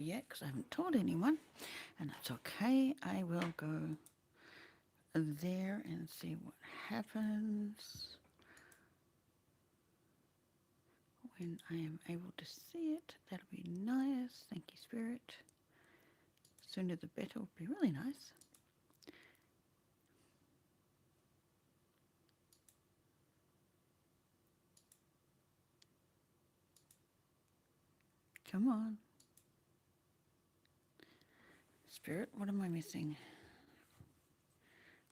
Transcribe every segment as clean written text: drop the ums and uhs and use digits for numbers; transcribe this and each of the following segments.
yet because I haven't told anyone, and that's okay. I will go there and see what happens when I am able to see it. That'll be nice. Thank you, Spirit. Sooner the better would be really nice. Come on. Spirit, what am I missing?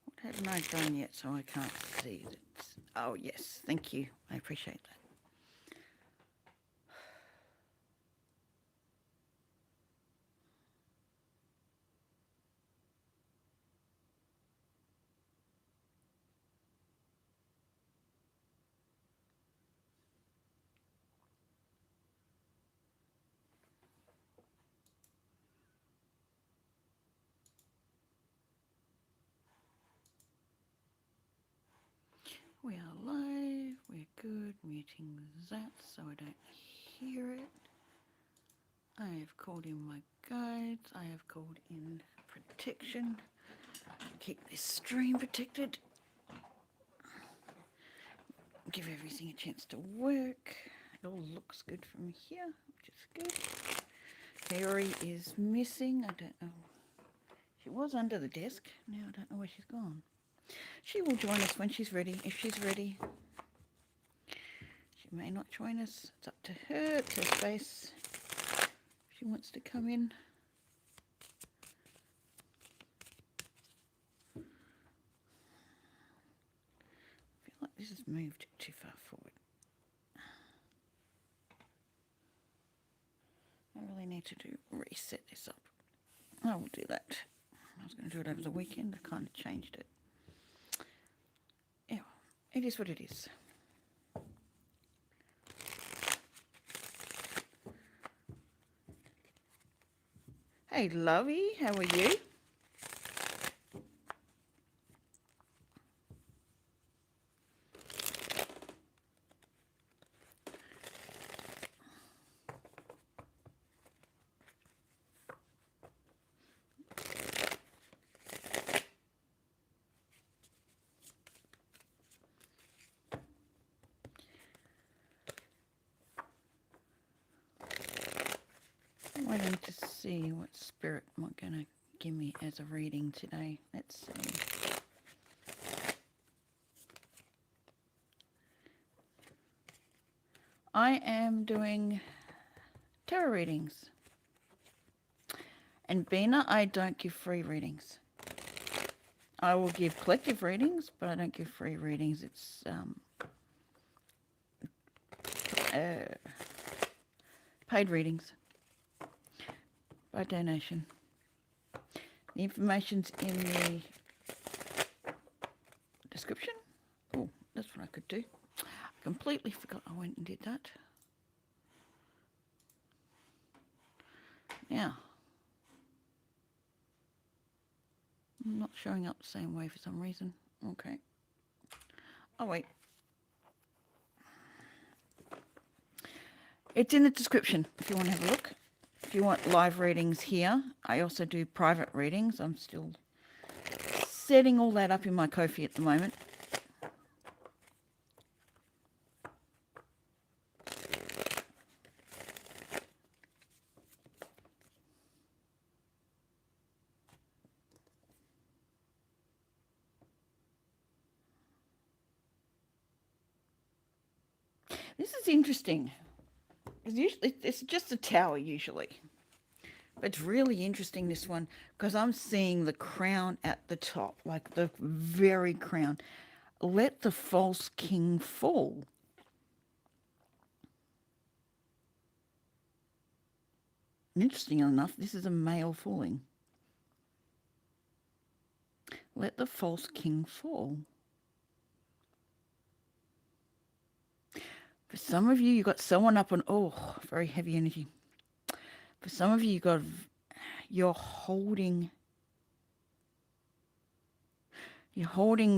What haven't I done yet so I can't see it? Oh, yes. Thank you. I appreciate that. We are live. We're good. Muting that so I don't hear it. I have called in my guides. I have called in protection. Keep this stream protected. Give everything a chance to work. It all looks good from here, which is good. Fairy is missing. I don't know. She was under the desk. Now I don't know where she's gone. She will join us when she's ready. If she's ready, she may not join us. It's up to her. It's her space. If she wants to come in. I feel like this has moved too far forward. I really need to reset this up. I will do that. I was going to do it over the weekend. I kind of changed it. Yeah, it is what it is. Hey, Lovey, how are you? I'm waiting to see what spirit am I going to give me as a reading today. Let's see. I am doing tarot readings. And Bina, I don't give free readings. I will give collective readings, but I don't give free readings. It's paid readings by donation. The information's in the description. Oh, that's what I could do. I completely forgot I went and did that. Now, I'm not showing up the same way for some reason. Okay. Oh, wait. It's in the description if you want to have a look. If you want live readings here, I also do private readings. I'm still setting all that up in my Ko-fi at the moment. This is interesting. Usually, it's just a tower usually. But it's really interesting, this one, because I'm seeing the crown at the top, like the very crown. Let the false king fall. Interesting enough, this is a male falling. Let the false king fall. For some of you, you got someone up on, oh, very heavy energy. For some of you, you're holding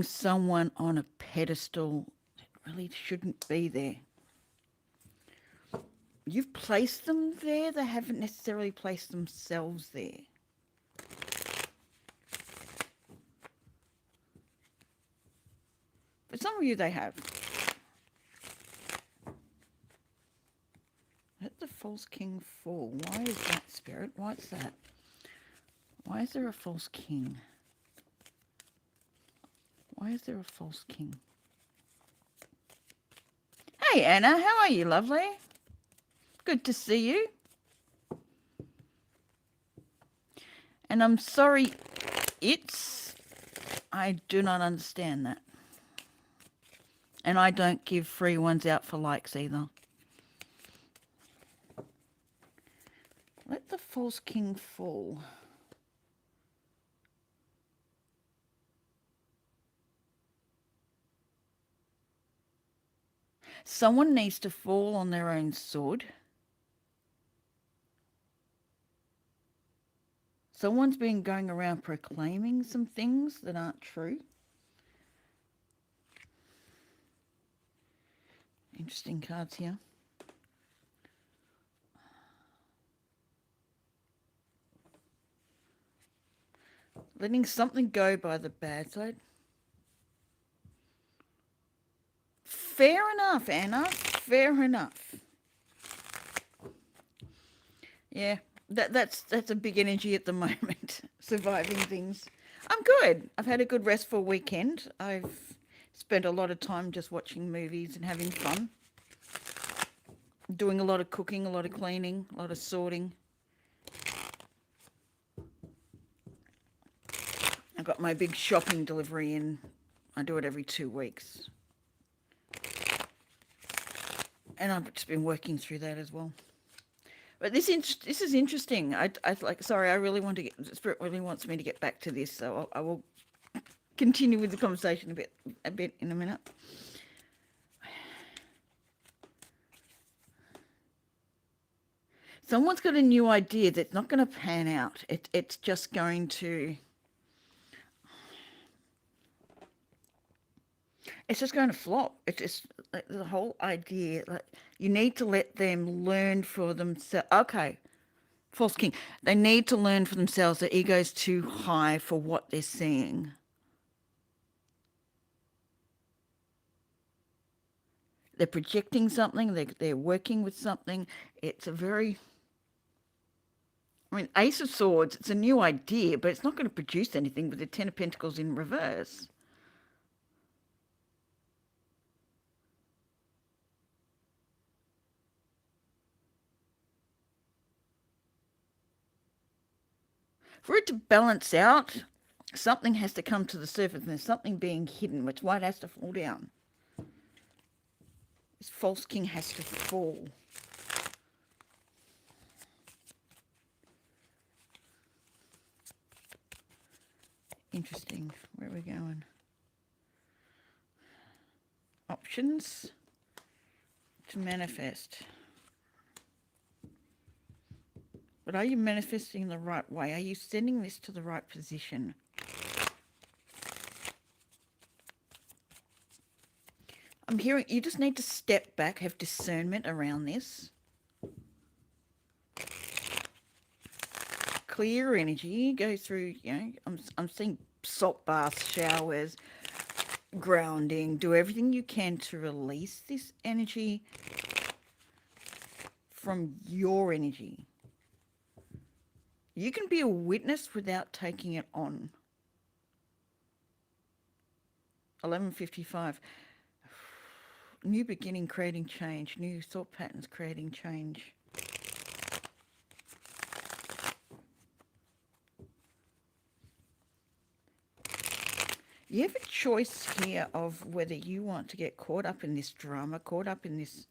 someone on a pedestal that really shouldn't be there. You've placed them there. They haven't necessarily placed themselves there. For some of you, they have. Let the false king fall. Why is that, Spirit? What's that? Why is there a false king? Why is there a false king? Hey, Anna. How are you, lovely? Good to see you. And I'm sorry, I do not understand that. And I don't give free ones out for likes either. Let the false king fall. Someone needs to fall on their own sword. Someone's been going around proclaiming some things that aren't true. Interesting cards here. Letting something go by the bad side. Fair enough, Anna. Fair enough. Yeah, that's a big energy at the moment. Surviving things. I'm good. I've had a good restful weekend. I've spent a lot of time just watching movies and having fun. Doing a lot of cooking, a lot of cleaning, a lot of sorting. I got my big shopping delivery in. I do it every 2 weeks. And I've just been working through that as well. But this is interesting. I really want to get, Spirit really wants me to get back to this, so I will continue with the conversation a bit in a minute. Someone's got a new idea that's not going to pan out. It's just going to... It's just going to flop. It's just like, the whole idea. Like, you need to let them learn for themselves. Okay, false king. They need to learn for themselves. Their ego's too high for what they're seeing. They're projecting something. They're working with something. It's a very... I mean, Ace of Swords, it's a new idea, but it's not going to produce anything with the Ten of Pentacles in reverse. For it to balance out, something has to come to the surface, and there's something being hidden, which white has to fall down. This false king has to fall. Interesting. Where are we going? Options to manifest. But are you manifesting the right way? Are you sending this to the right position? I'm hearing you just need to step back, have discernment around this. Clear energy, go through, I'm seeing salt baths, showers, grounding. Do everything you can to release this energy from your energy. You can be a witness without taking it on. 11:55. New beginning, creating change. New thought patterns, creating change. You have a choice here of whether you want to get caught up in this drama, caught up in this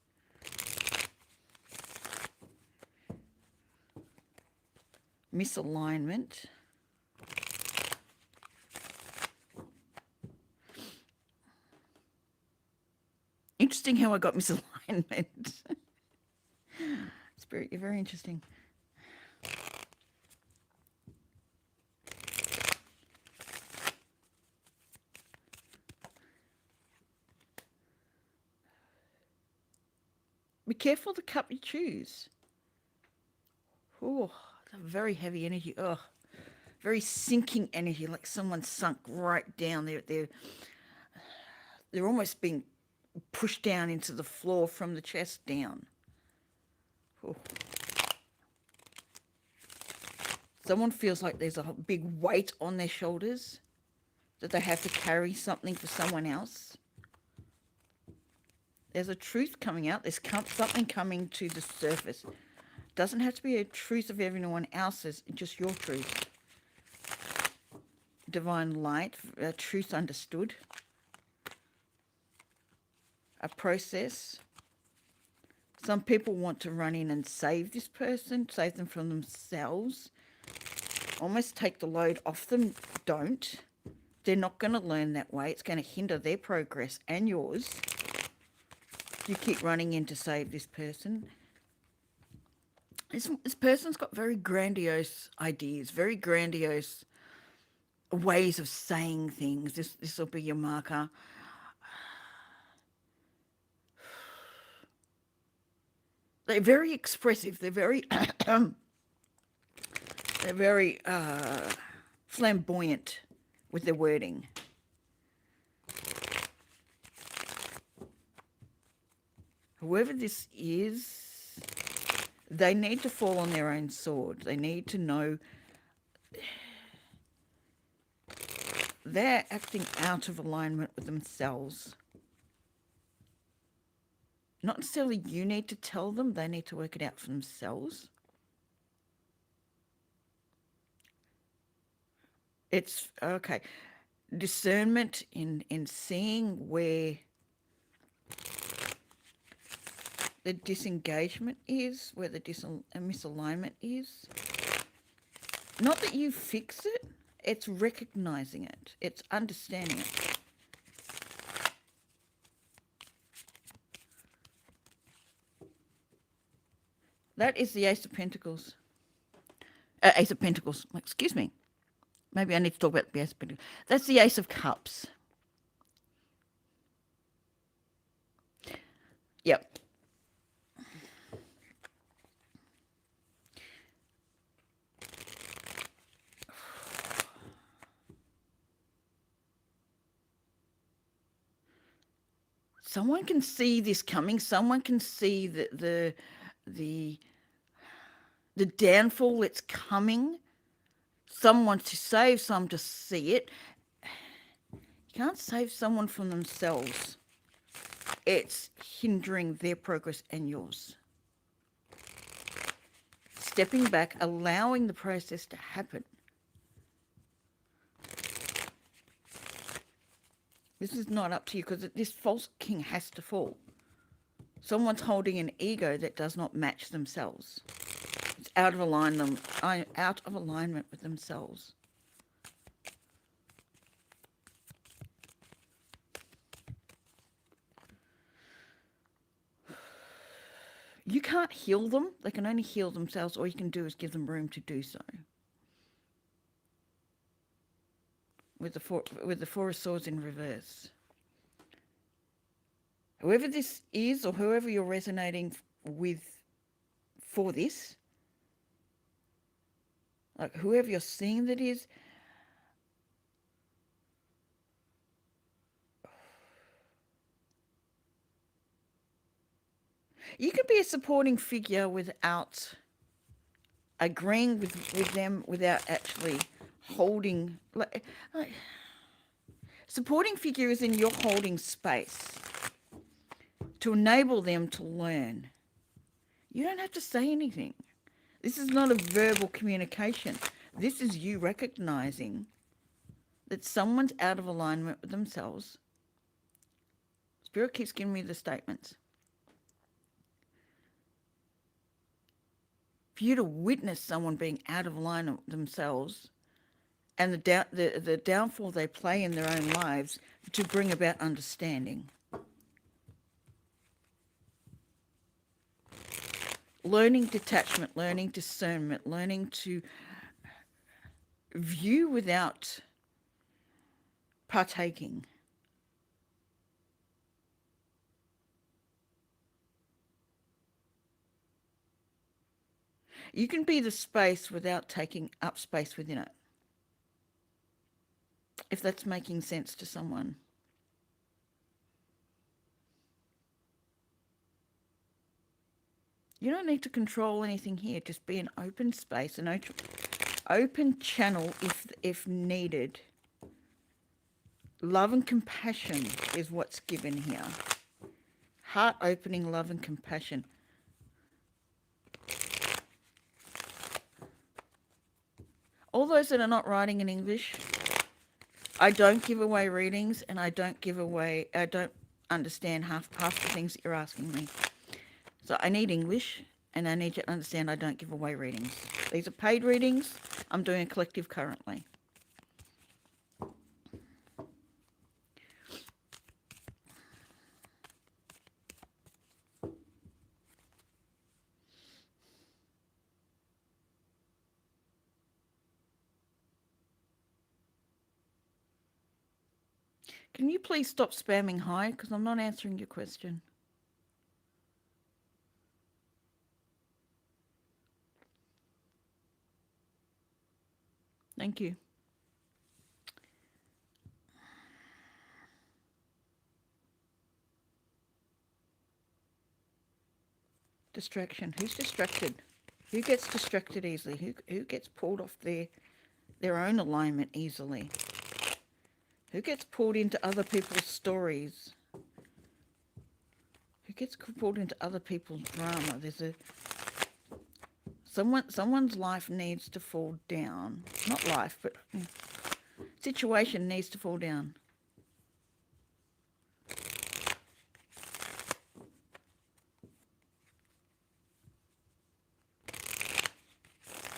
misalignment. Interesting how I got misalignment. Spirit, you're very interesting. careful the cup you choose. Oh, very heavy energy. Oh, very sinking energy, like someone sunk right down there. They're almost being pushed down into the floor from the chest down. Oh. Someone feels like there's a big weight on their shoulders, that they have to carry something for someone else. There's a truth coming out. There's something coming to the surface. Doesn't have to be a truth of everyone else's, just your truth. Divine light, truth understood. A process. Some people want to run in and save this person, save them from themselves. Almost take the load off them. Don't. They're not going to learn that way. It's going to hinder their progress and yours. You keep running in to save this person. This person's got very grandiose ideas, very grandiose ways of saying things. This will be your marker. They're very expressive. They're very flamboyant with their wording. Whoever this is, they need to fall on their own sword. They need to know they're acting out of alignment with themselves. Not necessarily you need to tell them, they need to work it out for themselves. It's, okay, discernment in seeing where the disengagement is, where the misalignment is. Not that you fix it, it's recognizing it, it's understanding it. That is the Ace of Pentacles. Ace of Pentacles, excuse me. Maybe I need to talk about the Ace of Pentacles. That's the Ace of Cups. Yep. Someone can see this coming. Someone can see the downfall that's coming. Some want to save, some to see it. You can't save someone from themselves. It's hindering their progress and yours. Stepping back, allowing the process to happen. This is not up to you, because this false king has to fall. Someone's holding an ego that does not match themselves. It's out of alignment with themselves. You can't heal them. They can only heal themselves. All you can do is give them room to do so. With the Four of Swords in reverse. Whoever this is, or whoever you're resonating with for this, like whoever you're seeing that is, you could be a supporting figure without agreeing with them, without actually holding, like supporting figure is in your holding space to enable them to learn. You don't have to say anything. This is not a verbal communication. This is you recognizing that someone's out of alignment with themselves. Spirit keeps giving me the statements. For you to witness someone being out of alignment with themselves and the downfall they play in their own lives to bring about understanding. Learning detachment, learning discernment, learning to view without partaking. You can be the space without taking up space within it, if that's making sense to someone. You don't need to control anything here. Just be an open space, an open channel if needed. Love and compassion is what's given here. Heart opening, love and compassion. All those that are not writing in English, I don't give away readings, and I don't understand half the things that you're asking me. So I need English, and I need you to understand I don't give away readings. These are paid readings. I'm doing a collective currently. Can you please stop spamming hi? Because I'm not answering your question. Thank you. Distraction. Who's distracted? Who gets distracted easily? Who gets pulled off their own alignment easily? Who gets pulled into other people's stories? Who gets pulled into other people's drama? Someone's life needs to fall down. Not life, but situation needs to fall down.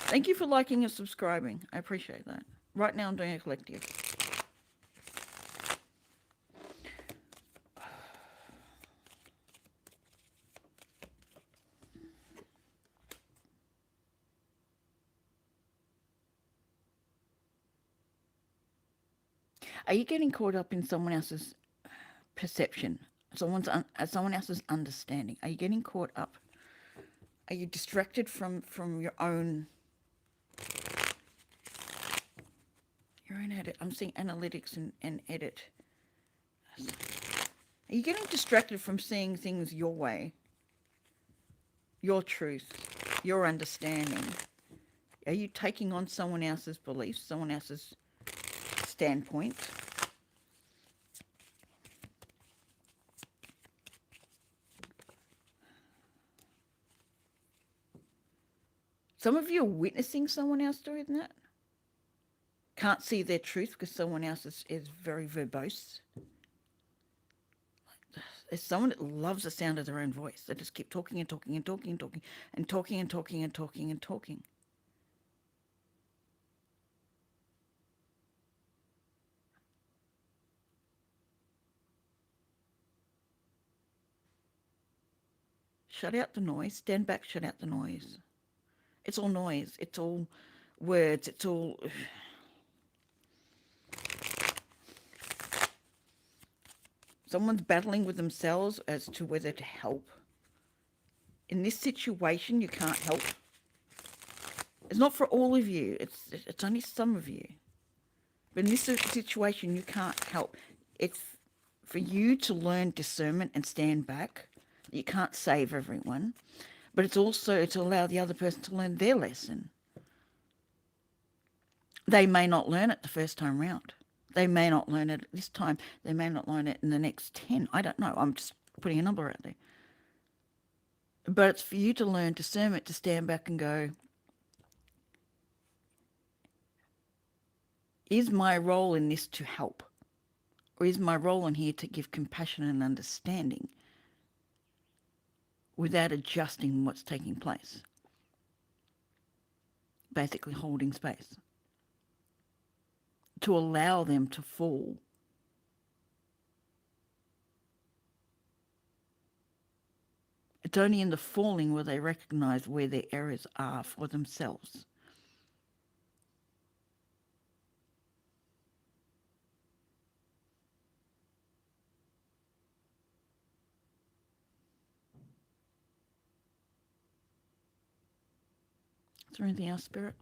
Thank you for liking and subscribing. I appreciate that. Right now I'm doing a collective. Are you getting caught up in someone else's perception? Someone else's understanding? Are you getting caught up? Are you distracted from your own edit? I'm seeing analytics and edit. Are you getting distracted from seeing things your way? Your truth, your understanding? Are you taking on someone else's beliefs, someone else's standpoint? Some of you are witnessing someone else doing that. Can't see their truth because someone else is very verbose. There's someone that loves the sound of their own voice. They just keep talking and talking and talking and talking and talking and talking and talking and talking. Shut out the noise. Stand back, shut out the noise. It's all noise. It's all words. It's all... Someone's battling with themselves as to whether to help. In this situation, you can't help. It's not for all of you. It's only some of you. But in this situation, you can't help. It's for you to learn discernment and stand back. You can't save everyone. But it's also to allow the other person to learn their lesson. They may not learn it the first time round. They may not learn it this time. They may not learn it in the next 10. I don't know. I'm just putting a number out there. But it's for you to learn discernment, to stand back and go, is my role in this to help? Or is my role in here to give compassion and understanding without adjusting what's taking place? Basically holding space. To allow them to fall. It's only in the falling where they recognize where their errors are for themselves. Is there anything else, Spirit?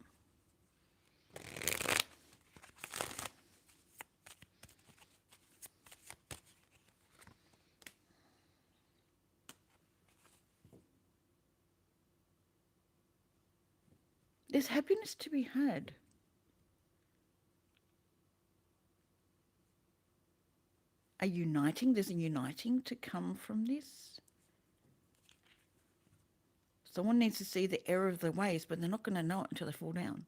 There's happiness to be had. There's a uniting to come from this. Someone needs to see the error of their ways, but they're not going to know it until they fall down.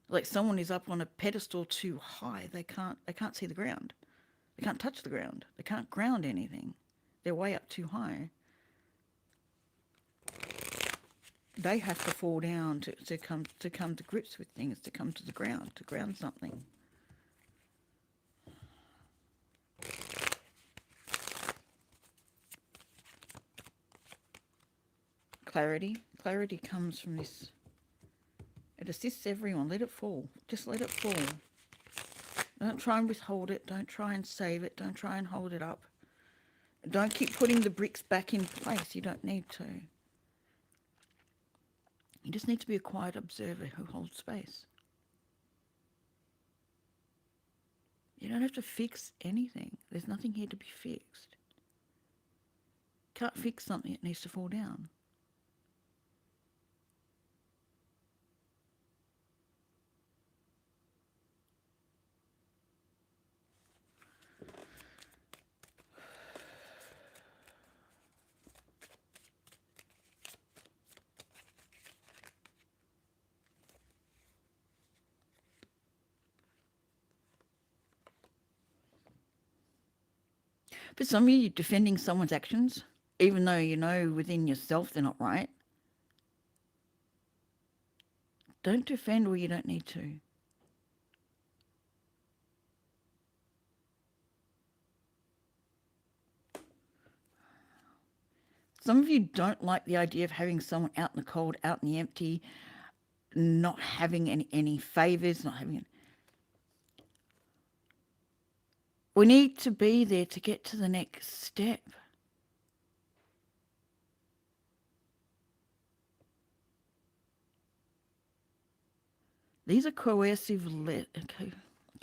Like someone is up on a pedestal too high, they can't see the ground. They can't touch the ground. They can't ground anything. They're way up too high. They have to fall down to come to grips with things, to come to the ground, to ground something. Clarity comes from this. It assists everyone. Let it fall. Just let it fall. Don't try and withhold it. Don't try and save it. Don't try and hold it up. Don't keep putting the bricks back in place. You don't need to. You just need to be a quiet observer who holds space. You don't have to fix anything. There's nothing here to be fixed. Can't fix something, it needs to fall down. For some of you, you're defending someone's actions, even though you know within yourself they're not right. Don't defend where you don't need to. Some of you don't like the idea of having someone out in the cold, out in the empty, not having any favours, not having... We need to be there to get to the next step. These are coercive, not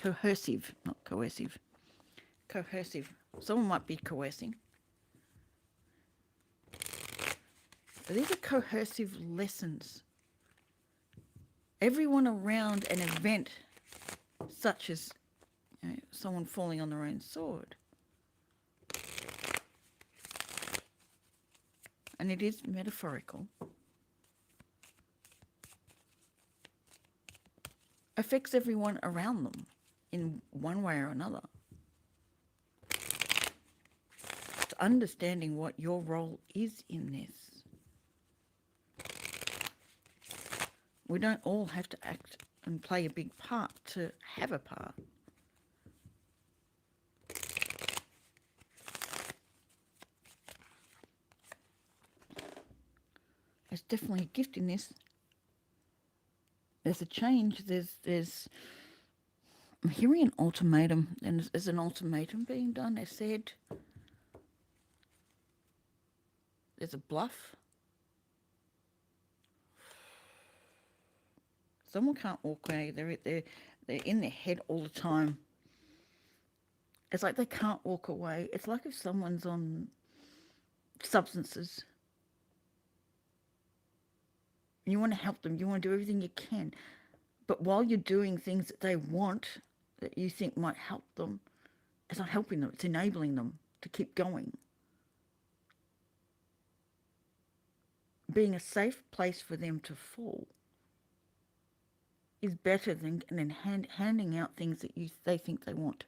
coercive. Coercive. Someone might be coercing. But these are coercive lessons. Everyone around an event such as someone falling on their own sword. And it is metaphorical. Affects everyone around them in one way or another. It's understanding what your role is in this. We don't all have to act and play a big part to have a part. There's definitely a gift in this. There's a change. I'm hearing an ultimatum, and there's an ultimatum being done. They said there's a bluff. Someone can't walk away. They're in their head all the time. It's like they can't walk away. It's like if someone's on substances. You want to help them. You want to do everything you can. But while you're doing things that they want, that you think might help them, it's not helping them. It's enabling them to keep going. Being a safe place for them to fall is better than handing out things that they think they want.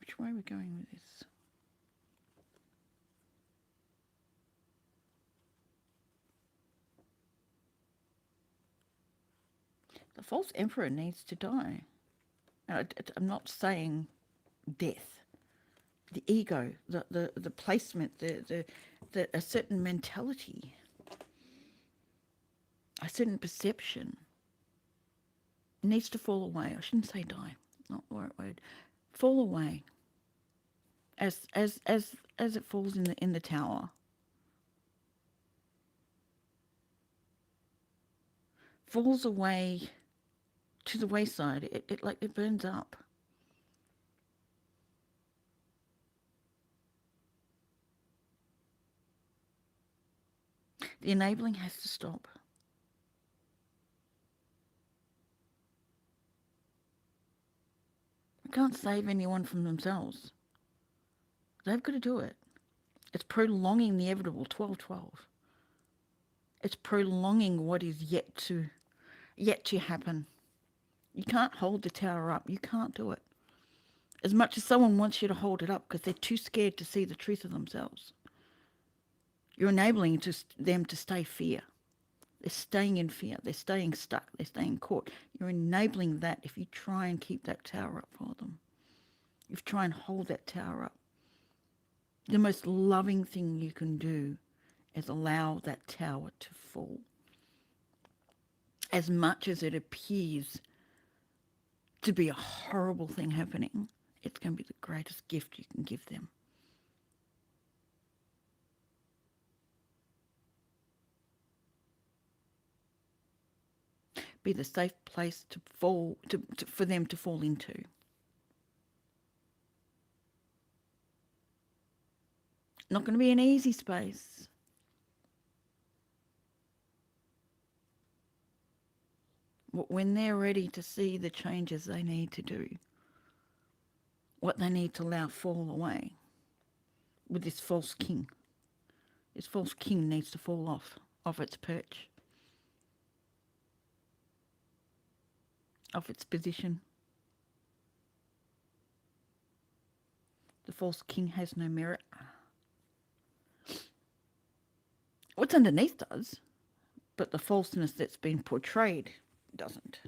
Which way are we going with this? The false emperor needs to die. I'm not saying death. The ego, the placement, the a certain mentality, a certain perception needs to fall away. I shouldn't say die, not the right word. Fall away as it falls in the tower. Falls away to the wayside. It burns up. The enabling has to stop. We can't save anyone from themselves. They've got to do it. It's prolonging the inevitable 12-12. It's prolonging what is yet to happen. You can't hold the tower up. You can't do it. As much as someone wants you to hold it up because they're too scared to see the truth of themselves. You're enabling them to stay fear. They're staying in fear. They're staying stuck. They're staying caught. You're enabling that if you try and keep that tower up for them. If you try and hold that tower up. The most loving thing you can do is allow that tower to fall. As much as it appears to be a horrible thing happening, it's going to be the greatest gift you can give them. Be the safe place to fall for them to fall into. Not going to be an easy space. But when they're ready to see the changes they need to do, what they need to allow fall away with this false king. This false king needs to fall off its perch, off its position. The false king has no merit. What's underneath does, but the falseness that's been portrayed doesn't.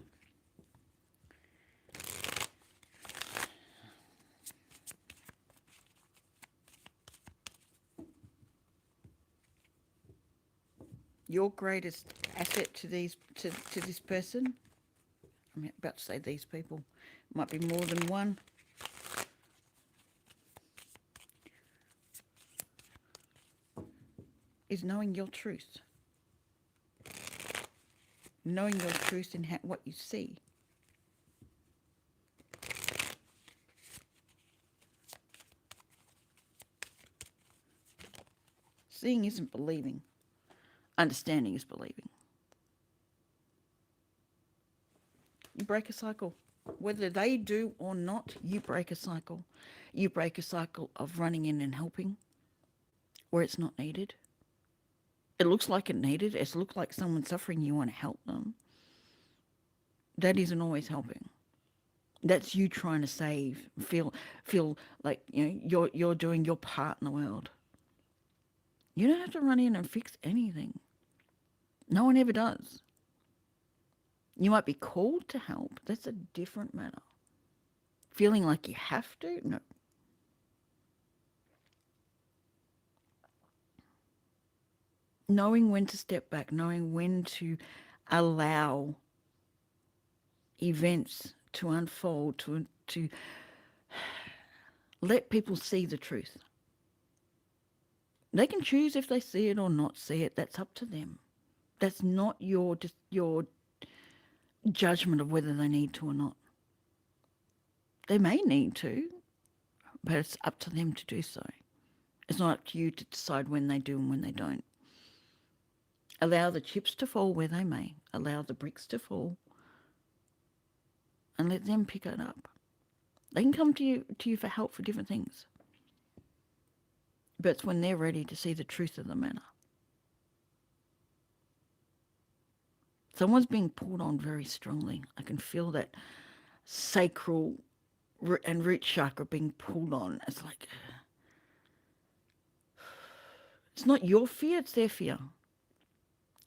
Your greatest asset to this person, I'm about to say these people, might be more than one. Is knowing your truth. Knowing your truth in what you see. Seeing isn't believing. Understanding is believing. You break a cycle. Whether they do or not, you break a cycle. You break a cycle of running in and helping where it's not needed. It looks like it needed. It looks like someone's suffering. You want to help them. That isn't always helping. That's you trying to save. Feel like you're doing your part in the world. You don't have to run in and fix anything. No one ever does. You might be called to help. That's a different matter. Feeling like you have to? No. Knowing when to step back, knowing when to allow events to unfold, to let people see the truth. They can choose if they see it or not see it. That's up to them. That's not your judgment of whether they need to or not. They may need to, but it's up to them to do so. It's not up to you to decide when they do and when they don't. Allow the chips to fall where they may. Allow the bricks to fall and let them pick it up. They can come to you for help for different things. But it's when they're ready to see the truth of the matter. Someone's being pulled on very strongly. I can feel that sacral and root chakra being pulled on. It's like, it's not your fear, it's their fear.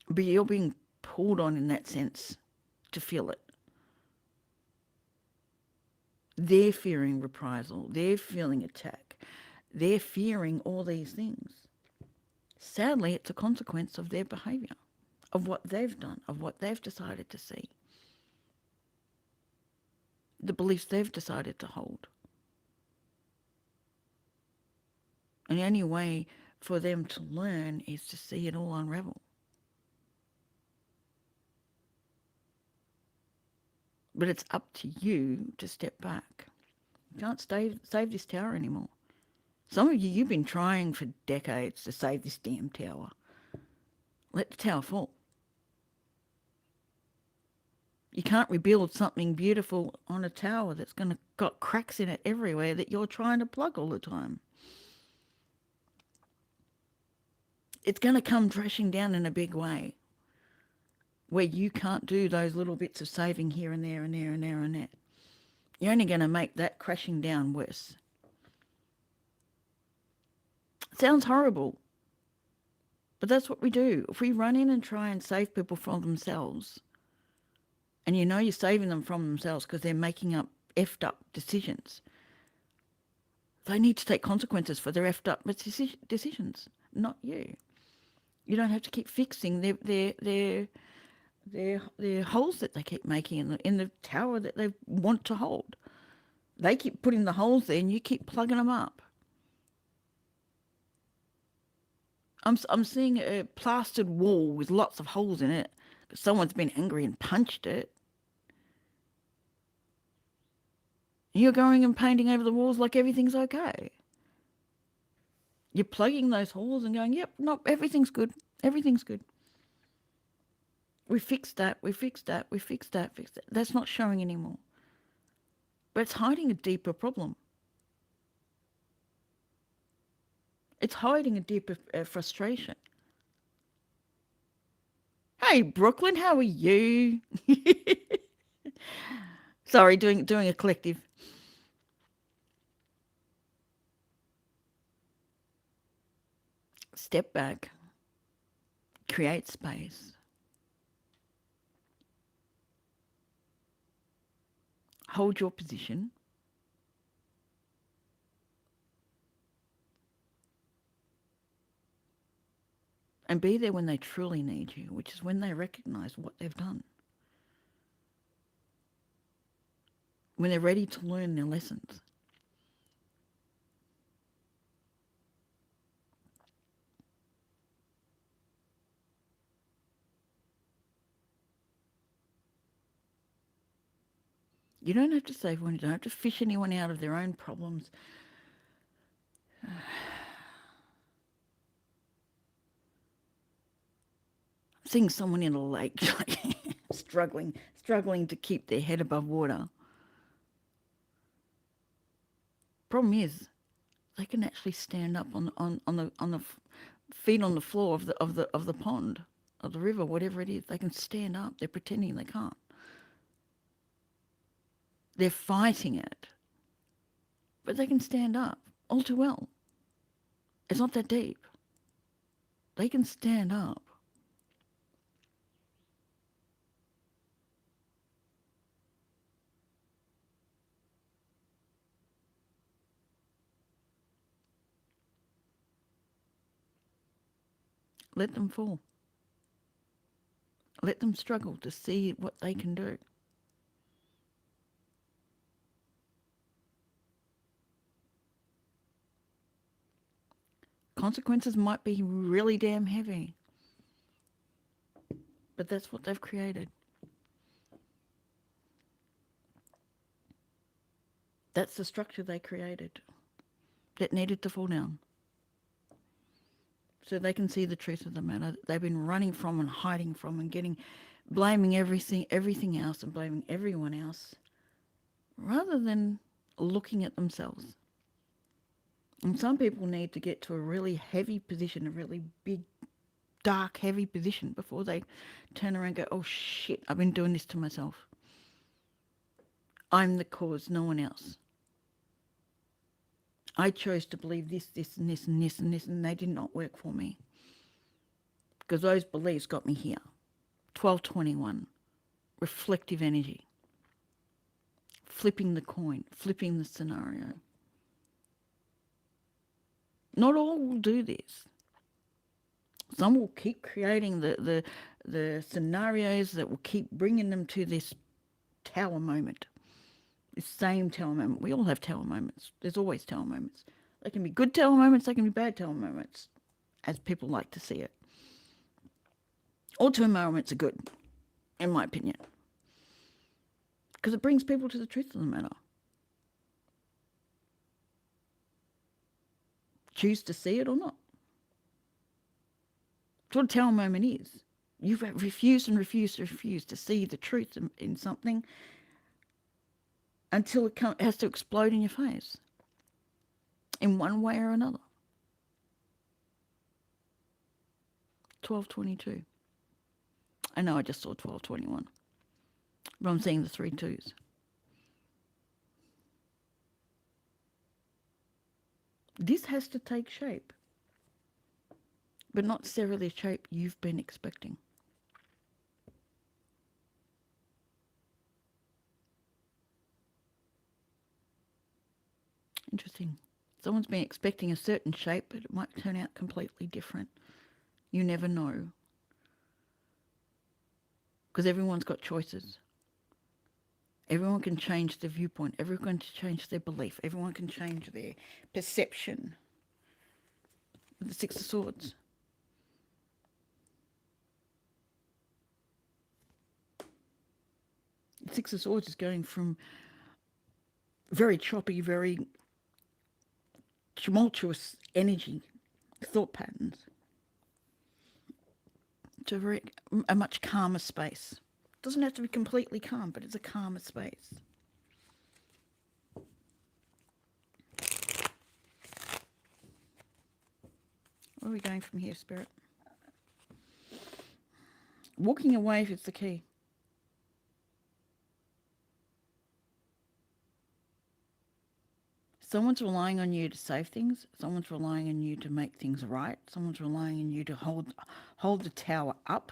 But you're being pulled on in that sense to feel it. They're fearing reprisal. They're feeling attack. They're fearing all these things. Sadly, it's a consequence of their behaviour, of what they've done, of what they've decided to see, the beliefs they've decided to hold. And the only way for them to learn is to see it all unravel. But it's up to you to step back. You can't save this tower anymore. Some of you, you've been trying for decades to save this damn tower. Let the tower fall. You can't rebuild something beautiful on a tower that's got cracks in it everywhere that you're trying to plug all the time. It's going to come crashing down in a big way where you can't do those little bits of saving here and there and there and there and there. You're only going to make that crashing down worse. Sounds horrible, but that's what we do. If we run in and try and save people from themselves, and you know you're saving them from themselves because they're making up effed up decisions, they need to take consequences for their effed up decisions, not you. You don't have to keep fixing their holes that they keep making in the tower that they want to hold. They keep putting the holes there and you keep plugging them up. I'm seeing a plastered wall with lots of holes in it. Someone's been angry and punched it. You're going and painting over the walls like everything's okay. You're plugging those holes and going, yep, no, everything's good. Everything's good. We fixed that. Fixed that. That's not showing anymore. But it's hiding a deeper problem. It's hiding a deeper frustration. Hey, Brooklyn, how are you? Sorry, doing a collective. Step back. Create space. Hold your position. And be there when they truly need you, which is when they recognise what they've done. When they're ready to learn their lessons. You don't have to save anyone. You don't have to fish anyone out of their own problems. Seeing someone in a lake struggling to keep their head above water. Problem is, they can actually stand up on the feet on the floor of the pond, of the river, whatever it is. They can stand up. They're pretending they can't. They're fighting it, but they can stand up all too well. It's not that deep. They can stand up. Let them fall. Let them struggle to see what they can do. Consequences might be really damn heavy, but that's what they've created. That's the structure they created that needed to fall down. So they can see the truth of the matter. They've been running from and hiding from and blaming everything else and blaming everyone else rather than looking at themselves. And some people need to get to a really heavy position, a really big, dark, heavy position before they turn around and go, oh shit, I've been doing this to myself. I'm the cause, no one else. I chose to believe this, and this, and this, and this, and they did not work for me. Because those beliefs got me here. 1221, reflective energy. flipping the coin, flipping the scenario. Not all will do this. Some will keep creating the scenarios that will keep bringing them to this tower moment. This same tower moment. We all have tower moments. There's always tower moments. They can be good tower moments, they can be bad tower moments, as people like to see it. All tower moments are good, in my opinion, because it brings people to the truth of the matter. Choose to see it or not. That's what a tower moment is. You've refused and refused and refused to see the truth in something until it has to explode in your face in one way or another. 1222. I know I just saw 1221, but I'm seeing the 3 2s. This has to take shape, but not necessarily the shape you've been expecting. Interesting. Someone's been expecting a certain shape, but it might turn out completely different. You never know. Because everyone's got choices. Everyone can change their viewpoint. Everyone can change their belief. Everyone can change their perception. With the 6 of Swords. The 6 of Swords is going from very choppy, very tumultuous energy, thought patterns, to a much calmer space. It doesn't have to be completely calm, but it's a calmer space. Where are we going from here, Spirit? Walking away is the key. Someone's relying on you to save things. Someone's relying on you to make things right. Someone's relying on you to hold the tower up.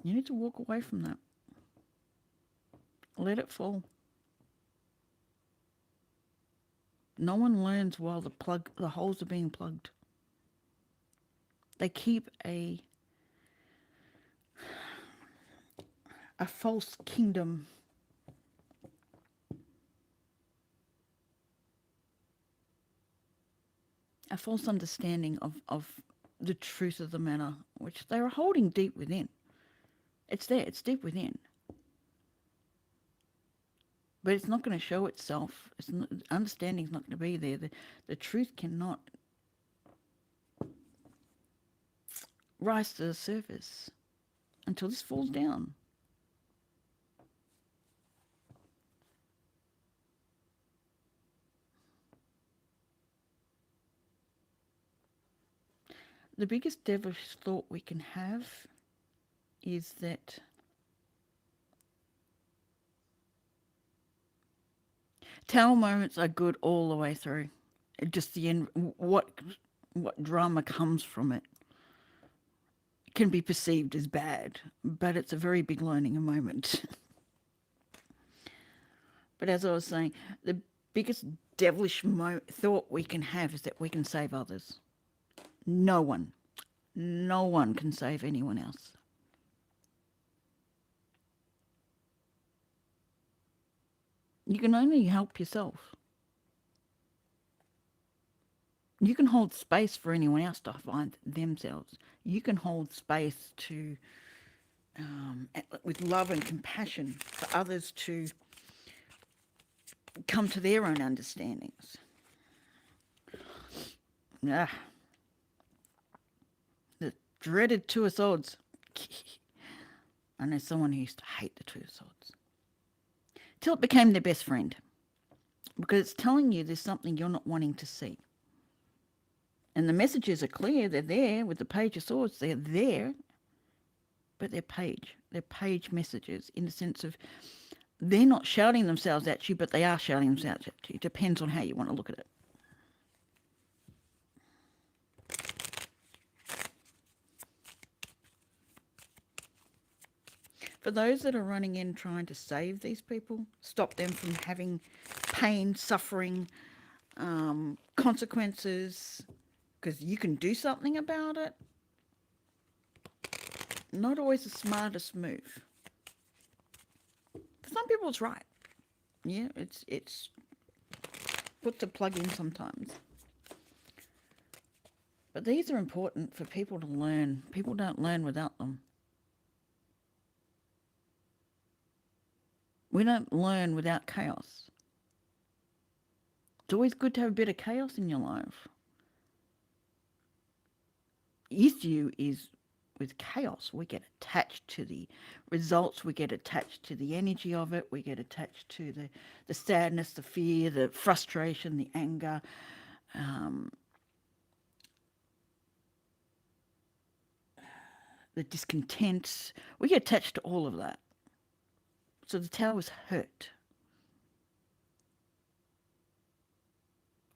You need to walk away from that. Let it fall. No one learns while the holes are being plugged. They keep a false kingdom. A false understanding of the truth of the matter, which they are holding deep within. It's there, it's deep within. But it's not going to show itself. Understanding is not going to be there. The truth cannot rise to the surface until this falls down. The biggest devilish thought we can have is that tower moments are good all the way through. Just the end, what drama comes from it can be perceived as bad, but it's a very big learning moment. But as I was saying, the biggest devilish thought we can have is that we can save others. No one can save anyone else. You can only help yourself. You can hold space for anyone else to find themselves. You can hold space to, with love and compassion, for others to come to their own understandings. The dreaded 2 of Swords. I know someone who used to hate the 2 of Swords. Till it became their best friend. Because it's telling you there's something you're not wanting to see. And the messages are clear. They're there with the Page of Swords. They're there. But they're page messages in the sense of they're not shouting themselves at you, but they are shouting themselves at you. It depends on how you want to look at it. For those that are running in trying to save these people, stop them from having pain, suffering, consequences, because you can do something about it, not always the smartest move. For some people, it's right. Yeah, it's put the plug in sometimes. But these are important for people to learn. People don't learn without them. We don't learn without chaos. It's always good to have a bit of chaos in your life. The issue is with chaos, we get attached to the results, we get attached to the energy of it, we get attached to the sadness, the fear, the frustration, the anger, the discontent. We get attached to all of that. So the tower's hurt.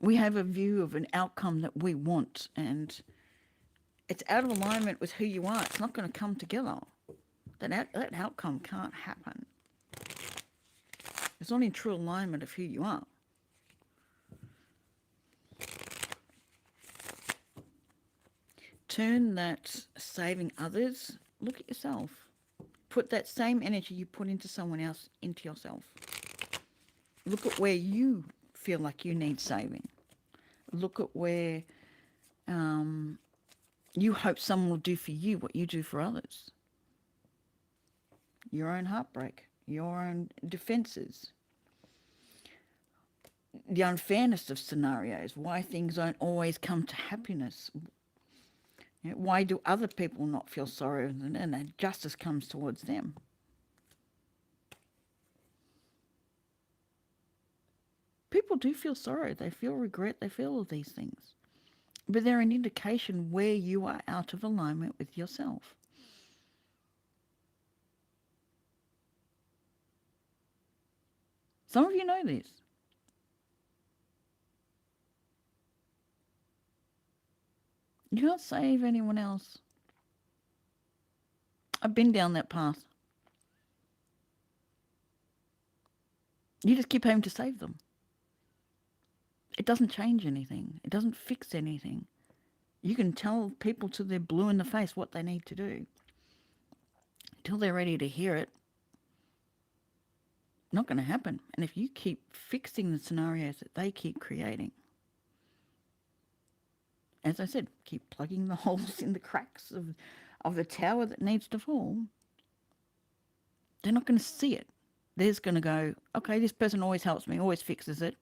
We have a view of an outcome that we want, and it's out of alignment with who you are. It's not going to come together. That outcome can't happen. It's not in true alignment of who you are. Turn that saving others, look at yourself. Put that same energy you put into someone else into yourself. Look at where you feel like you need saving. Look at where you hope someone will do for you what you do for others. Your own heartbreak, your own defences, the unfairness of scenarios, why things don't always come to happiness. You know, why do other people not feel sorry and that justice comes towards them? People do feel sorrow, they feel regret, they feel all these things. But they're an indication where you are out of alignment with yourself. Some of you know this. You can't save anyone else. I've been down that path. You just keep having to save them. It doesn't change anything. It doesn't fix anything. You can tell people till they're blue in the face what they need to do. Until they're ready to hear it, not going to happen. And if you keep fixing the scenarios that they keep creating, as I said, keep plugging the holes in the cracks of the tower that needs to fall, they're not going to see it. They're just going to go, okay, this person always helps me, always fixes it.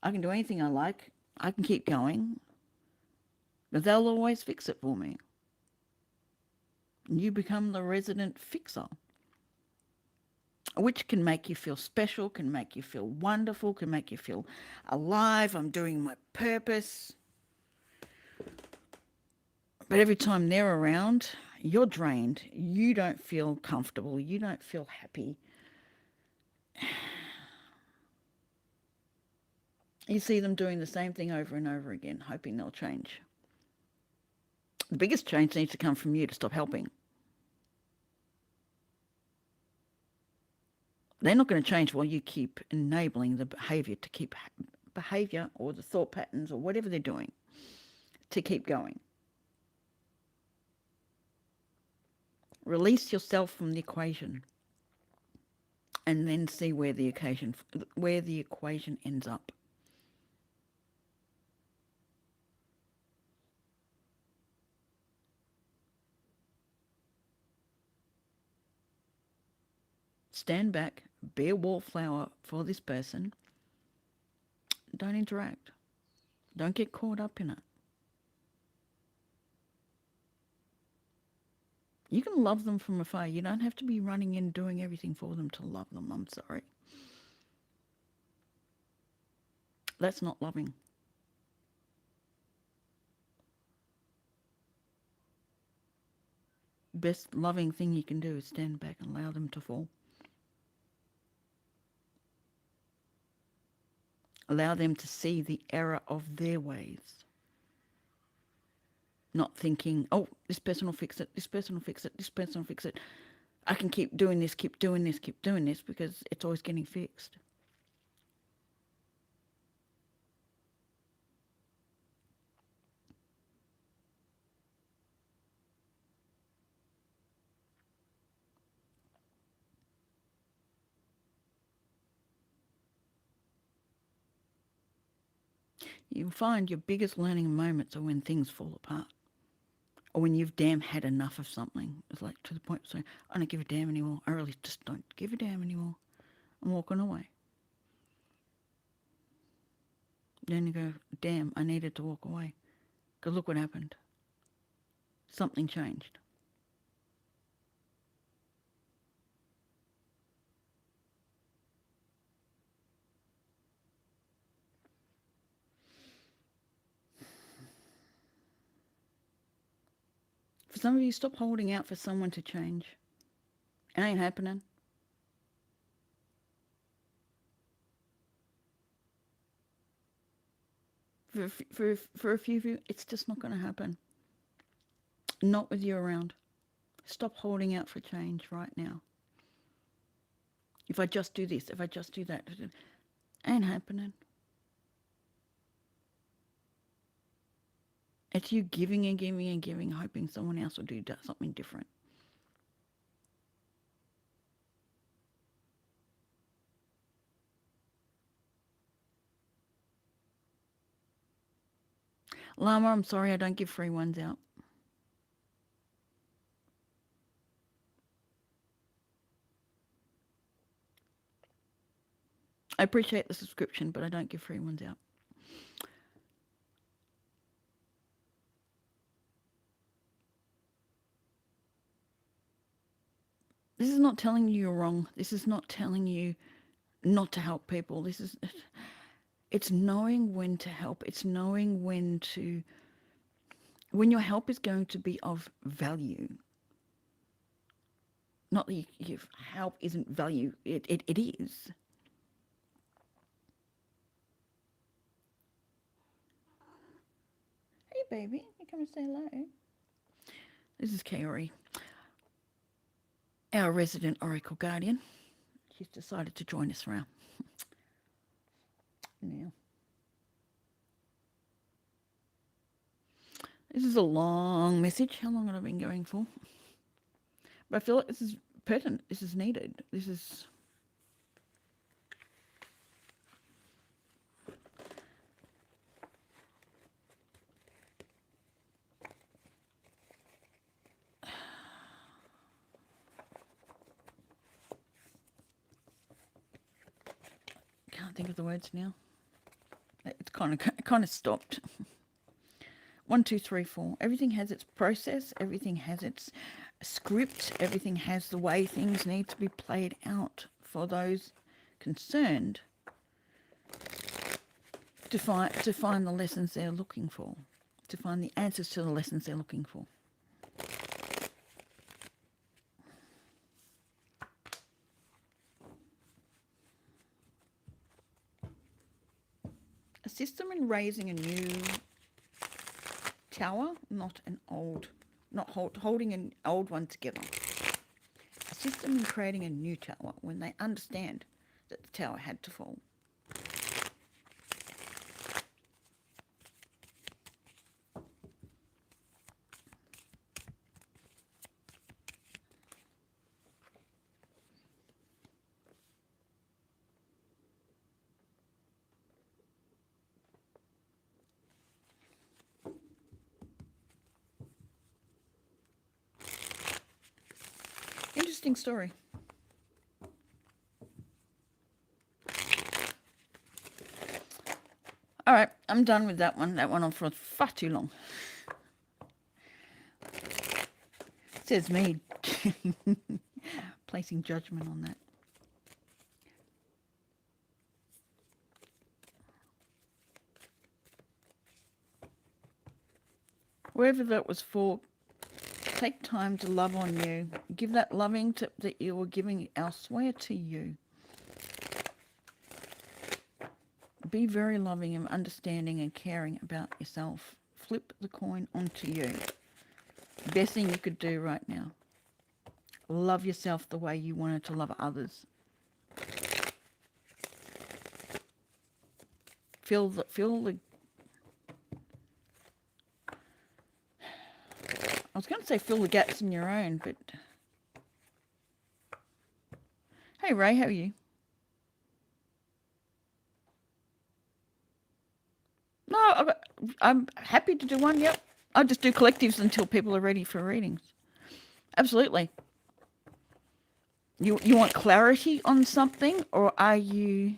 I can do anything I like. I can keep going. But they'll always fix it for me. And you become the resident fixer, which can make you feel special, can make you feel wonderful, can make you feel alive. I'm doing my purpose. But every time they're around, you're drained. You don't feel comfortable. You don't feel happy. You see them doing the same thing over and over again, hoping they'll change. The biggest change needs to come from you to stop helping. They're not going to change while you keep enabling the behaviour to keep behaviour or the thought patterns or whatever they're doing to keep going. Release yourself from the equation and then see where the equation ends up. Stand back, be a wallflower for this person. Don't interact. Don't get caught up in it. You can love them from afar. You don't have to be running in doing everything for them to love them. I'm sorry. That's not loving. Best loving thing you can do is stand back and allow them to fall. Allow them to see the error of their ways. Not thinking, oh, this person will fix it, this person will fix it, this person will fix it. I can keep doing this, keep doing this, keep doing this because it's always getting fixed. You'll find your biggest learning moments are when things fall apart or when you've damn had enough of something. It's like to the point of saying, I don't give a damn anymore. I really just don't give a damn anymore. I'm walking away. Then you go, damn, I needed to walk away. Because look what happened. Something changed. For some of you, stop holding out for someone to change. It ain't happening. For a few of you, it's just not going to happen. Not with you around. Stop holding out for change right now. If I just do this, if I just do that, it ain't happening. It's you giving and giving and giving, hoping someone else will do something different. Llama, I'm sorry I don't give free ones out. I appreciate the subscription, but I don't give free ones out. This is not telling you you're wrong. This is not telling you not to help people. It's knowing when to help. It's knowing when your help is going to be of value. Not that your help isn't value. It is. Hey, baby. You come and say hello. This is Kaori, our resident Oracle Guardian. She's decided to join us around now. This is a long message. How long have I been going for? But I feel like this is pertinent. This is needed. This is... Can't think of the words now. It's kind of stopped. 1, 2, 3, 4. Everything has its process. Everything has its script. Everything has the way things need to be played out for those concerned to find the lessons they're looking for, to find the answers to the lessons they're looking for. Assist them in raising a new tower, not holding an old one together. Assist them in creating a new tower when they understand that the tower had to fall. Interesting story. All right, I'm done with that one. That went on for far too long. Says me placing judgment on that. Wherever that was for, take time to love on you. Give that loving that you were giving elsewhere to you. Be very loving and understanding and caring about yourself. Flip the coin onto you. Best thing you could do right now. Love yourself the way you wanted to love others. Feel the I was going to say fill the gaps in your own, but hey Ray, how are you? No, I'm happy to do one. Yep, I just do collectives until people are ready for readings. Absolutely. You want clarity on something, or are you?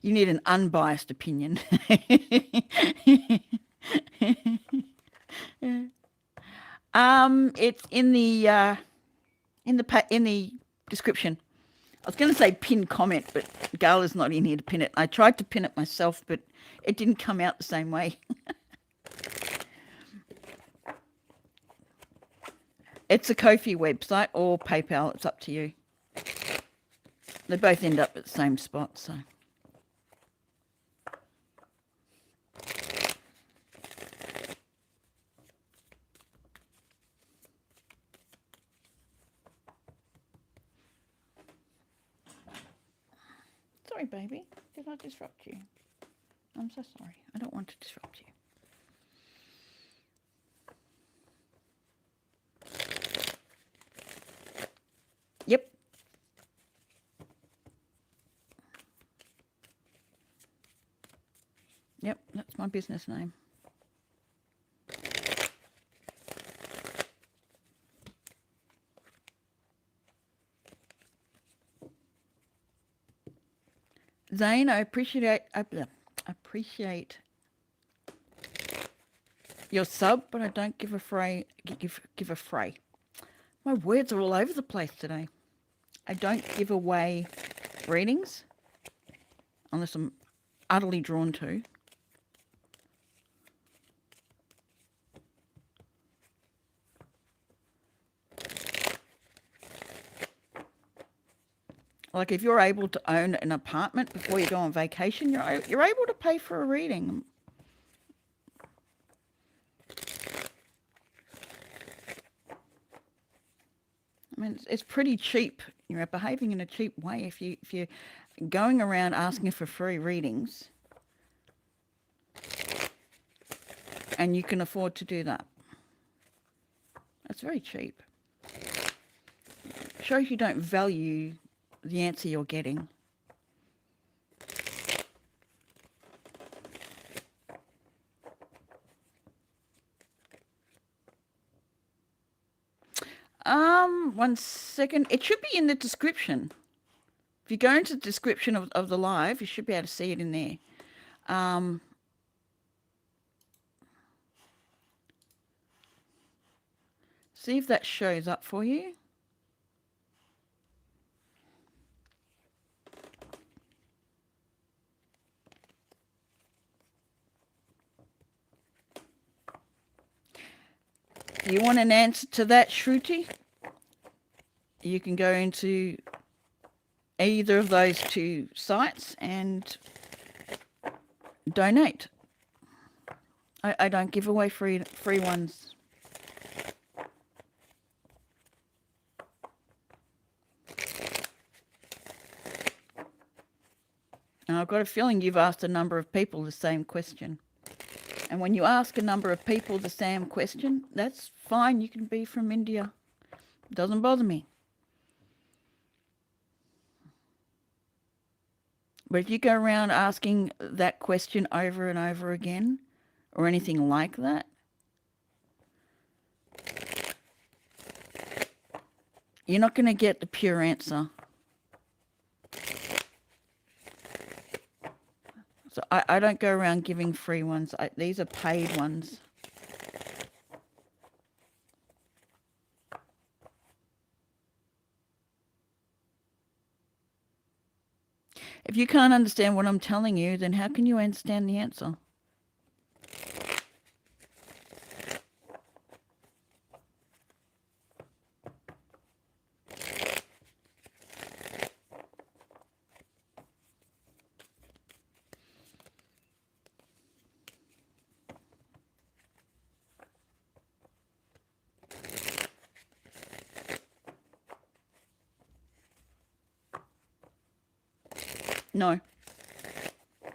You need an unbiased opinion. It's in the description. I was going to say pin comment, but Gala's not in here to pin it. I tried to pin it myself, but it didn't come out the same way. It's a Ko-fi website or PayPal. It's up to you. They both end up at the same spot, so. Sorry, baby. Did I disrupt you? I'm so sorry. I don't want to disrupt you. Yep. Yep, that's my business name. Zane, I appreciate your sub, but I don't give a fray. My words are all over the place today. I don't give away readings unless I'm utterly drawn to. Like if you're able to own an apartment before you go on vacation, you're able to pay for a reading. I mean, it's pretty cheap. You're behaving in a cheap way if you're going around asking for free readings, and you can afford to do that. That's very cheap. Shows you don't value the answer you're getting. One second. It should be in the description. If you go into the description of the live, you should be able to see it in there. See if that shows up for you. You want an answer to that, Shruti? You can go into either of those two sites and donate. I don't give away free ones. And I've got a feeling you've asked a number of people the same question. And when you ask a number of people the same question, that's fine. You can be from India. It doesn't bother me. But if you go around asking that question over and over again, or anything like that, you're not going to get the pure answer. So I don't go around giving free ones. These are paid ones. If you can't understand what I'm telling you, then how can you understand the answer? No.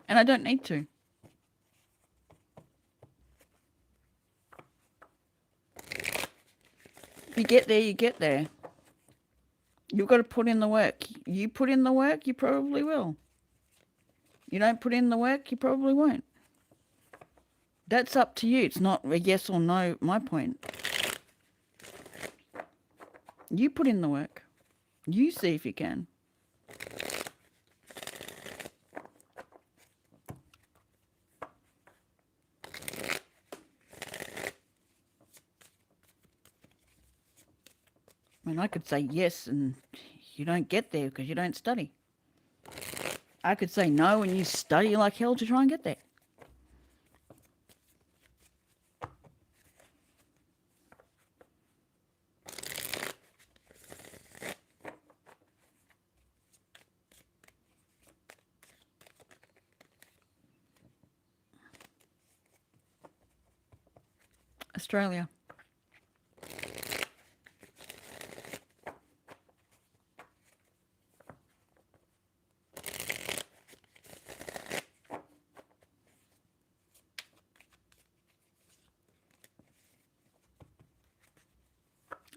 And I don't need to. If you get there, you get there. You've got to put in the work. You put in the work, you probably will. You don't put in the work, you probably won't. That's up to you. It's not a yes or no, my point. You put in the work. You see if you can. I mean, I could say yes and you don't get there because you don't study. I could say no and you study like hell to try and get there. Australia.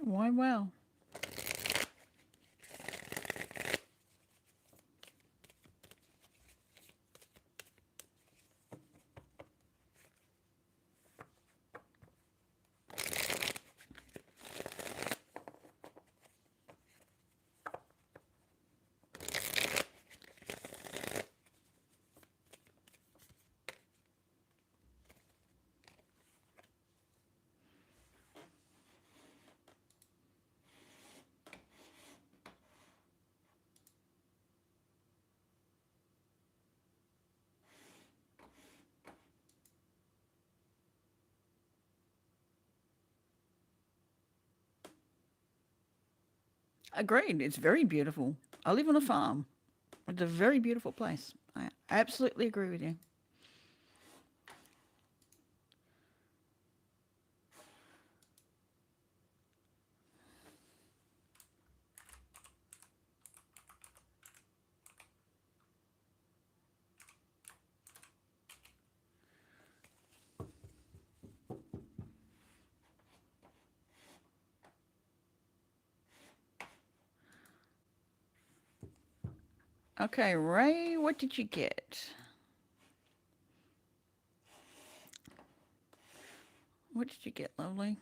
Why, well. Agreed. It's very beautiful. I live on a farm. It's a very beautiful place. I absolutely agree with you. Okay, Ray, what did you get? What did you get, lovely?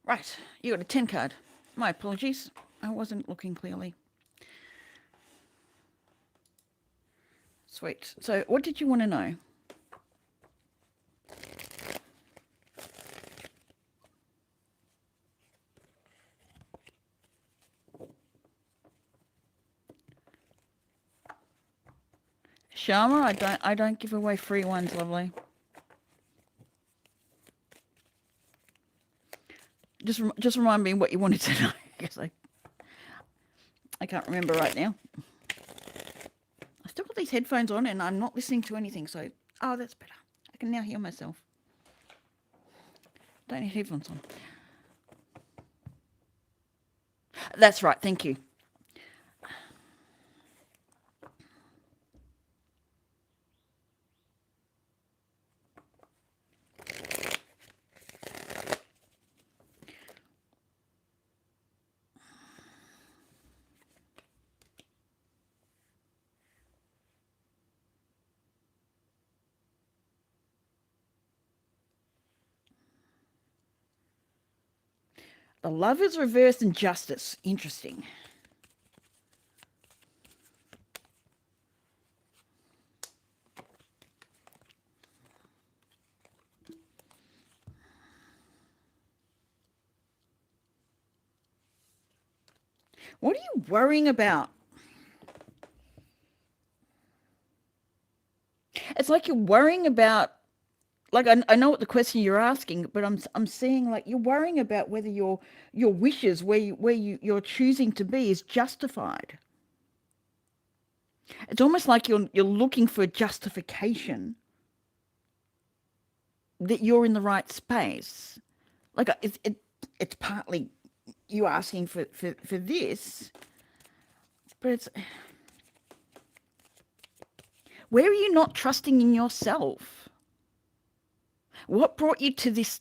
Right, you got a 10 card. My apologies. I wasn't looking clearly. Sweet. So, what did you want to know? Sharma, I don't give away free ones, lovely. Just remind me what you wanted to know. Because I can't remember right now. I still got these headphones on and I'm not listening to anything, so oh, that's better. I can now hear myself. Don't need headphones on. That's right, thank you. The love is reversed in justice. Interesting. What are you worrying about? It's like you're worrying about Like I know what the question you're asking, but I'm seeing like you're worrying about whether your wishes, you're choosing to be, is justified. It's almost like you're looking for a justification that you're in the right space. Like it's partly you asking for this, but it's where are you not trusting in yourself? What brought you to this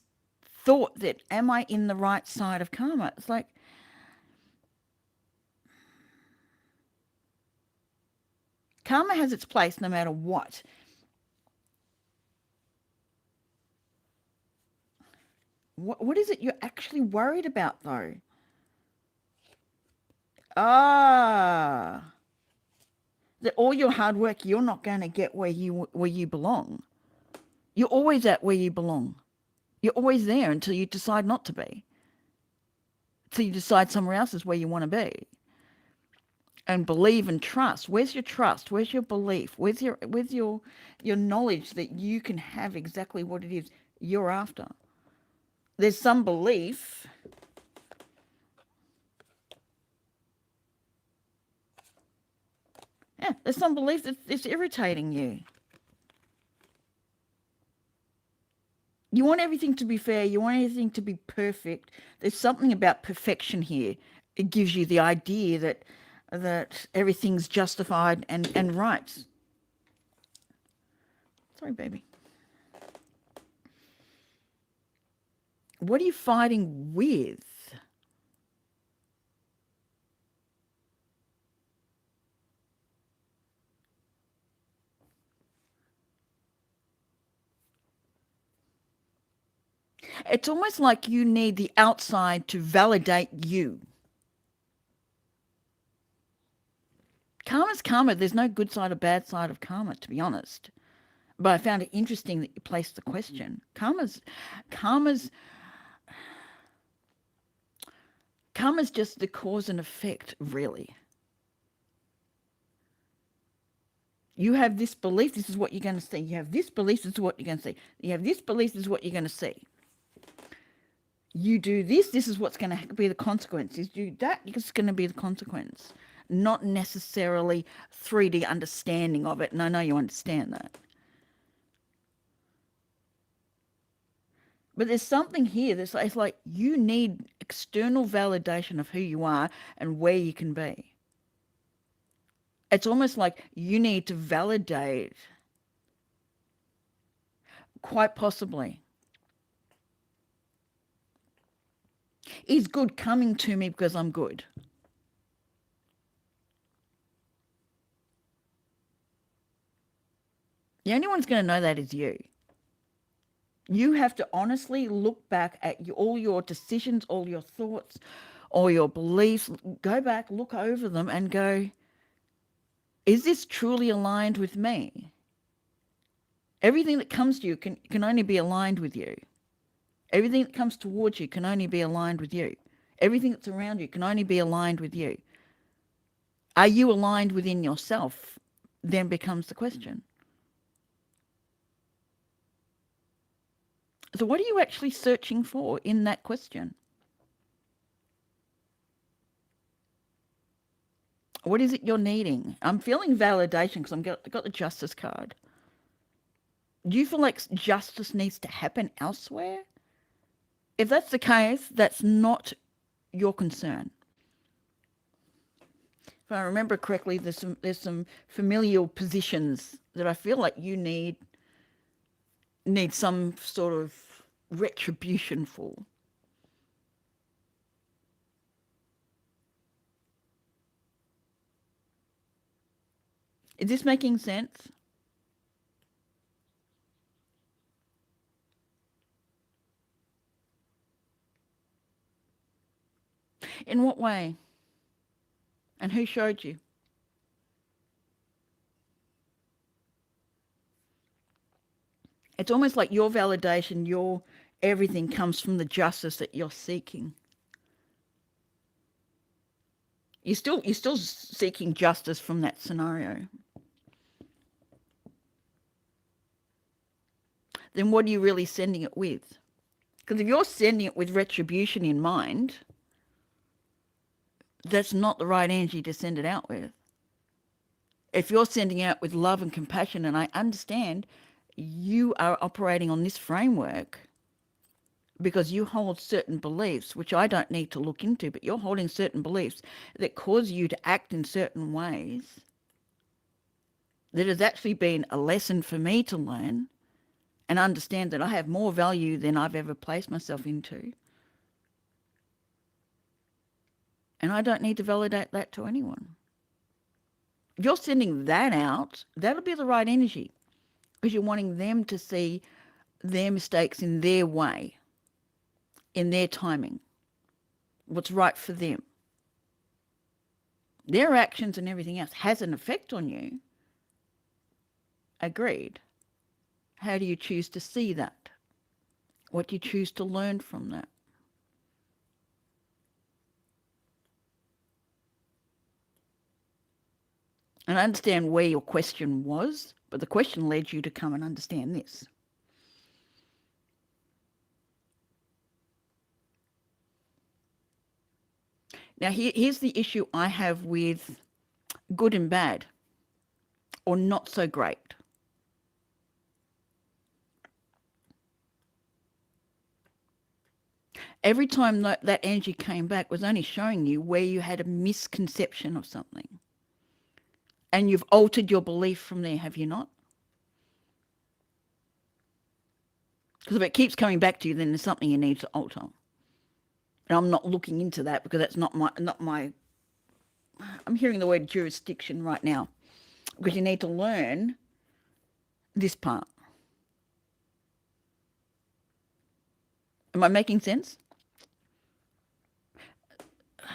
thought that am I in the right side of karma? It's like karma has its place no matter what. What is it you're actually worried about though? Ah, that all your hard work, you're not going to get where you belong. You're always at where you belong. You're always there until you decide not to be. Until you decide somewhere else is where you want to be. And believe and trust. Where's your trust? Where's your belief? Where's your knowledge that you can have exactly what it is you're after? There's some belief. Yeah, there's some belief that's irritating you. You want everything to be fair. You want everything to be perfect. There's something about perfection here. It gives you the idea that everything's justified and right. Sorry, baby. What are you fighting with? It's almost like you need the outside to validate you. Karma's karma. There's no good side or bad side of karma, to be honest. But I found it interesting that you placed the question. Karma's karma's just the cause and effect, really. You have this belief, this is what you're going to see. You have this belief, this is what you're going to see. You have this belief, this is what you're going to see. You do this, this is what's going to be the consequence. You do that, it's going to be the consequence. Not necessarily 3D understanding of it. And I know you understand that. But there's something here that's like, it's like you need external validation of who you are and where you can be. It's almost like you need to validate, quite possibly. Is good coming to me because I'm good? The only one's going to know that is you. You have to honestly look back at all your decisions, all your thoughts, all your beliefs. Go back, look over them and go, is this truly aligned with me? Everything that comes to you can only be aligned with you. Everything that comes towards you can only be aligned with you. Everything that's around you can only be aligned with you. Are you aligned within yourself? Then becomes the question. So what are you actually searching for in that question? What is it you're needing? I'm feeling validation because I've got the justice card. Do you feel like justice needs to happen elsewhere? If that's the case, that's not your concern. If I remember correctly, there's some familial positions that I feel like you need some sort of retribution for. Is this making sense? In what way? And who showed you? It's almost like your validation, your everything comes from the justice that you're seeking. You're still seeking justice from that scenario. then what are you really sending it with? Because if you're sending it with retribution in mind, that's not the right energy to send it out with. If you're sending out with love and compassion, and I understand you are operating on this framework because you hold certain beliefs, which I don't need to look into, but you're holding certain beliefs that cause you to act in certain ways, that has actually been a lesson for me to learn and understand that I have more value than I've ever placed myself into. And I don't need to validate that to anyone. If you're sending that out, that'll be the right energy because you're wanting them to see their mistakes in their way, in their timing, what's right for them. Their actions and everything else has an effect on you. Agreed. How do you choose to see that? What do you choose to learn from that? And I understand where your question was, but the question led you to come and understand this. Now, here's the issue I have with good and bad, or not so great. Every time that energy came back was only showing you where you had a misconception of something. And you've altered your belief from there, have you not? Because if it keeps coming back to you, then there's something you need to alter. And I'm not looking into that because that's not my I'm hearing the word jurisdiction right now. Because you need to learn this part. Am I making sense?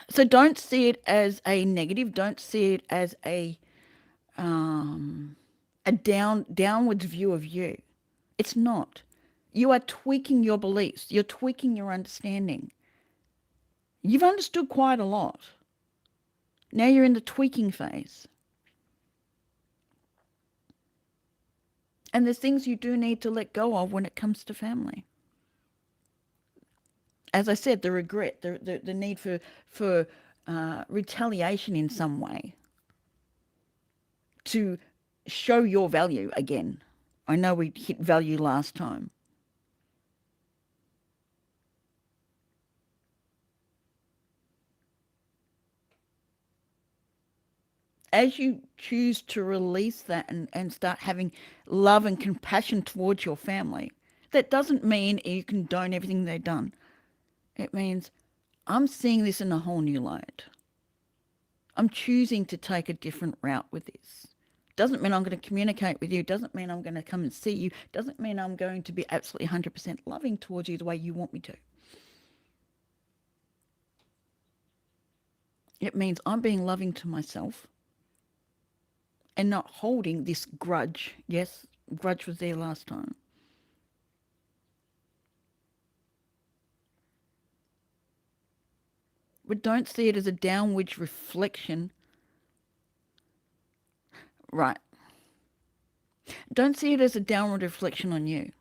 So don't see it as a negative. Don't see it as a downwards view of you. It's not. You are tweaking your beliefs. You're tweaking your understanding. You've understood quite a lot. Now you're in the tweaking phase. And there's things you do need to let go of when it comes to family. As I said, the regret, the need for retaliation in some way to show your value again. I know we hit value last time. As you choose to release that and start having love and compassion towards your family, that doesn't mean you condone everything they've done. It means I'm seeing this in a whole new light. I'm choosing to take a different route with this. Doesn't mean I'm going to communicate with you. Doesn't mean I'm going to come and see you. Doesn't mean I'm going to be absolutely 100% loving towards you the way you want me to. It means I'm being loving to myself and not holding this grudge. Yes, grudge was there last time. But don't see it as a downward reflection. Right. Don't see it as a downward reflection on you.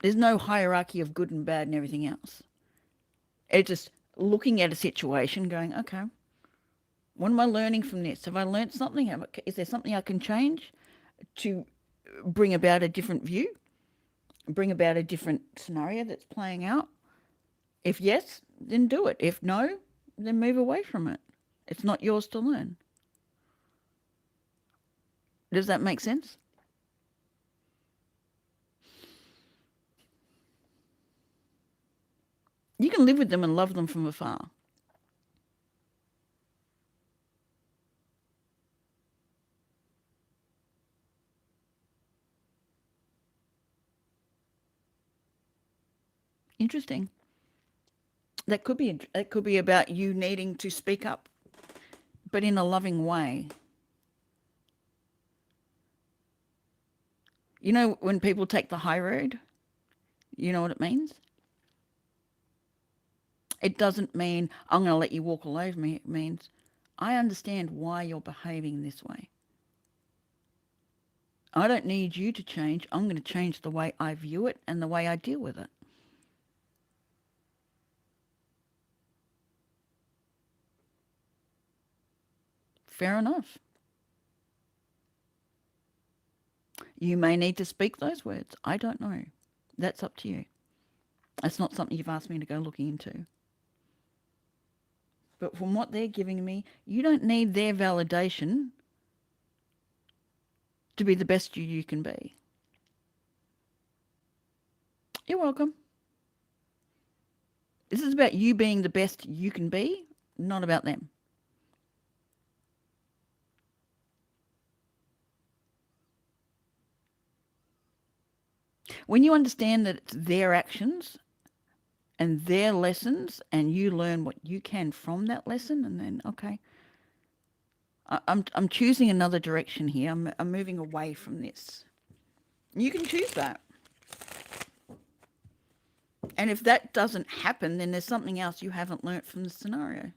There's no hierarchy of good and bad and everything else. It's just looking at a situation going, okay, what am I learning from this? Have I learned something? Is there something I can change to bring about a different view? Bring about a different scenario that's playing out? If yes, then do it. If no, then move away from it. It's not yours to learn. Does that make sense? You can live with them and love them from afar. Interesting. That could be about you needing to speak up, but in a loving way. You know when people take the high road, you know what it means? It doesn't mean I'm going to let you walk all over me. It means I understand why you're behaving this way. I don't need you to change. I'm going to change the way I view it and the way I deal with it. Fair enough. You may need to speak those words. I don't know. That's up to you. That's not something you've asked me to go looking into. But from what they're giving me, you don't need their validation to be the best you can be. You're welcome. This is about you being the best you can be, not about them. When you understand that it's their actions and their lessons and you learn what you can from that lesson, and then, okay, I'm choosing another direction here. I'm moving away from this. You can choose that. And if that doesn't happen, then there's something else you haven't learnt from the scenario.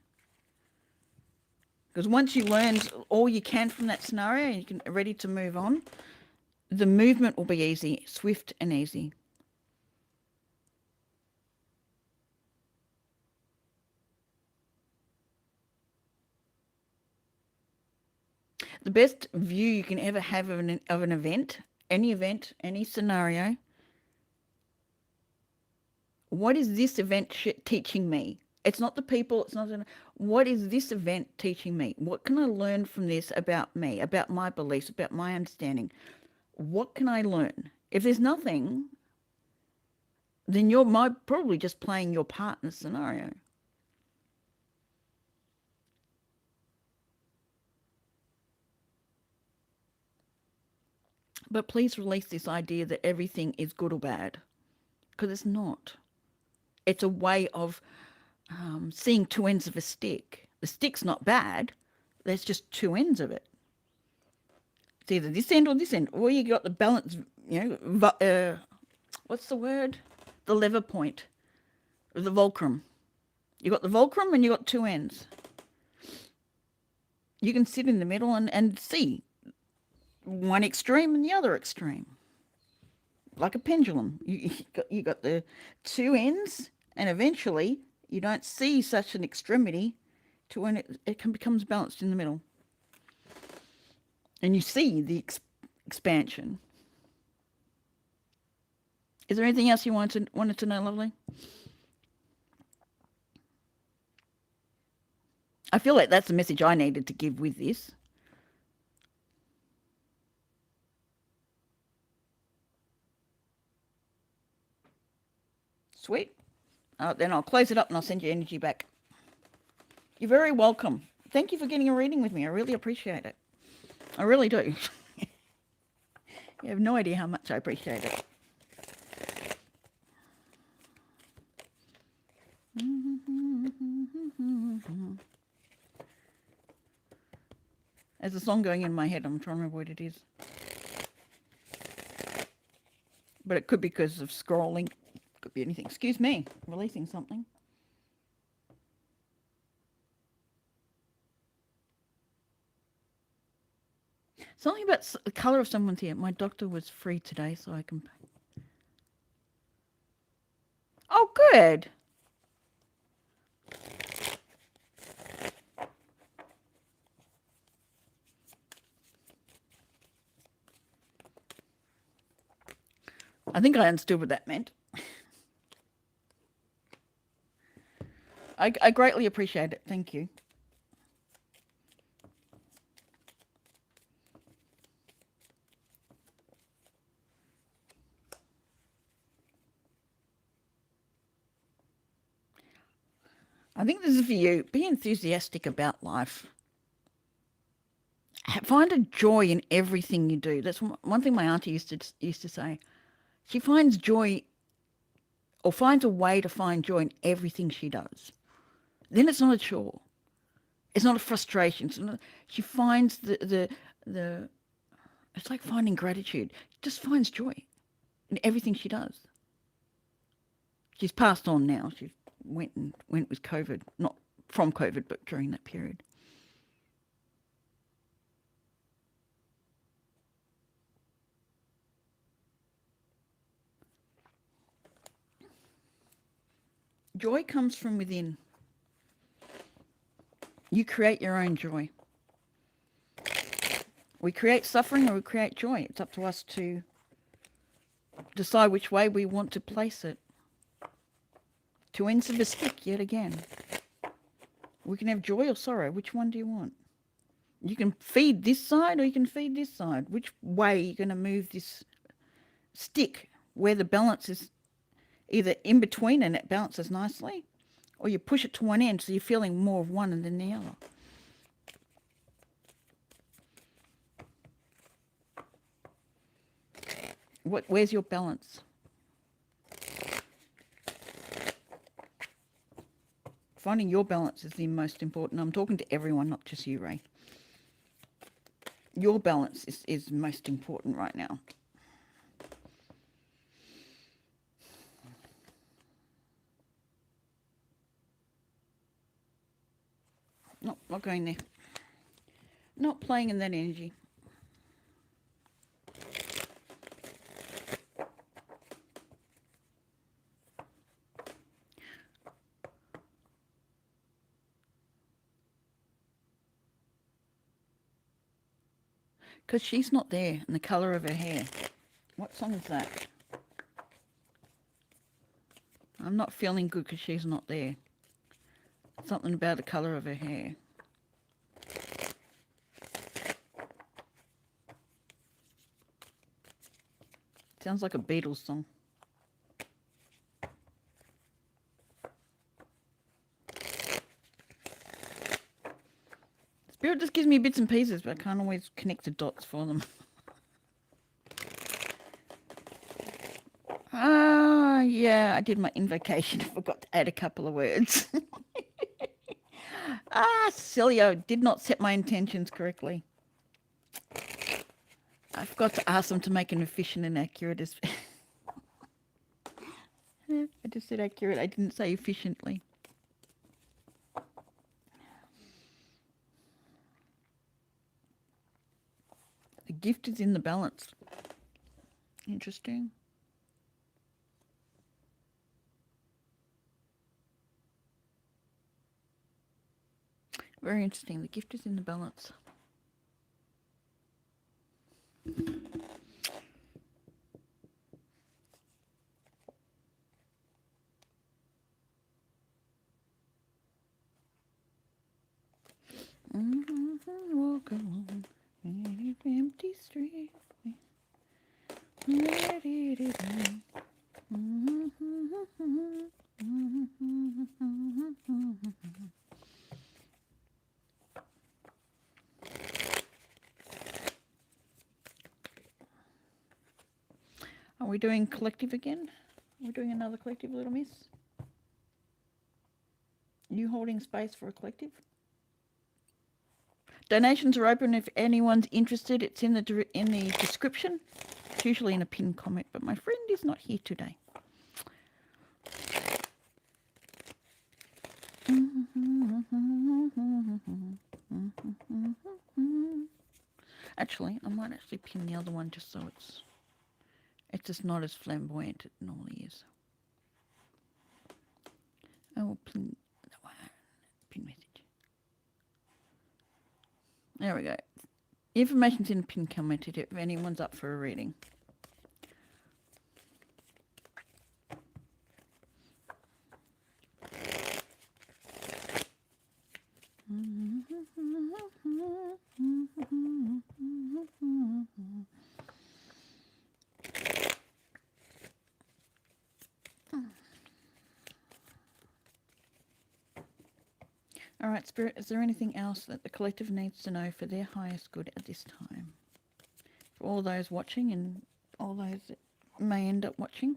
Because once you learn all you can from that scenario and you're ready to move on, the movement will be easy, swift and easy. The best view you can ever have of an event, any scenario, what is this event teaching me? It's not the people, it's not, what is this event teaching me? What can I learn from this about me, about my beliefs, about my understanding? What can I learn? If there's nothing, then you're probably just playing your part in the scenario. But please release this idea that everything is good or bad, because it's not. It's a way of seeing two ends of a stick. The stick's not bad. There's just two ends of it. It's either this end or this end. Or you got the balance, what's the word? The lever point of the fulcrum. You got the fulcrum and you got two ends. You can sit in the middle and see one extreme and the other extreme. Like a pendulum. You got the two ends, and eventually you don't see such an extremity to when it becomes balanced in the middle. And you see the expansion. Is there anything else you wanted to know, lovely? I feel like that's the message I needed to give with this. Sweet. Then I'll close it up and I'll send you energy back. You're very welcome. Thank you for getting a reading with me. I really appreciate it. I really do. You have no idea how much I appreciate it. There's a song going in my head. I'm trying to remember what it is. But it could be because of scrolling. Could be anything. Excuse me. Releasing something. Something about the colour of someone's hair. My doctor was free today, so I can... Oh, good. I think I understood what that meant. I greatly appreciate it. Thank you. I think this is for you. Be enthusiastic about life. Find a joy in everything you do. That's one thing my auntie used to say. She finds joy, or finds a way to find joy in everything she does. Then it's not a chore. It's not a frustration. She finds the it's like finding gratitude. Just finds joy in everything she does. She's passed on now. She went with COVID, not from COVID, but during that period. Joy comes from within. You create your own joy. We create suffering or we create joy. It's up to us to decide which way we want to place it. Two ends of a stick, yet again. We can have joy or sorrow. Which one do you want? You can feed this side or you can feed this side. Which way are you going to move this stick where the balance is either in between and it balances nicely, or you push it to one end so you're feeling more of one than the other. Where's your balance? Finding your balance is the most important. I'm talking to everyone, not just you, Ray. Your balance is most important right now. No, not going there. Not playing in that energy. Because she's not there and the colour of her hair. What song is that? I'm not feeling good because she's not there. Something about the colour of her hair. Sounds like a Beatles song. Spirit just gives me bits and pieces, but I can't always connect the dots for them. Yeah, I did my invocation. I forgot to add a couple of words. Silly, I did not set my intentions correctly. I forgot to ask them to make an efficient and accurate. I just said accurate, I didn't say efficiently. The gift is in the balance. Interesting. Very interesting. The gift is in the balance. Walk along an empty street. Are we doing collective again? Are we doing another collective, Little Miss? You holding space for a collective? Donations are open if anyone's interested. It's in the description. It's usually in a pinned comment, but my friend is not here today. Actually, I might actually pin the other one just so it's just not as flamboyant as it normally is. I will pin that one. Pin message. There we go. Information's in a pin comment if anyone's up for a reading. All right, Spirit, is there anything else that the collective needs to know for their highest good at this time? For all those watching and all those that may end up watching?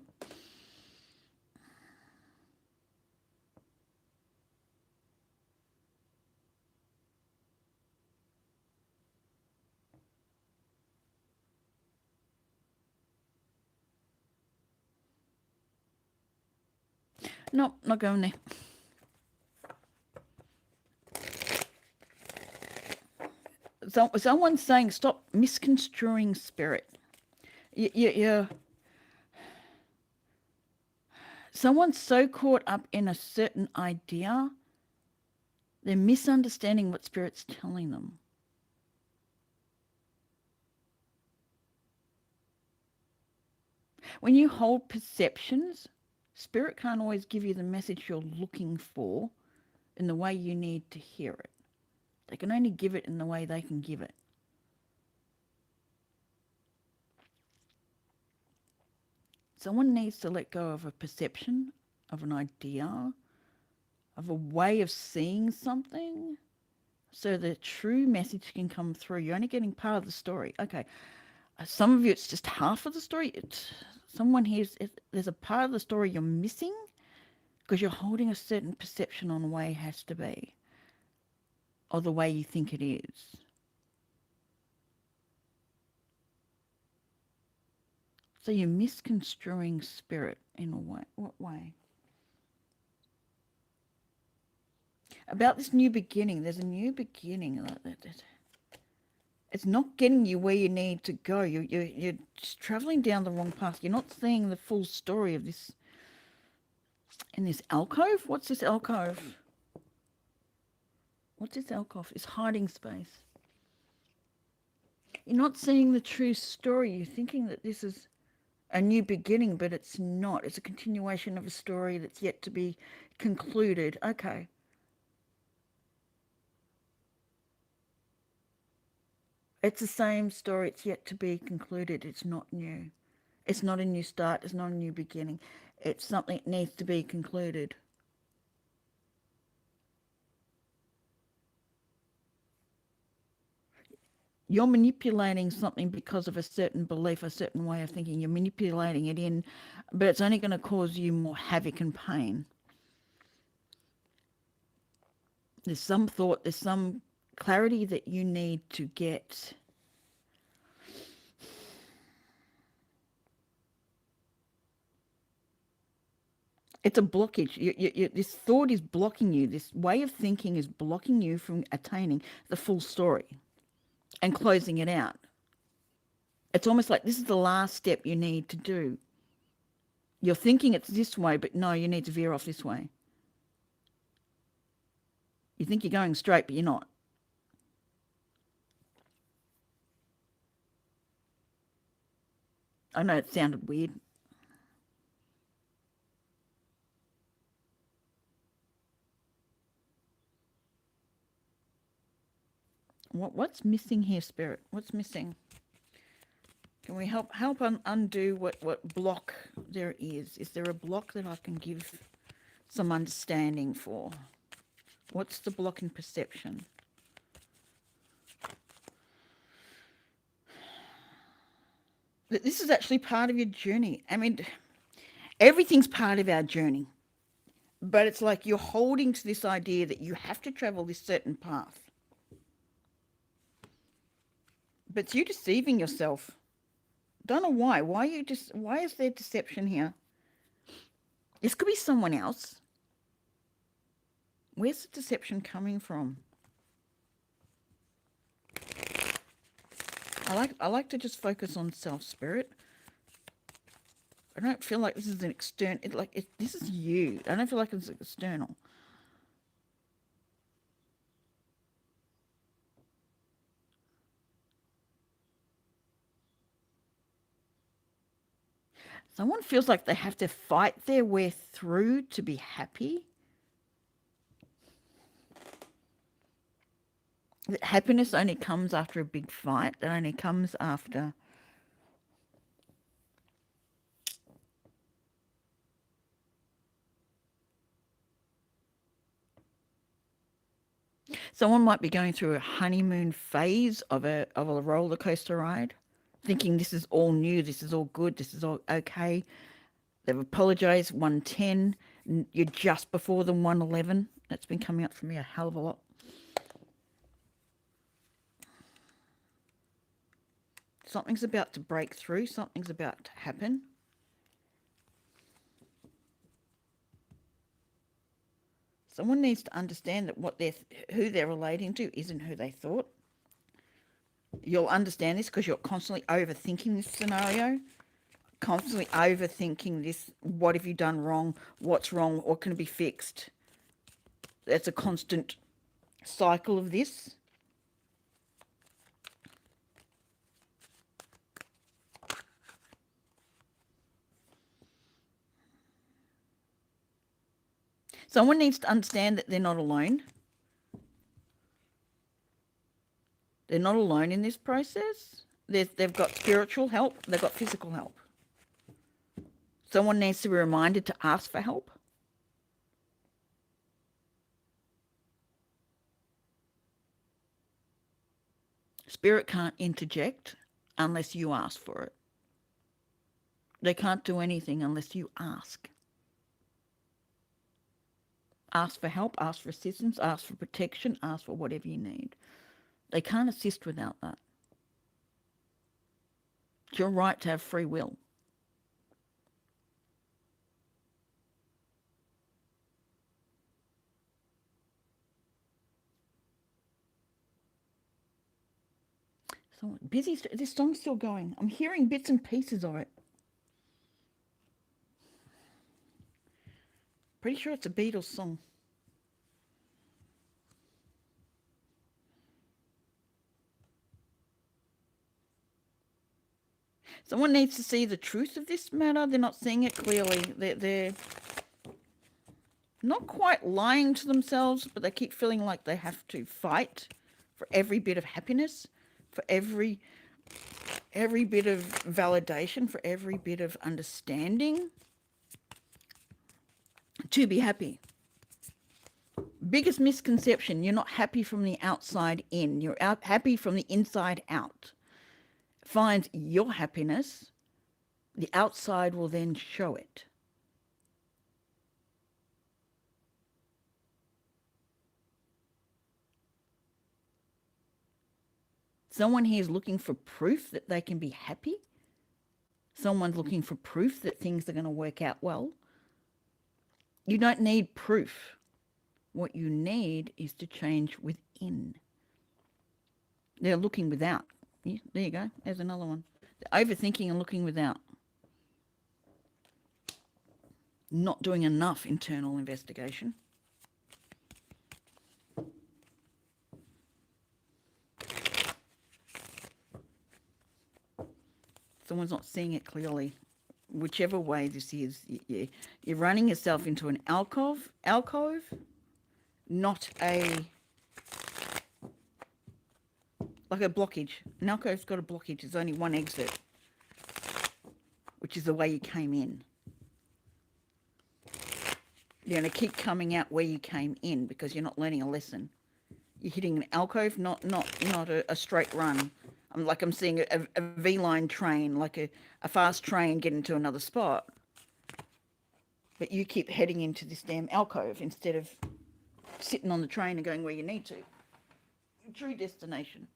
Nope, not going there. So, someone's saying stop misconstruing spirit. Someone's so caught up in a certain idea, they're misunderstanding what Spirit's telling them. When you hold perceptions, Spirit can't always give you the message you're looking for in the way you need to hear it. They can only give it in the way they can give it. Someone needs to let go of a perception, of an idea, of a way of seeing something, so the true message can come through. You're only getting part of the story. Okay, some of you it's just half of the story. Someone here's there's a part of the story you're missing because you're holding a certain perception on the way it has to be, or the way you think it is. So you're misconstruing Spirit in a way. What way? About this new beginning. There's a new beginning. It's not getting you where you need to go. You're just traveling down the wrong path. You're not seeing the full story of this. In this alcove? What's this alcove? What's this alcove? It's hiding space. You're not seeing the true story. You're thinking that this is a new beginning, but it's not. It's a continuation of a story that's yet to be concluded. Okay. It's the same story. It's yet to be concluded. It's not new. It's not a new start. It's not a new beginning. It's something that needs to be concluded. You're manipulating something because of a certain belief, a certain way of thinking. You're manipulating it in, but it's only going to cause you more havoc and pain. There's some thought, there's some clarity that you need to get. It's a blockage. This thought is blocking you. This way of thinking is blocking you from attaining the full story and closing it out. It's almost like this is the last step you need to do. You're thinking it's this way, but no, you need to veer off this way. You think you're going straight, but you're not. I know it sounded weird. What's missing here, Spirit? What's missing? Can we help undo what block there is? Is there a block that I can give some understanding for? What's the block in perception? This is actually part of your journey. I mean, everything's part of our journey. But it's like you're holding to this idea that you have to travel this certain path. But it's you deceiving yourself. Don't know why. Why is there deception here? This could be someone else. Where's the deception coming from? I like to just focus on self, Spirit. I don't feel like this is an external. This is you. I don't feel like it's external. Someone feels like they have to fight their way through to be happy. That happiness only comes after a big fight. That only comes after someone might be going through a honeymoon phase of a roller coaster ride, thinking this is all new, this is all good, this is all okay. They've apologized 110. You're just before the 111. That's been coming up for me a hell of a lot. Something's about to break through. Something's about to happen. Someone needs to understand that who they're relating to isn't who they thought. You'll understand this because you're constantly overthinking this scenario, constantly overthinking this. What have you done wrong? What's wrong? What can be fixed? That's a constant cycle of this. Someone needs to understand that they're not alone. They're not alone in this process. They've got spiritual help. They've got physical help. Someone needs to be reminded to ask for help. Spirit can't interject unless you ask for it. They can't do anything unless you ask. Ask for help, ask for assistance, ask for protection, ask for whatever you need. They can't assist without that. It's your right to have free will. So busy. This song's still going. I'm hearing bits and pieces of it. Pretty sure it's a Beatles song. Someone needs to see the truth of this matter. They're not seeing it clearly. They're not quite lying to themselves, but they keep feeling like they have to fight for every bit of happiness, for every bit of validation, for every bit of understanding to be happy. Biggest misconception, you're not happy from the outside in. You're happy from the inside out. Find your happiness, the outside will then show it. Someone here is looking for proof that they can be happy. Someone's looking for proof that things are going to work out well. You don't need proof. What you need is to change within. They're looking without. Yeah, there you go. There's another one. They're overthinking and looking without. Not doing enough internal investigation. Someone's not seeing it clearly. Whichever way this is, you're running yourself into an alcove, not like a blockage. An alcove's got a blockage. There's only one exit, which is the way you came in. You're going to keep coming out where you came in because you're not learning a lesson. You're hitting an alcove, not a straight run. I'm seeing a V-line train, like a fast train getting to another spot. But you keep heading into this damn alcove instead of sitting on the train and going where you need to. Your true destination,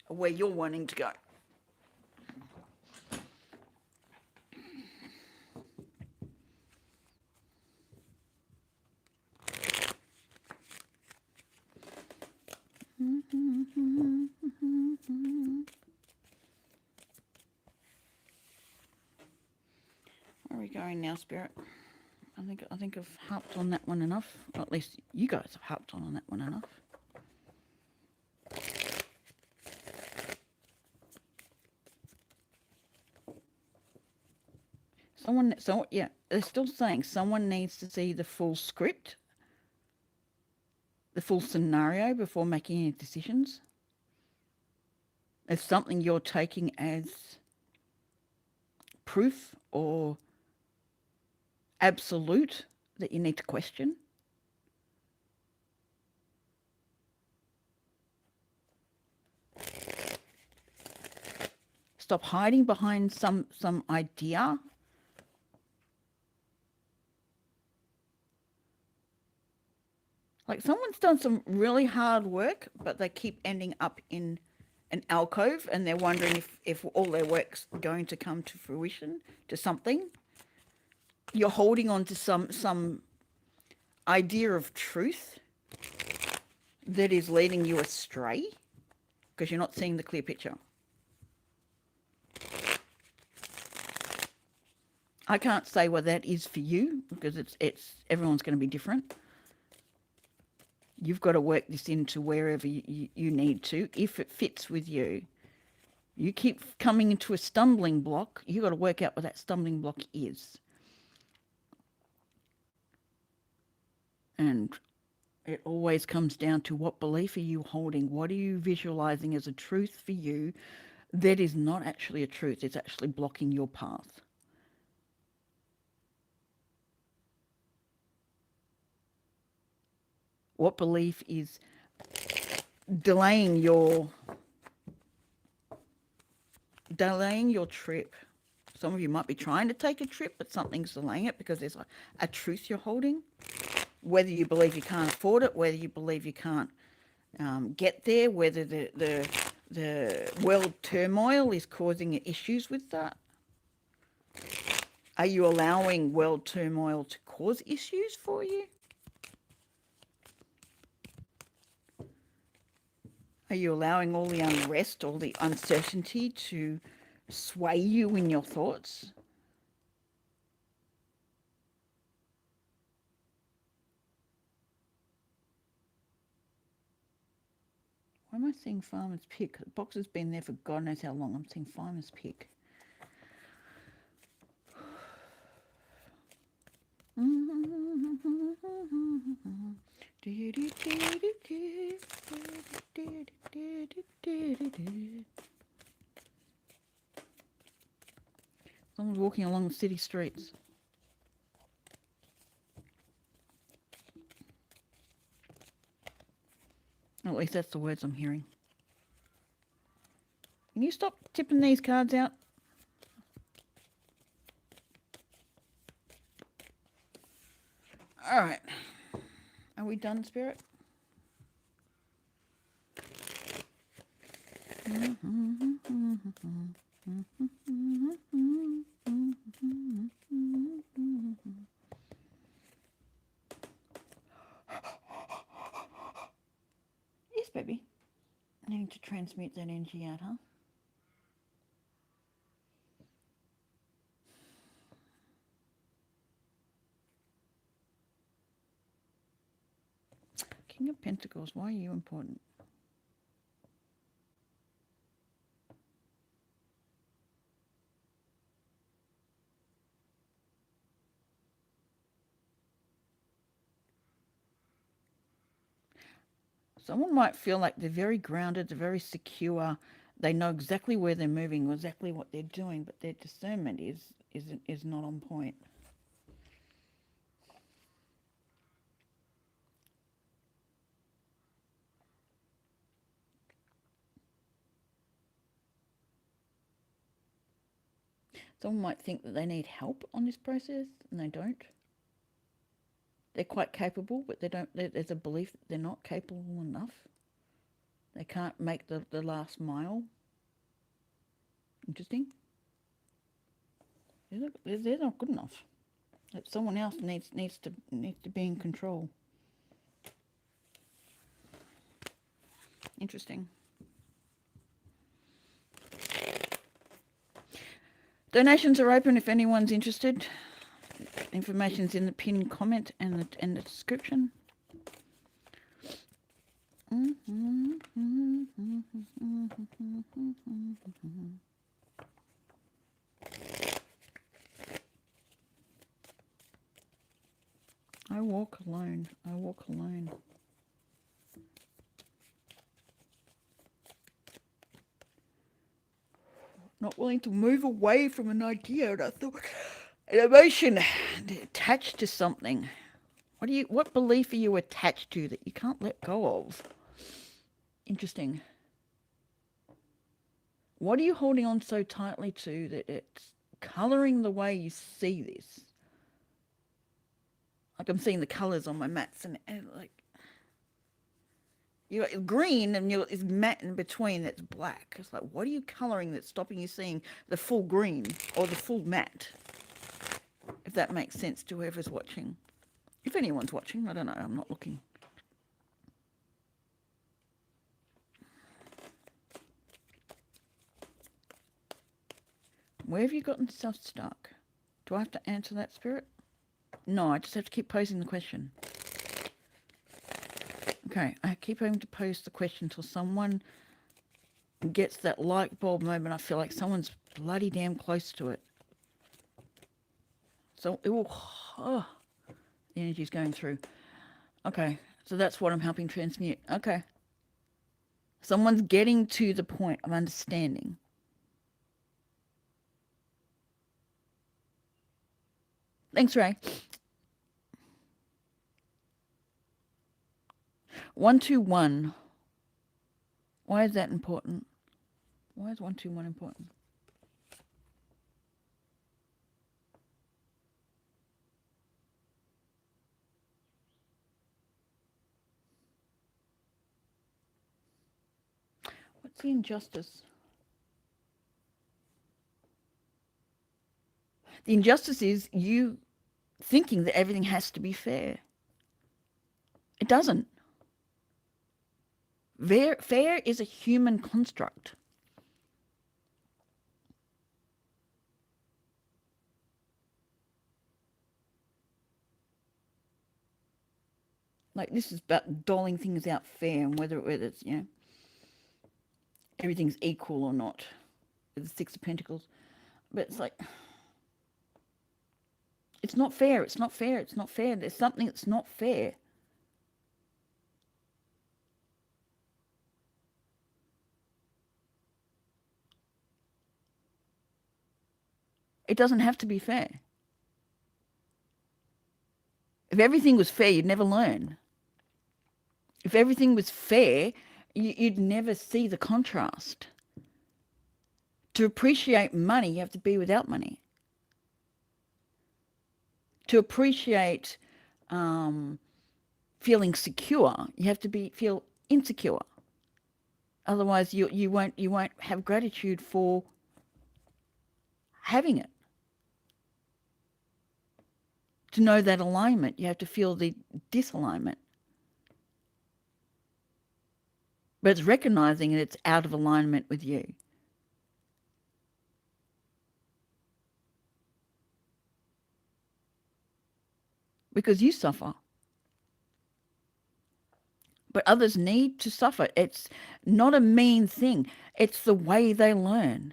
or where you're wanting to go. Where are we going now, Spirit? I think I've harped on that one enough. Or at least you guys have harped on that one enough. Yeah, they're still saying someone needs to see the full script, the full scenario before making any decisions. If something you're taking as proof or absolute that you need to question. Stop hiding behind some idea. Like someone's done some really hard work, but they keep ending up in an alcove and they're wondering if all their work's going to come to fruition, to something. You're holding on to some idea of truth that is leading you astray because you're not seeing the clear picture. I can't say what that is for you because it's everyone's going to be different. You've got to work this into wherever you need to if it fits with you. You keep coming into a stumbling block, you've got to work out what that stumbling block is. And it always comes down to what belief are you holding? What are you visualizing as a truth for you that is not actually a truth? It's actually blocking your path. What belief is delaying your trip? Some of you might be trying to take a trip, but something's delaying it because there's a truth you're holding. Whether you believe you can't afford it, whether you believe you can't get there, whether the world turmoil is causing issues with that. Are you allowing world turmoil to cause issues for you? Are you allowing all the unrest, all the uncertainty to sway you in your thoughts? Why am I seeing Farmer's Pick? The box has been there for God knows how long. I'm seeing Farmer's Pick. Someone's walking along the city streets. At least that's the words I'm hearing. Can you stop tipping these cards out? All right. Are we done, Spirit? Yes, baby. Needing to transmute that energy out, huh? King of Pentacles, why are you important? Someone might feel like they're very grounded, they're very secure, they know exactly where they're moving, exactly what they're doing, but their discernment is not on point. Someone might think that they need help on this process, and they don't. They're quite capable, but they don't. There's a belief that they're not capable enough. They can't make the last mile. Interesting. They're not good enough. That someone else needs to be in control. Interesting. Donations are open if anyone's interested. Information's in the pinned comment and the description. I walk alone. I walk alone. Not willing to move away from an idea, and I thought an emotion attached to something. What belief are you attached to that you can't let go of? Interesting. What are you holding on so tightly to that it's colouring the way you see this? Like I'm seeing the colours on my mats and like you got green and it's matte in between that's black. It's like, what are you colouring that's stopping you seeing the full green or the full matte? If that makes sense to whoever's watching. If anyone's watching, I don't know, I'm not looking. Where have you gotten stuff stuck? Do I have to answer that, Spirit? No, I just have to keep posing the question. Okay, I keep having to pose the question until someone gets that light bulb moment. I feel like someone's bloody damn close to it. So it will... Oh, the energy's going through. Okay, so that's what I'm helping transmute. Okay. Someone's getting to the point of understanding. Thanks, Ray. 121. Why is that important? Why is 121 important? What's the injustice? The injustice is you thinking that everything has to be fair. It doesn't. Fair is a human construct. Like, this is about doling things out fair and whether it's, everything's equal or not. With the Six of Pentacles. But it's like, it's not fair, it's not fair, it's not fair. There's something that's not fair. It doesn't have to be fair. If everything was fair, you'd never learn. If everything was fair, you'd never see the contrast. To appreciate money, you have to be without money. To appreciate feeling secure, you have to feel insecure. Otherwise, you won't have gratitude for having it. To know that alignment, you have to feel the disalignment. But it's recognizing that it's out of alignment with you. Because you suffer. But others need to suffer. It's not a mean thing. It's the way they learn.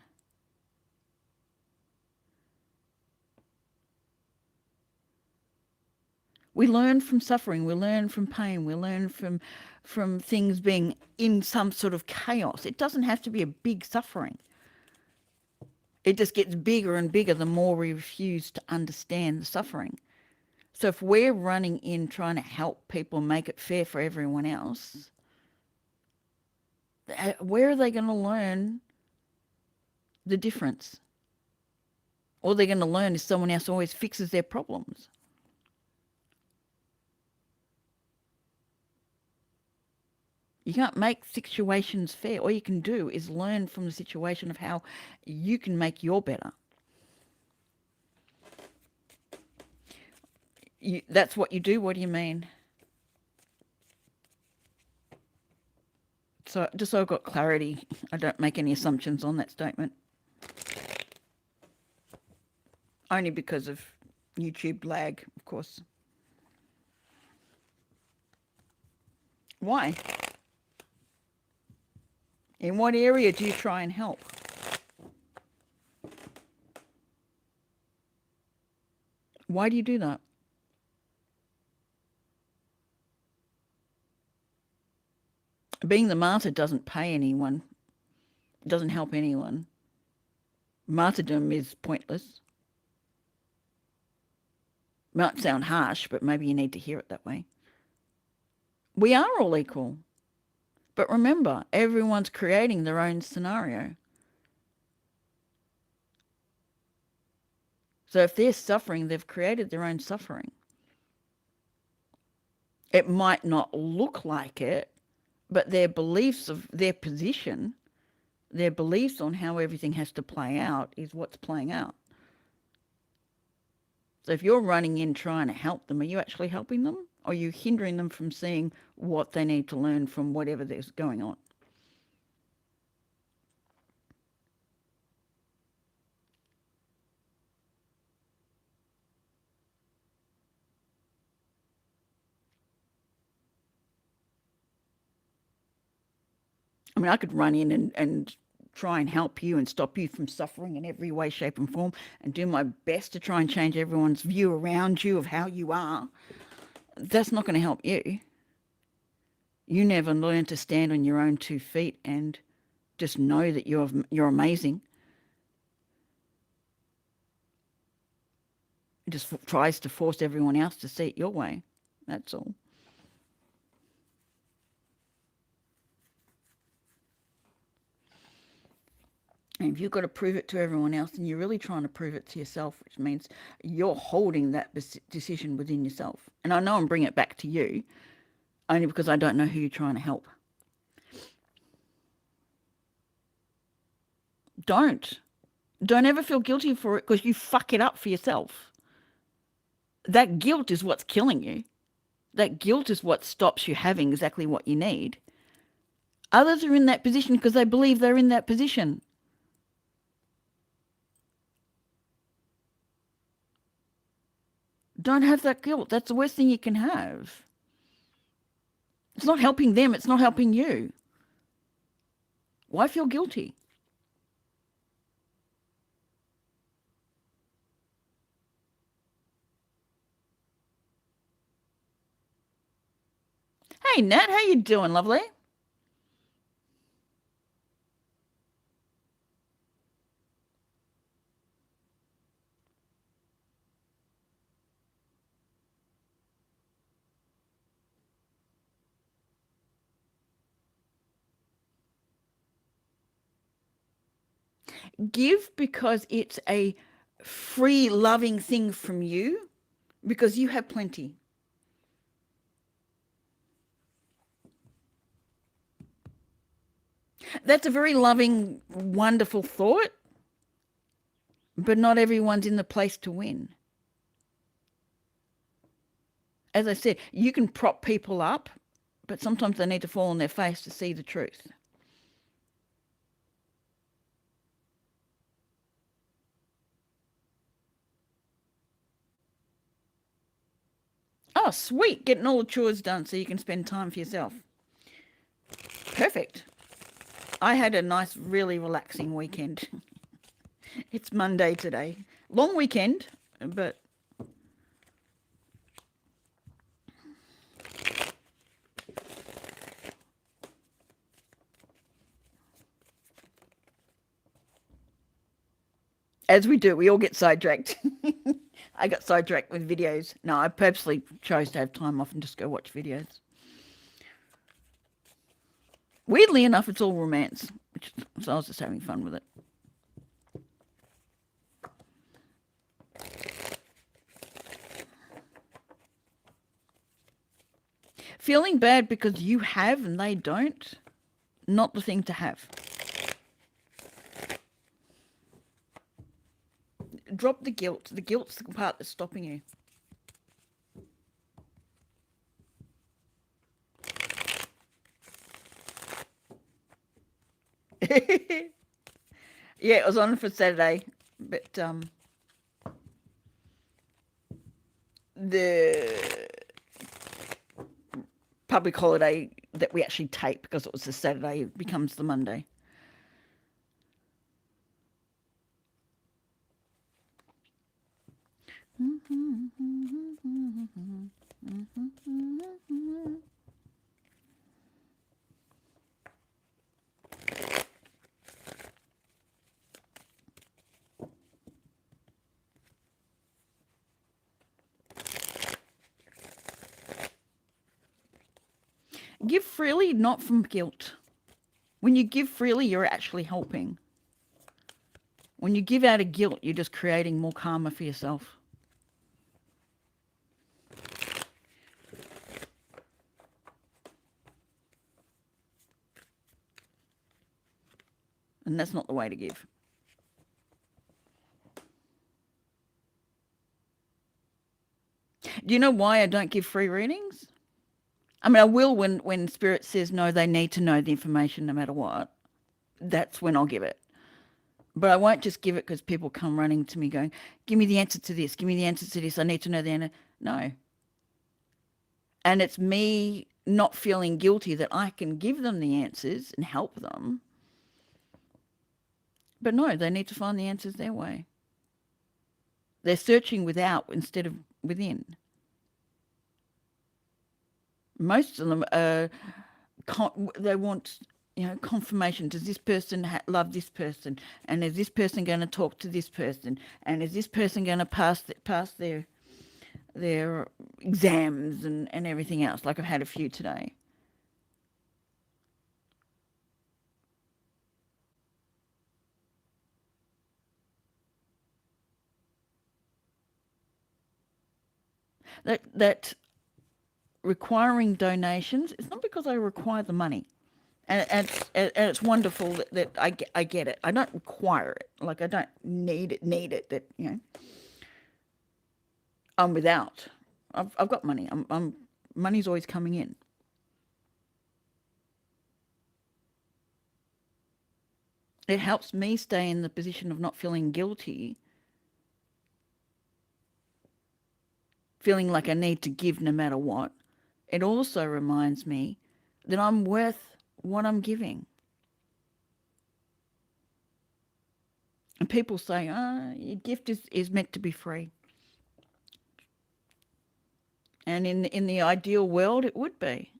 We learn from suffering. We learn from pain. We learn from things being in some sort of chaos. It doesn't have to be a big suffering. It just gets bigger and bigger the more we refuse to understand the suffering. So if we're running in trying to help people make it fair for everyone else, where are they going to learn the difference? All they're going to learn is someone else always fixes their problems. You can't make situations fair. All you can do is learn from the situation of how you can make your better. That's what you do? What do you mean? So just so I've got clarity, I don't make any assumptions on that statement. Only because of YouTube lag, of course. Why? In what area do you try and help? Why do you do that? Being the martyr doesn't pay anyone. It doesn't help anyone. Martyrdom is pointless. Might sound harsh, but maybe you need to hear it that way. We are all equal. But remember, everyone's creating their own scenario. So if they're suffering, they've created their own suffering. It might not look like it, but their beliefs of their position, their beliefs on how everything has to play out is what's playing out. So if you're running in trying to help them, are you actually helping them? Or are you hindering them from seeing what they need to learn from whatever there's going on? I mean, I could run in and try and help you and stop you from suffering in every way, shape, and form, and do my best to try and change everyone's view around you of how you are. That's not going to help you. You never learn to stand on your own 2 feet and just know that you're amazing. It just tries to force everyone else to see it your way. That's all. And if you've got to prove it to everyone else, then you're really trying to prove it to yourself, which means you're holding that decision within yourself. And I know I'm bringing it back to you only because I don't know who you're trying to help. Don't. Don't ever feel guilty for it because you fuck it up for yourself. That guilt is what's killing you. That guilt is what stops you having exactly what you need. Others are in that position because they believe they're in that position. Don't have that guilt. That's the worst thing you can have. It's not helping them. It's not helping you. Why feel guilty? Hey, Nat, how you doing, lovely? Give because it's a free, loving thing from you because you have plenty. That's a very loving, wonderful thought, but not everyone's in the place to win. As I said, you can prop people up, but sometimes they need to fall on their face to see the truth. Oh, sweet. Getting all the chores done so you can spend time for yourself. Perfect. I had a nice, really relaxing weekend. It's Monday today. Long weekend, but as we do, we all get sidetracked. I got sidetracked with videos. No, I purposely chose to have time off and just go watch videos. Weirdly enough, it's all romance, so I was just having fun with it. Feeling bad because you have and they don't, not the thing to have. Drop the guilt. The guilt's the part that's stopping you. Yeah, it was on for Saturday, but the public holiday that we actually take because it was the Saturday becomes the Monday. Give freely, not from guilt. When you give freely, you're actually helping. When you give out of guilt, you're just creating more karma for yourself. And that's not the way to give. Do you know why I don't give free readings? I mean, I will when Spirit says no, they need to know the information no matter what. That's when I'll give it. But I won't just give it because people come running to me going, give me the answer to this, give me the answer to this, I need to know the answer. No. And it's me not feeling guilty that I can give them the answers and help them. But no, they need to find the answers their way. They're searching without instead of within. Most of them they want, confirmation. Does this person love this person? And is this person going to talk to this person? And is this person going to pass their exams and everything else? Like I've had a few today. That requiring donations, it's not because I require the money. And it's wonderful that I get it. I don't require it. Like I don't need it that, I'm without. I've got money. Money's always coming in. It helps me stay in the position of not feeling guilty, feeling like I need to give no matter what. It also reminds me that I'm worth what I'm giving. And people say, your gift is meant to be free. And in the ideal world, it would be.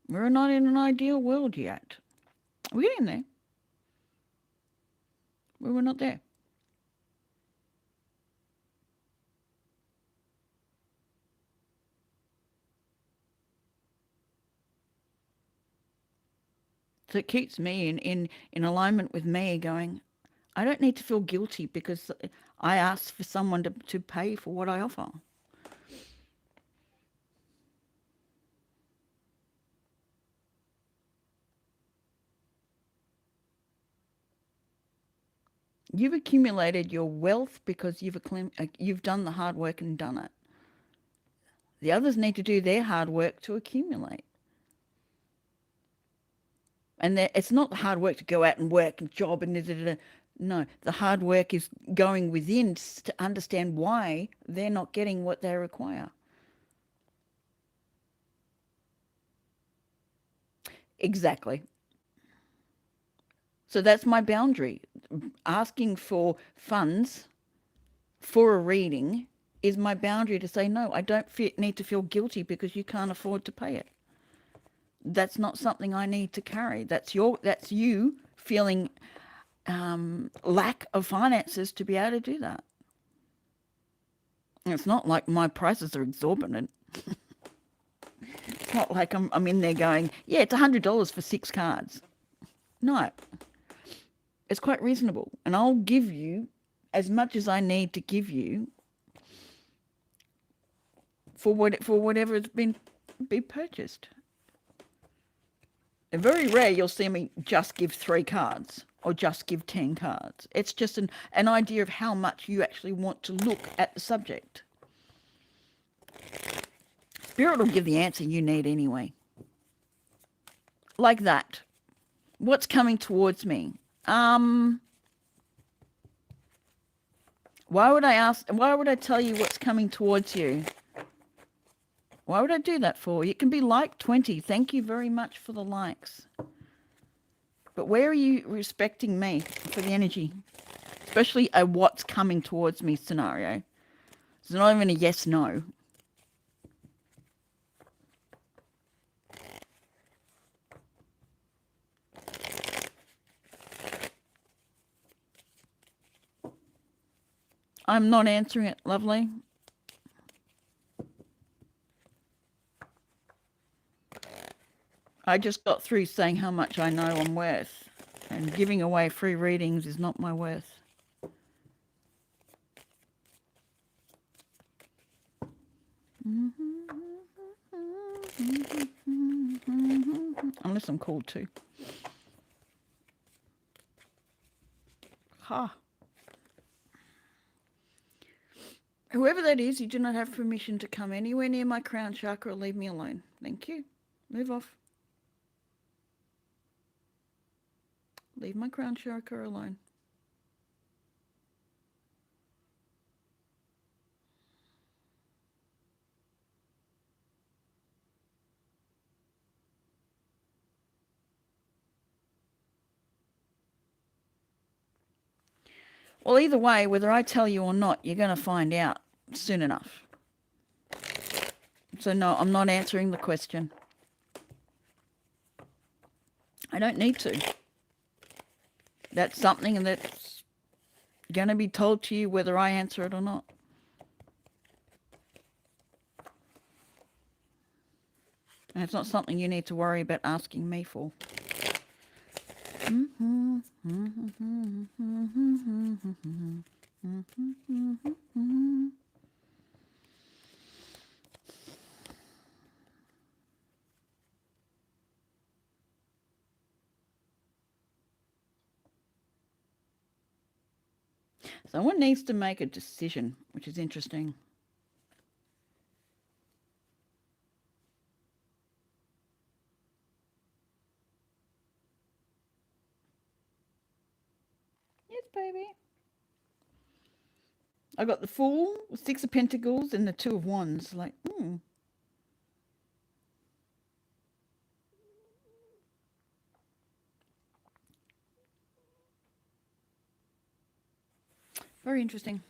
We're not in an ideal world yet. We're getting there. We're not there. So it keeps me in alignment with me going, I don't need to feel guilty because I asked for someone to pay for what I offer. You've accumulated your wealth because you've done the hard work and done it. The others need to do their hard work to accumulate. And it's not the hard work to go out and work and job and da. No, the hard work is going within to understand why they're not getting what they require. Exactly. So that's my boundary. Asking for funds for a reading is my boundary to say, no, I don't need to feel guilty because you can't afford to pay it. That's not something I need to carry. That's you feeling lack of finances to be able to do that. And it's not like my prices are exorbitant. It's not like I'm in there going, yeah, it's $100 for 6 cards. No, it's quite reasonable. And I'll give you as much as I need to give you for whatever has been purchased. And very rare you'll see me just give 3 cards or just give 10 cards. It's just an idea of how much you actually want to look at the subject. Spirit will give the answer you need anyway. Like that. What's coming towards me? Why would I tell you what's coming towards you? Why would I do that for? It can be like 20. Thank you very much for the likes. But where are you respecting me for the energy? Especially a what's coming towards me scenario. It's not even a yes, no. I'm not answering it, lovely. I just got through saying how much I know I'm worth. And giving away free readings is not my worth. Unless I'm called to. Ha. Whoever that is, you do not have permission to come anywhere near my crown chakra or leave me alone. Thank you. Move off. Leave my crown chakra alone. Well, either way, whether I tell you or not, you're going to find out soon enough. So no, I'm not answering the question. I don't need to. That's something that's going to be told to you whether I answer it or not. And it's not something you need to worry about asking me for. Someone needs to make a decision, which is interesting. Yes, baby. I got the Fool, Six of Pentacles, and the Two of Wands. Like, very interesting.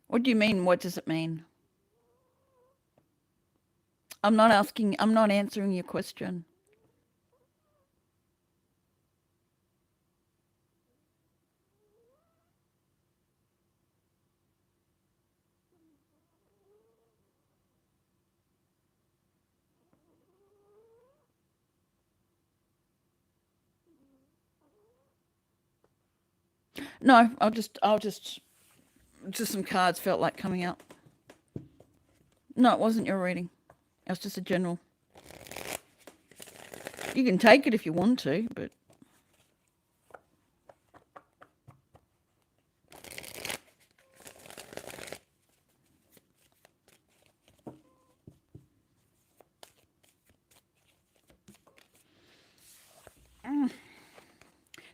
What do you mean? What does it mean? I'm not answering your question. No, just some cards felt like coming out. No, it wasn't your reading. It was just a general. You can take it if you want to, but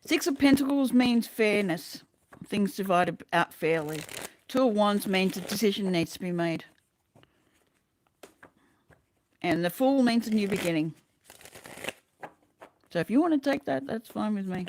Six of Pentacles means fairness. Things divided out fairly. Two of Wands means a decision needs to be made. And the Fool means a new beginning. So if you want to take that, that's fine with me.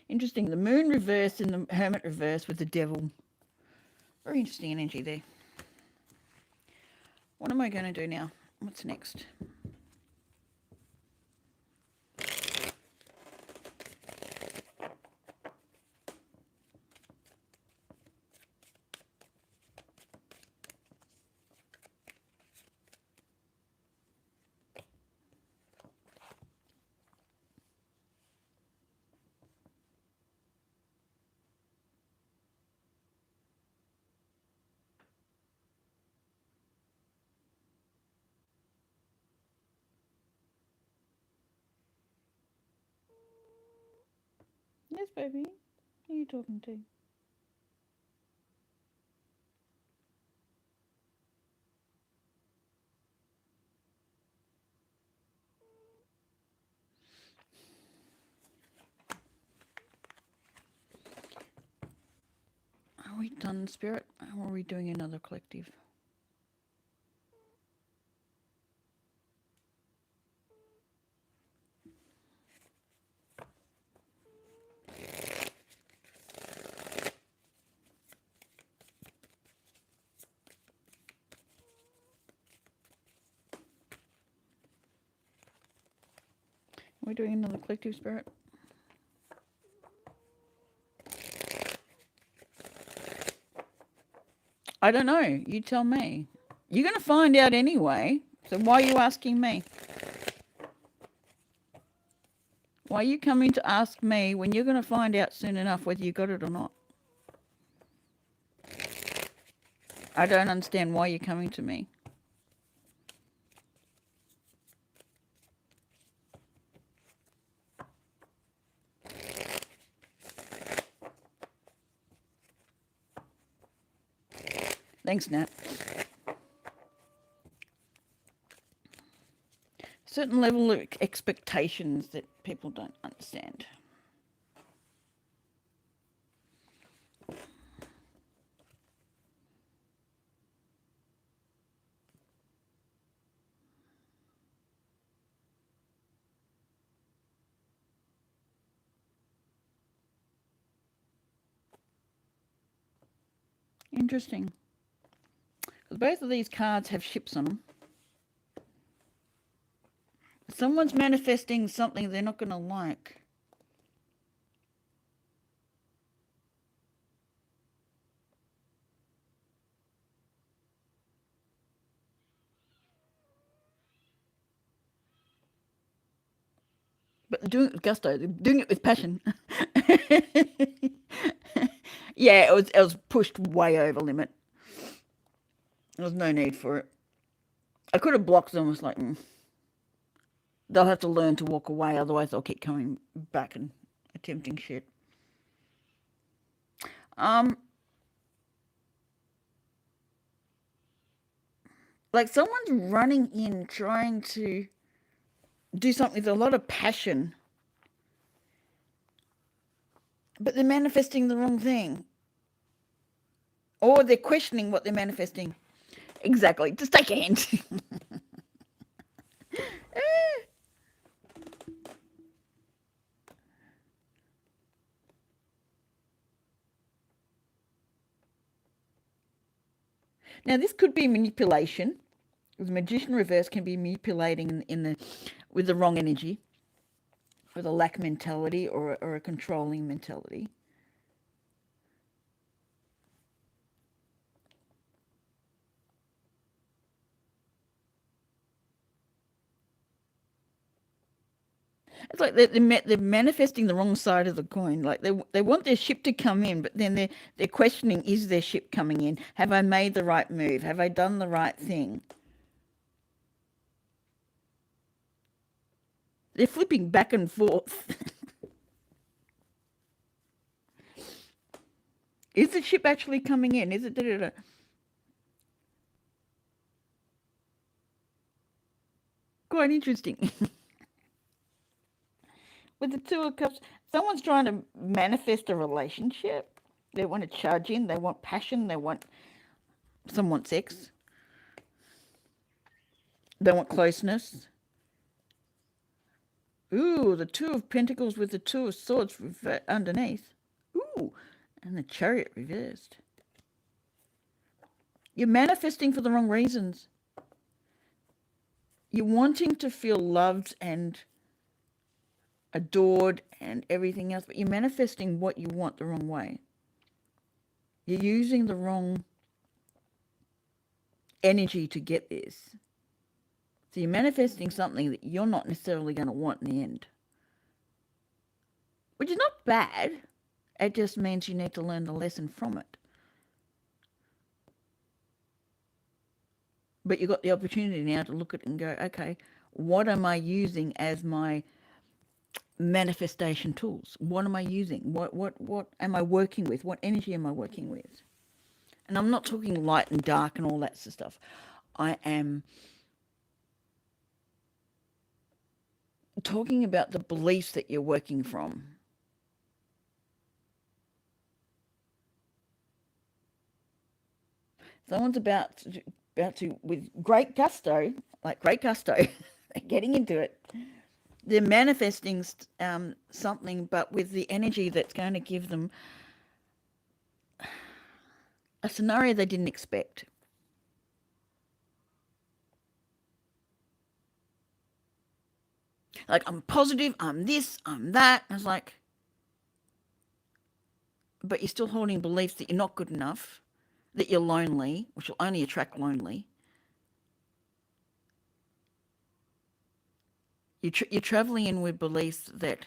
Interesting. The Moon reversed and the Hermit reversed with the Devil. Very interesting energy there. What am I going to do now? What's next? Yes, baby. Who are you talking to? Are we done, Spirit? Or are we doing another collective? Are we doing another collective, Spirit? I don't know. You tell me. You're going to find out anyway. So why are you asking me? Why are you coming to ask me when you're going to find out soon enough whether you got it or not? I don't understand why you're coming to me. Thanks, Nat. Certain level of expectations that people don't understand. Interesting. Because both of these cards have ships on them. Someone's manifesting something they're not going to like. But they're doing it with gusto. They're doing it with passion. Yeah, it was pushed way over limit. There was no need for it. I could have blocked them. I was like, they'll have to learn to walk away, otherwise they'll keep coming back and attempting shit. Like someone's running in trying to do something with a lot of passion, but they're manifesting the wrong thing. Or they're questioning what they're manifesting. Exactly. Just take a hint. Now, this could be manipulation. The magician reverse can be manipulating with the wrong energy, with a lack mentality or a controlling mentality. It's like they're manifesting the wrong side of the coin. Like they want their ship to come in, but then they're questioning, is their ship coming in? Have I made the right move? Have I done the right thing? They're flipping back and forth. Is the ship actually coming in? Is it? Da-da-da? Quite interesting. With the Two of Cups, someone's trying to manifest a relationship. They want to charge in. They want passion. Some want sex. They want closeness. Ooh, the Two of Pentacles with the Two of Swords underneath. Ooh, and the Chariot reversed. You're manifesting for the wrong reasons. You're wanting to feel loved and adored and everything else, but you're manifesting what you want the wrong way. You're using the wrong energy to get this. So you're manifesting something that you're not necessarily going to want in the end. Which is not bad. It just means you need to learn the lesson from it. But you've got the opportunity now to look at it and go, okay, what am I using as my manifestation tools? What am I using? What am I working with? What energy am I working with? And I'm not talking light and dark and all that sort of stuff. I am talking about the beliefs that you're working from. Someone's about to, with great gusto, getting into it. They're manifesting something, but with the energy that's going to give them a scenario they didn't expect. Like, I'm positive, I'm this, I'm that. And it's like, but you're still holding beliefs that you're not good enough, that you're lonely, which will only attract lonely. You're traveling in with beliefs that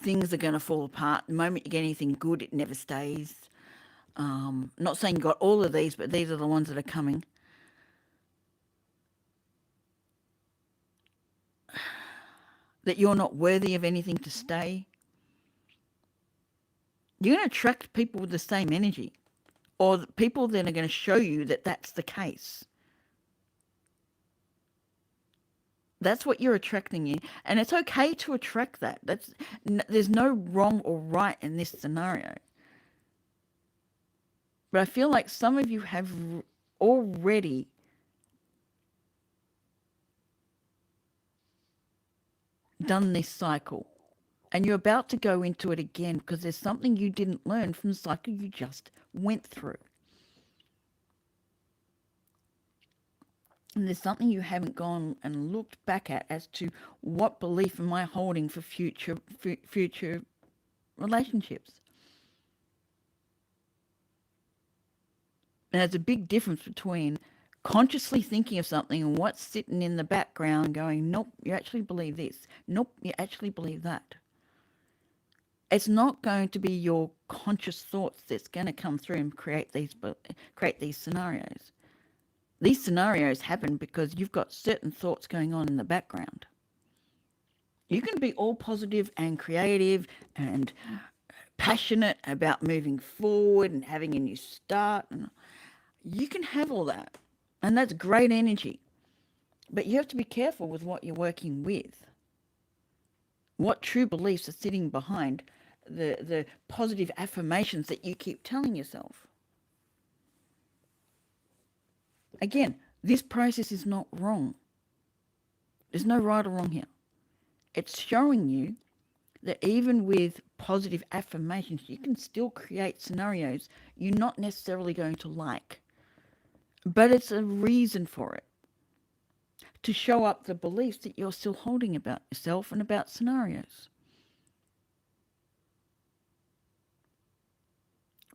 things are going to fall apart. The moment you get anything good, it never stays. Not saying you got all of these, but these are the ones that are coming. That you're not worthy of anything to stay. You're going to attract people with the same energy or the people then are going to show you that that's the case. That's what you're attracting in, and it's okay to attract that. There's no wrong or right in this scenario. But I feel like some of you have already done this cycle, and you're about to go into it again because there's something you didn't learn from the cycle you just went through. And there's something you haven't gone and looked back at as to what belief am I holding for future relationships. And there's a big difference between consciously thinking of something and what's sitting in the background going, nope, you actually believe this. Nope, you actually believe that. It's not going to be your conscious thoughts that's going to come through and create these scenarios. These scenarios happen because you've got certain thoughts going on in the background. You can be all positive and creative and passionate about moving forward and having a new start. And you can have all that. And that's great energy. But you have to be careful with what you're working with. What true beliefs are sitting behind the positive affirmations that you keep telling yourself. Again, this process is not wrong. There's no right or wrong here. It's showing you that even with positive affirmations, you can still create scenarios you're not necessarily going to like. But it's a reason for it. To show up the beliefs that you're still holding about yourself and about scenarios.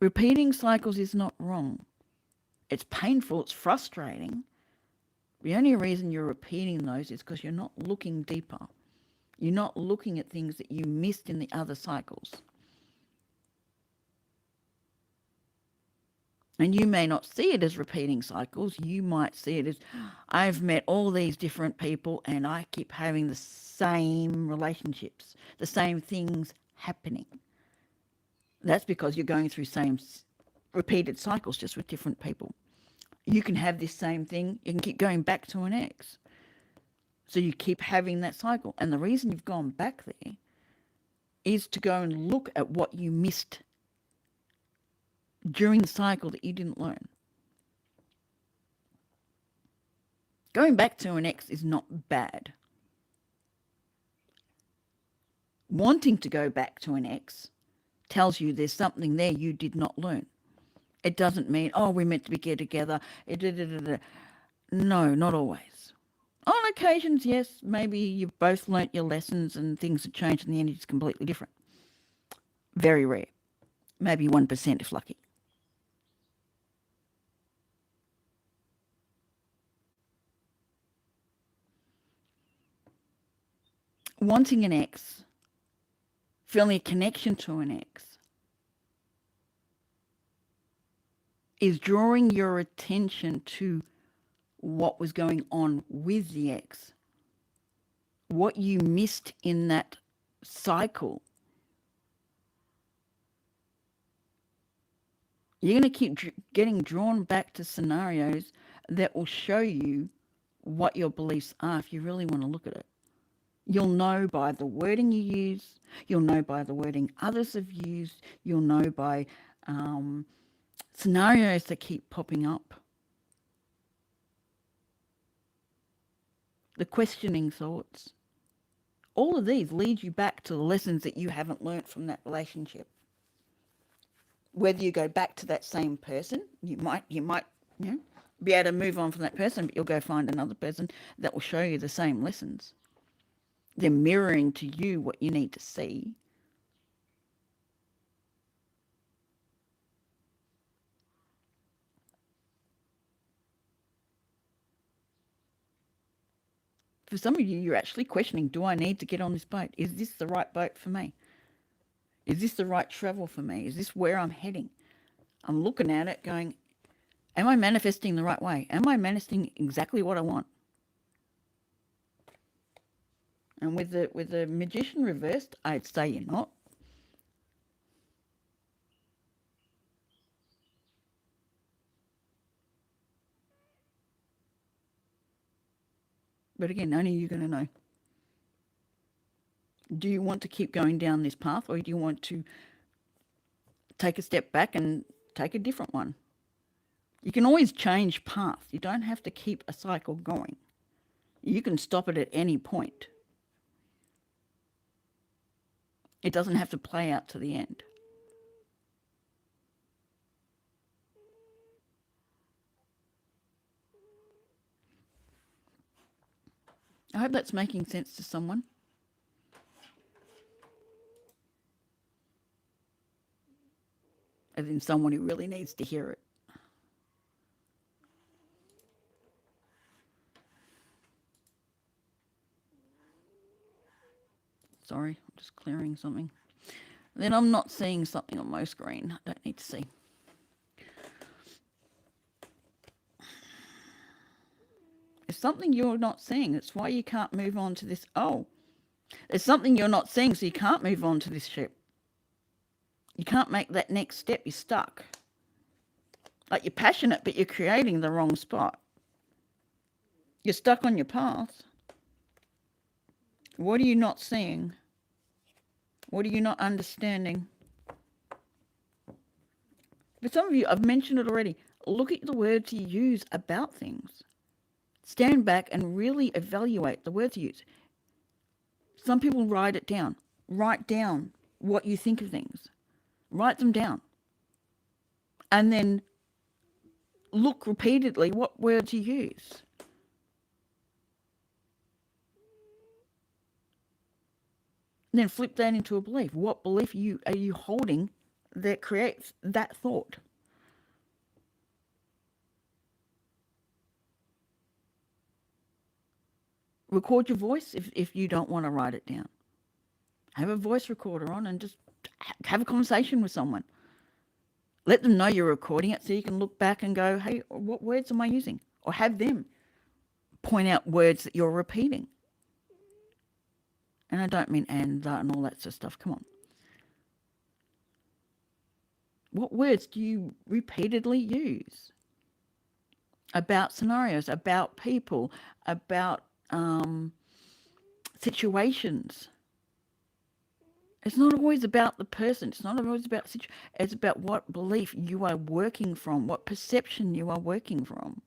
Repeating cycles is not wrong. It's painful, it's frustrating. The only reason you're repeating those is because you're not looking deeper. You're not looking at things that you missed in the other cycles. And you may not see it as repeating cycles. You might see it as, I've met all these different people and I keep having the same relationships, the same things happening. That's because you're going through same repeated cycles just with different people. You can have this same thing. You can keep going back to an ex. So you keep having that cycle. And the reason you've gone back there is to go and look at what you missed during the cycle that you didn't learn. Going back to an ex is not bad. Wanting to go back to an ex tells you there's something there you did not learn. It doesn't mean, oh, we're meant to be get together. No, not always. On occasions, yes, maybe you've both learnt your lessons and things have changed and the energy is completely different. Very rare. Maybe 1% if lucky. Wanting an ex, feeling a connection to an ex, is drawing your attention to what was going on with the ex, what you missed in that cycle. You're going to keep getting drawn back to scenarios that will show you what your beliefs are if you really want to look at it. You'll know by the wording you use. You'll know by the wording others have used. You'll know by scenarios that keep popping up. The questioning thoughts. All of these lead you back to the lessons that you haven't learnt from that relationship. Whether you go back to that same person, you might be able to move on from that person, but you'll go find another person that will show you the same lessons. They're mirroring to you what you need to see. For some of you, you're actually questioning, do I need to get on this boat? Is this the right boat for me? Is this the right travel for me? Is this where I'm heading? I'm looking at it going, am I manifesting the right way? Am I manifesting exactly what I want? And with the Magician reversed, I'd say you're not. But again, only you're going to know. Do you want to keep going down this path, or do you want to take a step back and take a different one? You can always change path. You don't have to keep a cycle going. You can stop it at any point. It doesn't have to play out to the end. I hope that's making sense to someone. As in someone who really needs to hear it. Sorry, I'm just clearing something. Then I'm not seeing something on my screen. I don't need to see. It's something you're not seeing. That's why you can't move on to this. Oh, there's something you're not seeing, so you can't move on to this ship. You can't make that next step. You're stuck. Like, you're passionate, but you're creating the wrong spot. You're stuck on your path. What are you not seeing? What are you not understanding? For some of you, I've mentioned it already. Look at the words you use about things. Stand back and really evaluate the words you use. Some people write it down. Write down what you think of things. Write them down. And then look repeatedly what words you use. And then flip that into a belief. What belief are you holding that creates that thought? Record your voice if you don't want to write it down. Have a voice recorder on and just have a conversation with someone. Let them know you're recording it so you can look back and go, hey, what words am I using? Or have them point out words that you're repeating. And I don't mean and, that, and all that sort of stuff. Come on. What words do you repeatedly use about scenarios, about people, about situations? It's not always about the person. It's not always about the situation. It's about what belief you are working from, what perception you are working from.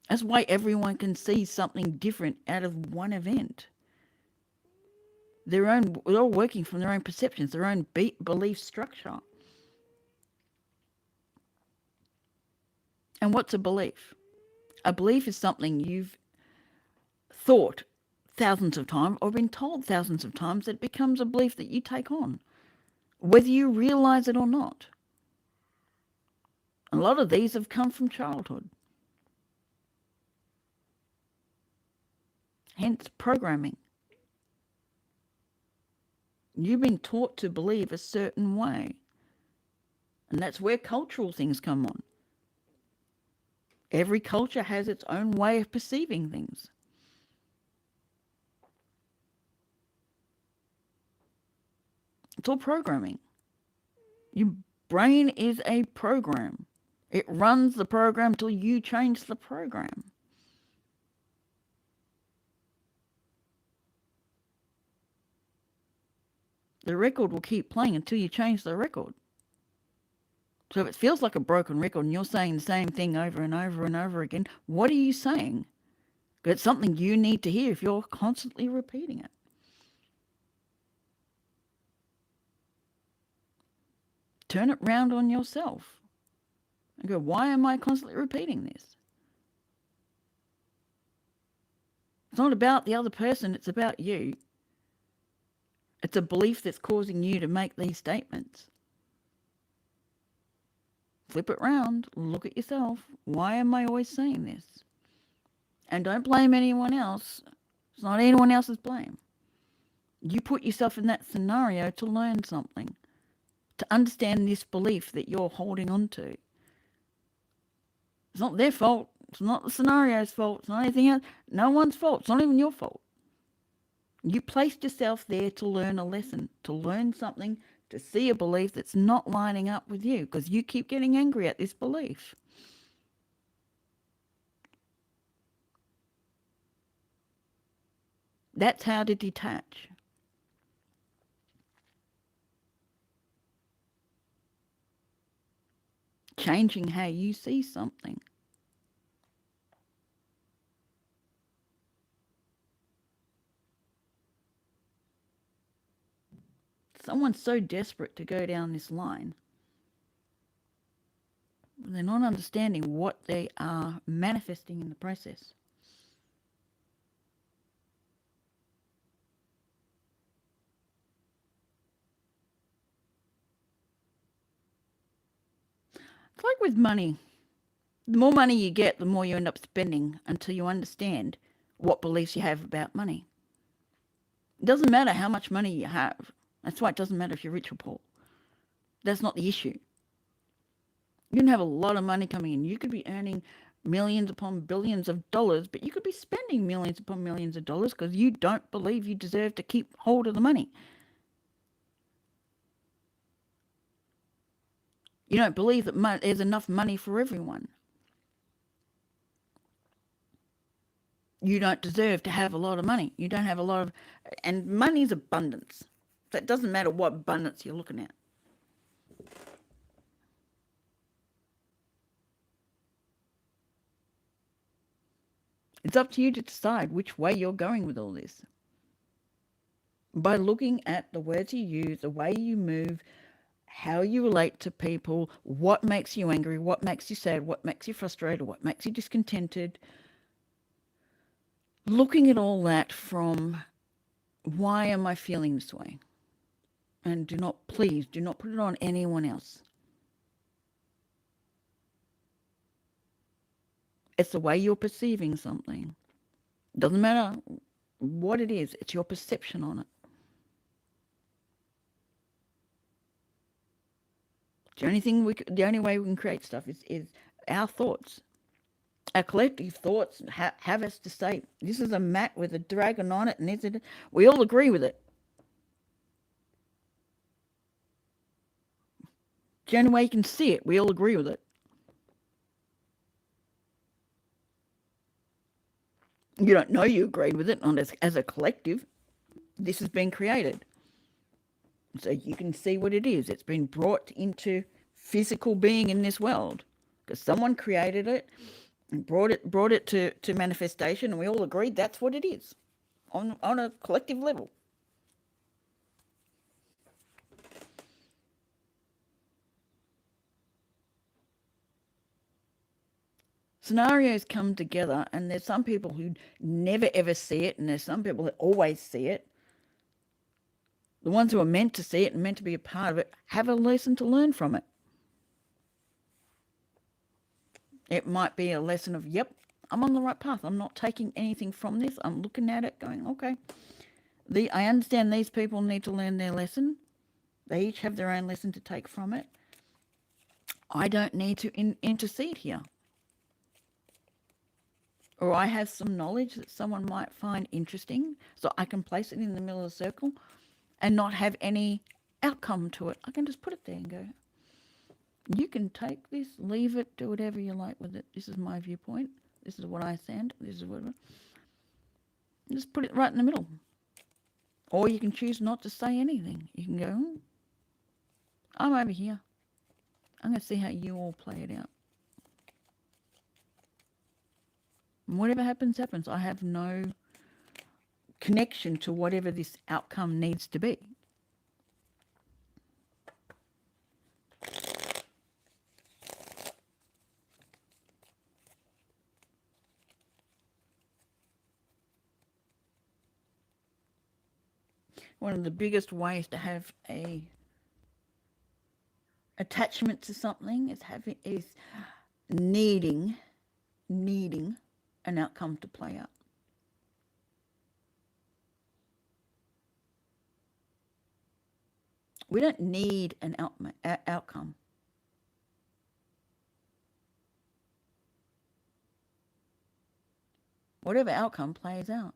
That's why everyone can see something different out of one event. They're all working from their own perceptions, their own belief structure. And what's a belief? A belief is something you've thought thousands of times or been told thousands of times that it becomes a belief that you take on, whether you realize it or not. A lot of these have come from childhood. Hence programming. You've been taught to believe a certain way. And that's where cultural things come on. Every culture has its own way of perceiving things. It's all programming. Your brain is a program. It runs the program till you change the program. The record will keep playing until you change the record. So if it feels like a broken record and you're saying the same thing over and over and over again, what are you saying? It's something you need to hear if you're constantly repeating it. Turn it round on yourself and go, why am I constantly repeating this? It's not about the other person, it's about you. It's a belief that's causing you to make these statements. Flip it round, look at yourself. Why am I always saying this? And don't blame anyone else. It's not anyone else's blame. You put yourself in that scenario to learn something, to understand this belief that you're holding on to. It's not their fault. It's not the scenario's fault. It's not anything else. No one's fault. It's not even your fault. You placed yourself there to learn a lesson, to learn something, to see a belief that's not lining up with you because you keep getting angry at this belief. That's how to detach. Changing how you see something. Someone's so desperate to go down this line, they're not understanding what they are manifesting in the process. It's like with money. The more money you get, the more you end up spending until you understand what beliefs you have about money. It doesn't matter how much money you have. That's why it doesn't matter if you're rich or poor. That's not the issue. You can have a lot of money coming in. You could be earning millions upon billions of dollars, but you could be spending millions upon millions of dollars because you don't believe you deserve to keep hold of the money. You don't believe that there's enough money for everyone. You don't deserve to have a lot of money. You don't have a lot of, and money's abundance. So it doesn't matter what abundance you're looking at. It's up to you to decide which way you're going with all this. By looking at the words you use, the way you move, how you relate to people, what makes you angry, what makes you sad, what makes you frustrated, what makes you discontented. Looking at all that from why am I feeling this way? And please do not put it on anyone else. It's the way you're perceiving something. Doesn't matter what it is, it's your perception on it. The only way we can create stuff is our thoughts. Our collective thoughts have us to say, this is a mat with a dragon on it, and we all agree with it. The only way you can see it, we all agree with it. You don't know you agree with it as a collective. This has been created. So you can see what it is. It's been brought into physical being in this world because someone created it and brought it to manifestation, and we all agreed that's what it is on a collective level. Scenarios come together, and there's some people who never ever see it, and there's some people that always see it. The ones who are meant to see it and meant to be a part of it have a lesson to learn from it. It might be a lesson of, yep, I'm on the right path. I'm not taking anything from this. I'm looking at it going, okay, I understand these people need to learn their lesson. They each have their own lesson to take from it. I don't need to intercede here. Or I have some knowledge that someone might find interesting, so I can place it in the middle of the circle and not have any outcome to it. I can just put it there and go, you can take this, leave it, do whatever you like with it. This is my viewpoint. This is what I stand. This is what. Just put it right in the middle. Or you can choose not to say anything. You can go, I'm over here. I'm going to see how you all play it out. And whatever happens, happens. I have no connection to whatever this outcome needs to be. One of the biggest ways to have a attachment to something is needing an outcome to play out. We don't need an outcome. Whatever outcome plays out.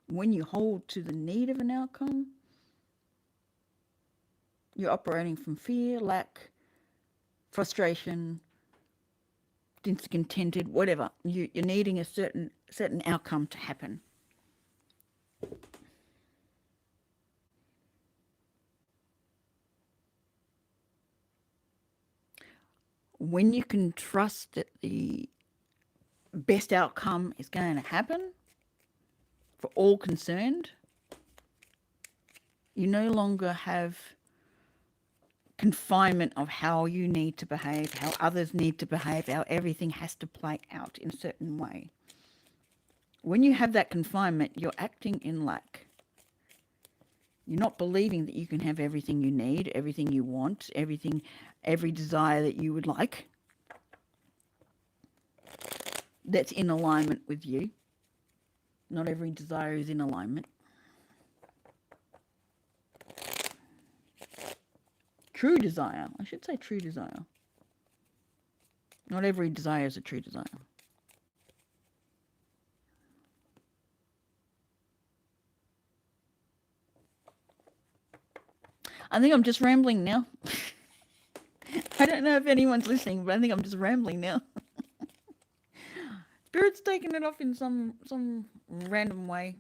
When you hold to the need of an outcome, you're operating from fear, lack, frustration, discontented, whatever. You're needing a certain outcome to happen. When you can trust that the best outcome is going to happen for all concerned, you no longer have confinement of how you need to behave, how others need to behave, how everything has to play out in a certain way. When you have that confinement, you're acting in lack. You're not believing that you can have everything you need, everything you want, every desire that you would like that's in alignment with you. Not every desire is in alignment. True desire. I should say true desire. Not every desire is a true desire. I think I'm just rambling now. I don't know if anyone's listening, but I think I'm just rambling now. Spirit's taking it off in some random way.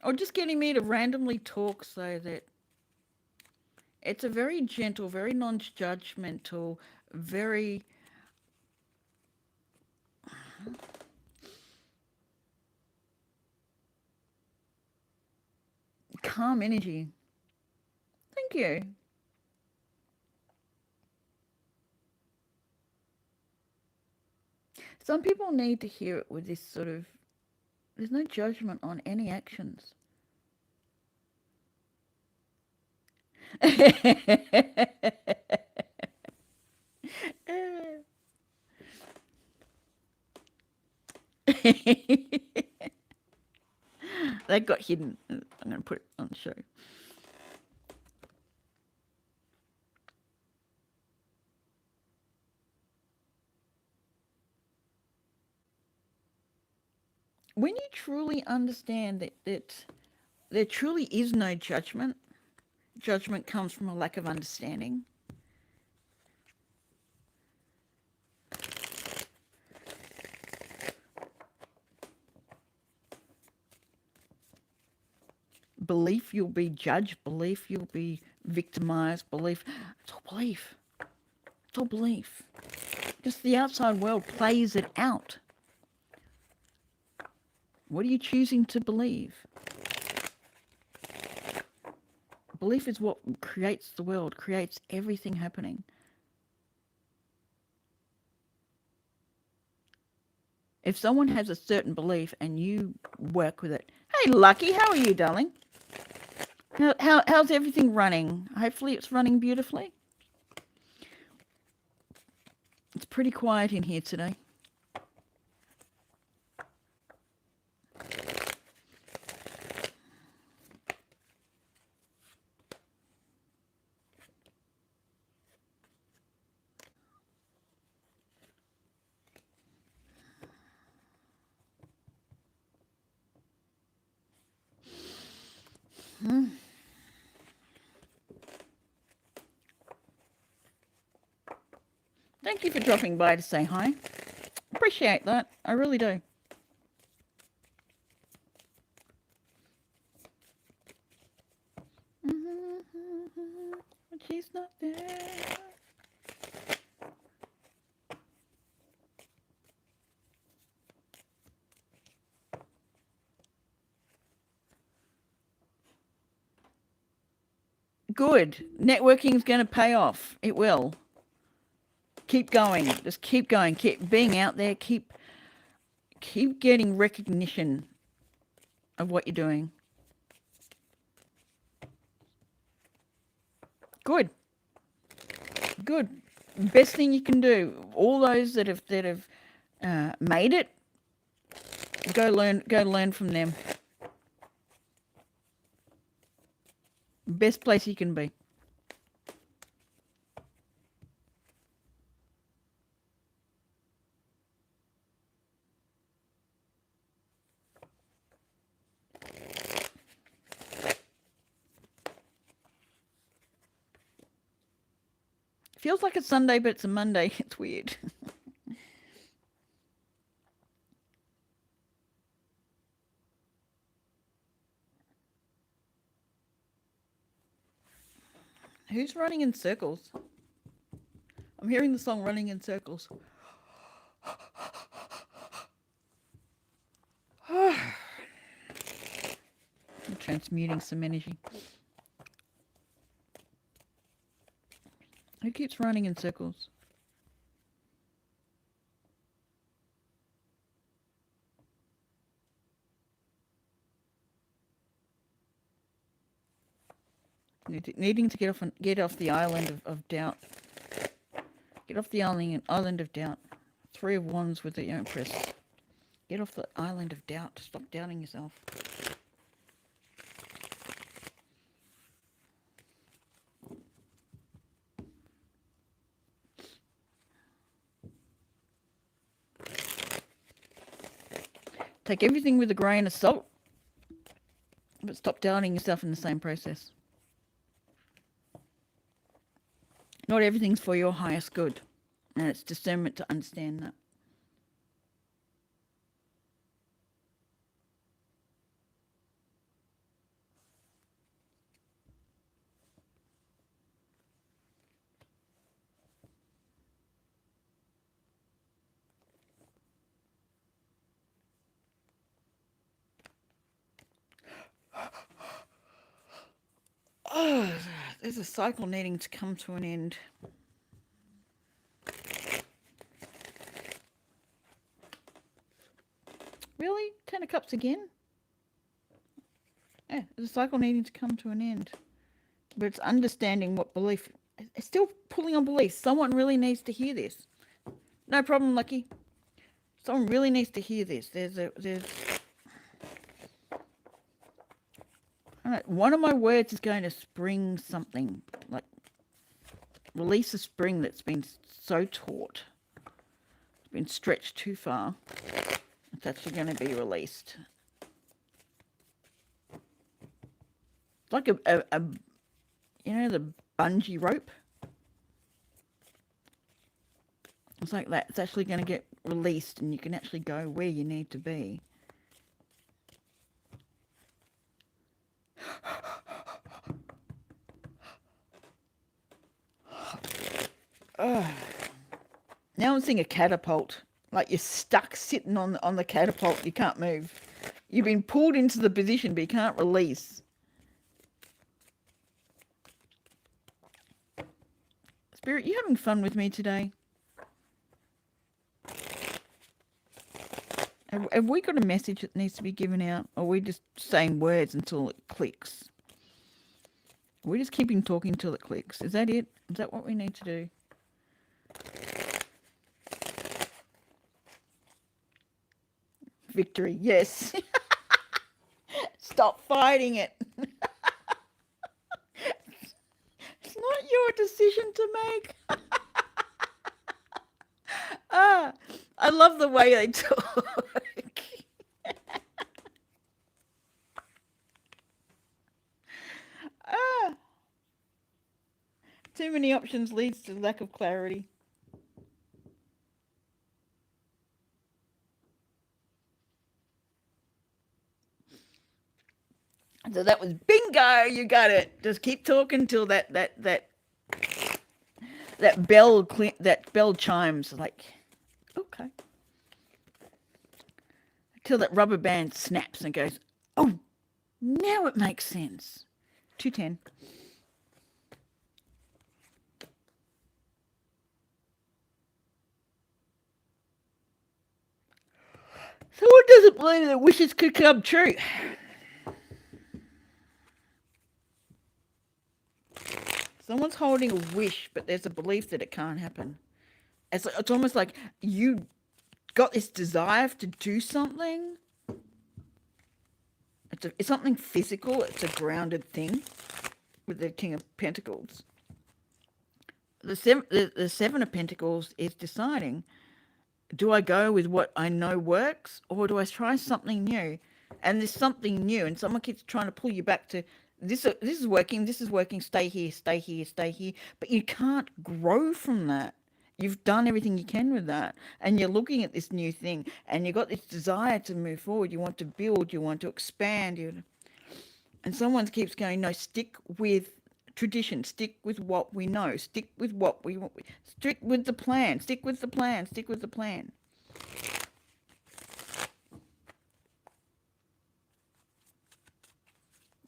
Or just getting me to randomly talk so that it's a very gentle, very non-judgmental, very calm energy. Thank you. Some people need to hear it with this sort of, there's no judgment on any actions. That got hidden. I'm going to put it on the show. When you truly understand that there truly is no judgment, judgment comes from a lack of understanding. Belief you'll be judged, belief you'll be victimized, belief. It's all belief. It's all belief. Just the outside world plays it out. What are you choosing to believe? Belief is what creates the world, creates everything happening. If someone has a certain belief and you work with it, hey, Lucky, how are you, darling? How's everything running? Hopefully it's running beautifully. It's pretty quiet in here today. Thank you for dropping by to say hi. Appreciate that. I really do. But she's not there. Good. Networking is going to pay off. It will. Keep going. Just keep going. Keep being out there. Keep getting recognition of what you're doing. Good. Good. Best thing you can do. All those that have made it, go learn from them. Best place you can be. Feels like it's Sunday, but it's a Monday. It's weird. Who's running in circles? I'm hearing the song Running in Circles. I'm transmuting some energy. Who keeps running in circles? Needing to get off the island of doubt. Get off the island of doubt. 3 of Wands with the Empress. Get off the island of doubt. Stop doubting yourself. Take everything with a grain of salt, but stop doubting yourself in the same process. Not everything's for your highest good, and it's discernment to understand that. Oh, there's a cycle needing to come to an end. Really? 10 of Cups again? Yeah, there's a cycle needing to come to an end. But it's understanding what belief. It's still pulling on belief. Someone really needs to hear this. No problem, Lucky. Someone really needs to hear this. There's one of my words is going to spring something, like release a spring that's been so taut. It's been stretched too far. It's actually going to be released. It's like a you know, the bungee rope? It's like that. It's actually going to get released and you can actually go where you need to be. Now I'm seeing a catapult. Like you're stuck sitting on the catapult. You can't move. You've been pulled into the position, but you can't release. Spirit, you having fun with me today? Have we got a message that needs to be given out? Or are we just saying words until it clicks? Are we just keeping talking until it clicks? Is that it? Is that what we need to do? Victory, yes. Stop fighting it. It's not your decision to make. I love the way they talk. Too many options leads to lack of clarity. So that was bingo. You got it. Just keep talking till that bell chimes. Like, okay. Till that rubber band snaps and goes, oh, now it makes sense. 210. Someone doesn't believe that wishes could come true. Someone's holding a wish, but there's a belief that it can't happen. It's almost like you got this desire to do something. It's something physical. It's a grounded thing with the King of Pentacles. The Seven of Pentacles is deciding, do I go with what I know works or do I try something new? And there's something new and someone keeps trying to pull you back to this is working, stay here, stay here, stay here. But you can't grow from that. You've done everything you can with that. And you're looking at this new thing and you've got this desire to move forward. You want to build, you want to expand. And someone keeps going, no, stick with tradition. Stick with what we know. Stick with what we want. Stick with the plan. Stick with the plan. Stick with the plan.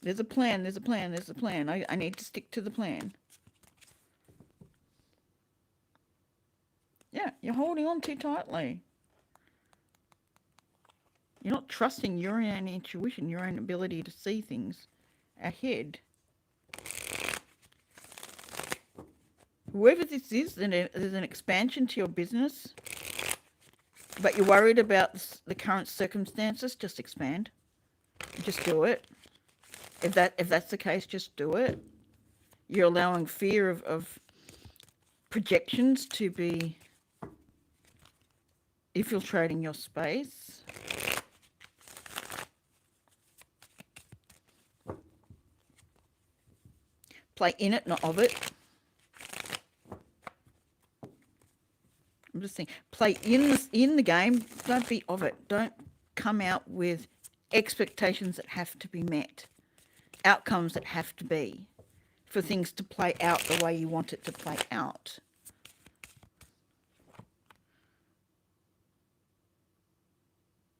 There's a plan. There's a plan. There's a plan. I need to stick to the plan. Yeah, you're holding on too tightly. You're not trusting your own intuition, your own ability to see things ahead. Whoever this is, there's an expansion to your business, but you're worried about the current circumstances. Just expand. Just do it. If that's the case, just do it. You're allowing fear of projections to be infiltrating your space. Play in it, not of it. I'm just saying, play in the game. Don't be of it. Don't come out with expectations that have to be met, outcomes that have to be, for things to play out the way you want it to play out.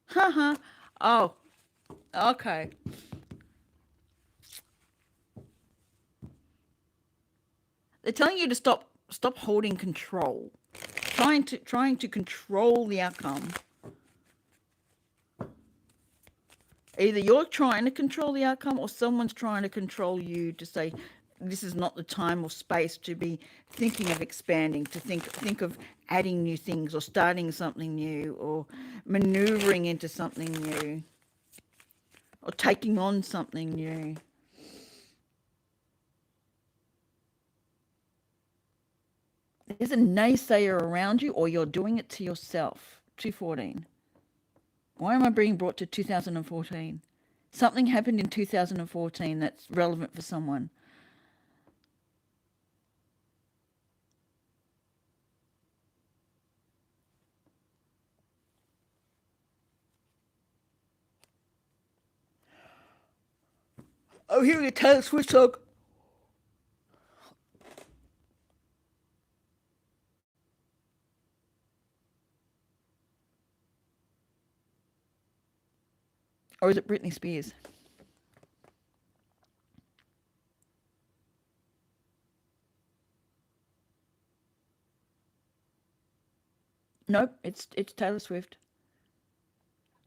Haha. Oh, okay. They're telling you to stop holding control, trying to control the outcome. Either you're trying to control the outcome, or someone's trying to control you to say this is not the time or space to be thinking of expanding, to think of adding new things or starting something new or maneuvering into something new or taking on something new. There's a naysayer around you, or you're doing it to yourself. 214. Why am I being brought to 2014? Something happened in 2014 that's relevant for someone. Oh, hearing a Taylor Swift song. Or is it Britney Spears? Nope, it's Taylor Swift.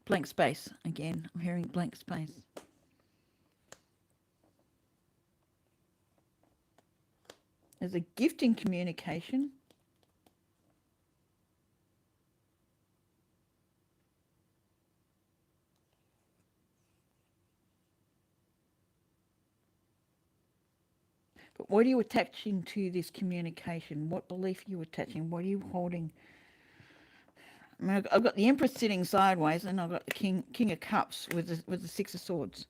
Blank space again. I'm hearing blank space. There's a gift in communication. But what are you attaching to this communication? What belief are you attaching? What are you holding? I mean, I've got the Empress sitting sideways, and I've got the King of Cups with the Six of Swords.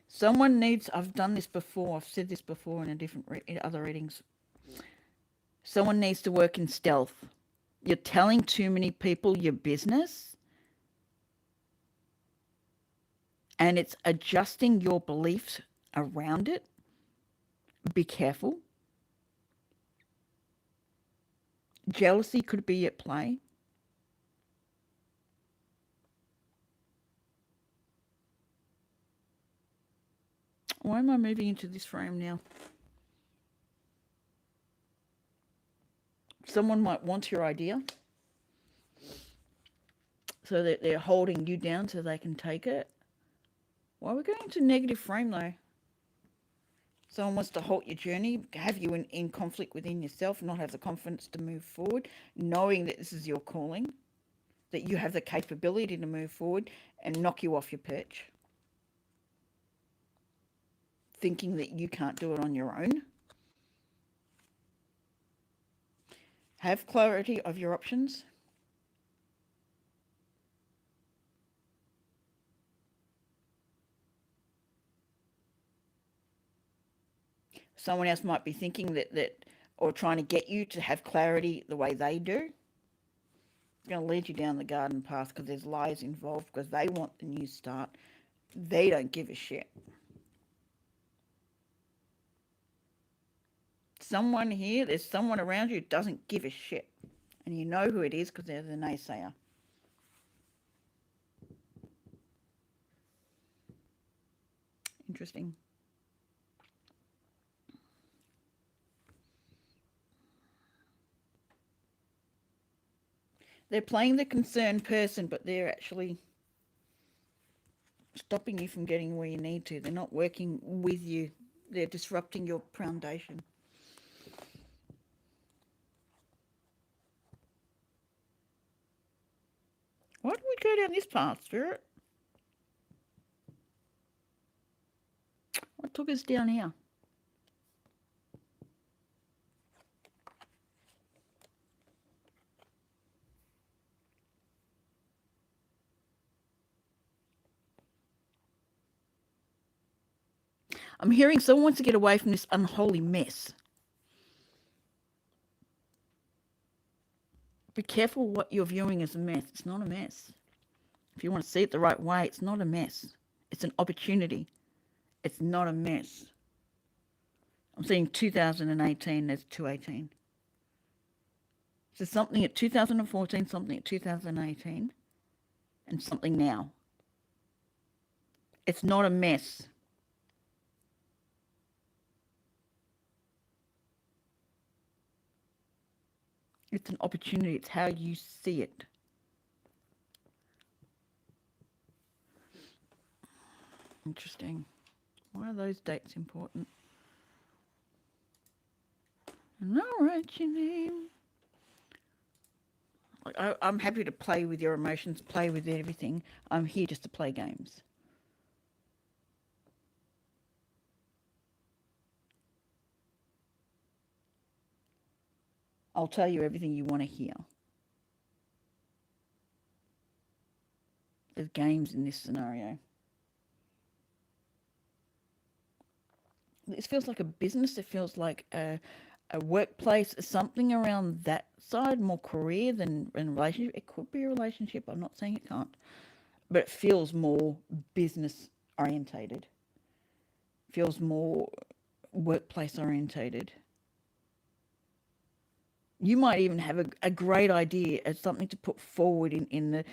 Someone needs. I've done this before. I've said this before in other readings. Someone needs to work in stealth. You're telling too many people your business, and it's adjusting your beliefs around it. Be careful. Jealousy could be at play. Why am I moving into this frame now? Someone might want your idea, so that they're holding you down so they can take it. Why are we going into negative frame though? Someone wants to halt your journey, have you in conflict within yourself, not have the confidence to move forward, knowing that this is your calling, that you have the capability to move forward, and knock you off your perch, thinking that you can't do it on your own. Have clarity of your options. Someone else might be thinking that or trying to get you to have clarity the way they do. It's going to lead you down the garden path because there's lies involved, because they want the new start. They don't give a shit. someone here, there's someone around you who doesn't give a shit. And you know who it is because they're the naysayer. Interesting. They're playing the concerned person, but they're actually stopping you from getting where you need to. They're not working with you. They're disrupting your foundation. Why did we go down this path, Spirit? What took us down here? I'm hearing someone wants to get away from this unholy mess. Be careful what you're viewing as a mess. It's not a mess. If you want to see it the right way, it's not a mess. It's an opportunity. It's not a mess. I'm seeing 2018 as 218. So something at 2014, something at 2018, and something now. It's not a mess. It's an opportunity. It's how you see it. Interesting. Why are those dates important? And I'll write your name. I'm happy to play with your emotions, play with everything. I'm here just to play games. I'll tell you everything you want to hear. There's games in this scenario. This feels like a business. It feels like a workplace, something around that side, more career than a relationship. It could be a relationship. I'm not saying it can't. But it feels more business orientated. Feels more workplace orientated. You might even have a great idea as something to put forward in the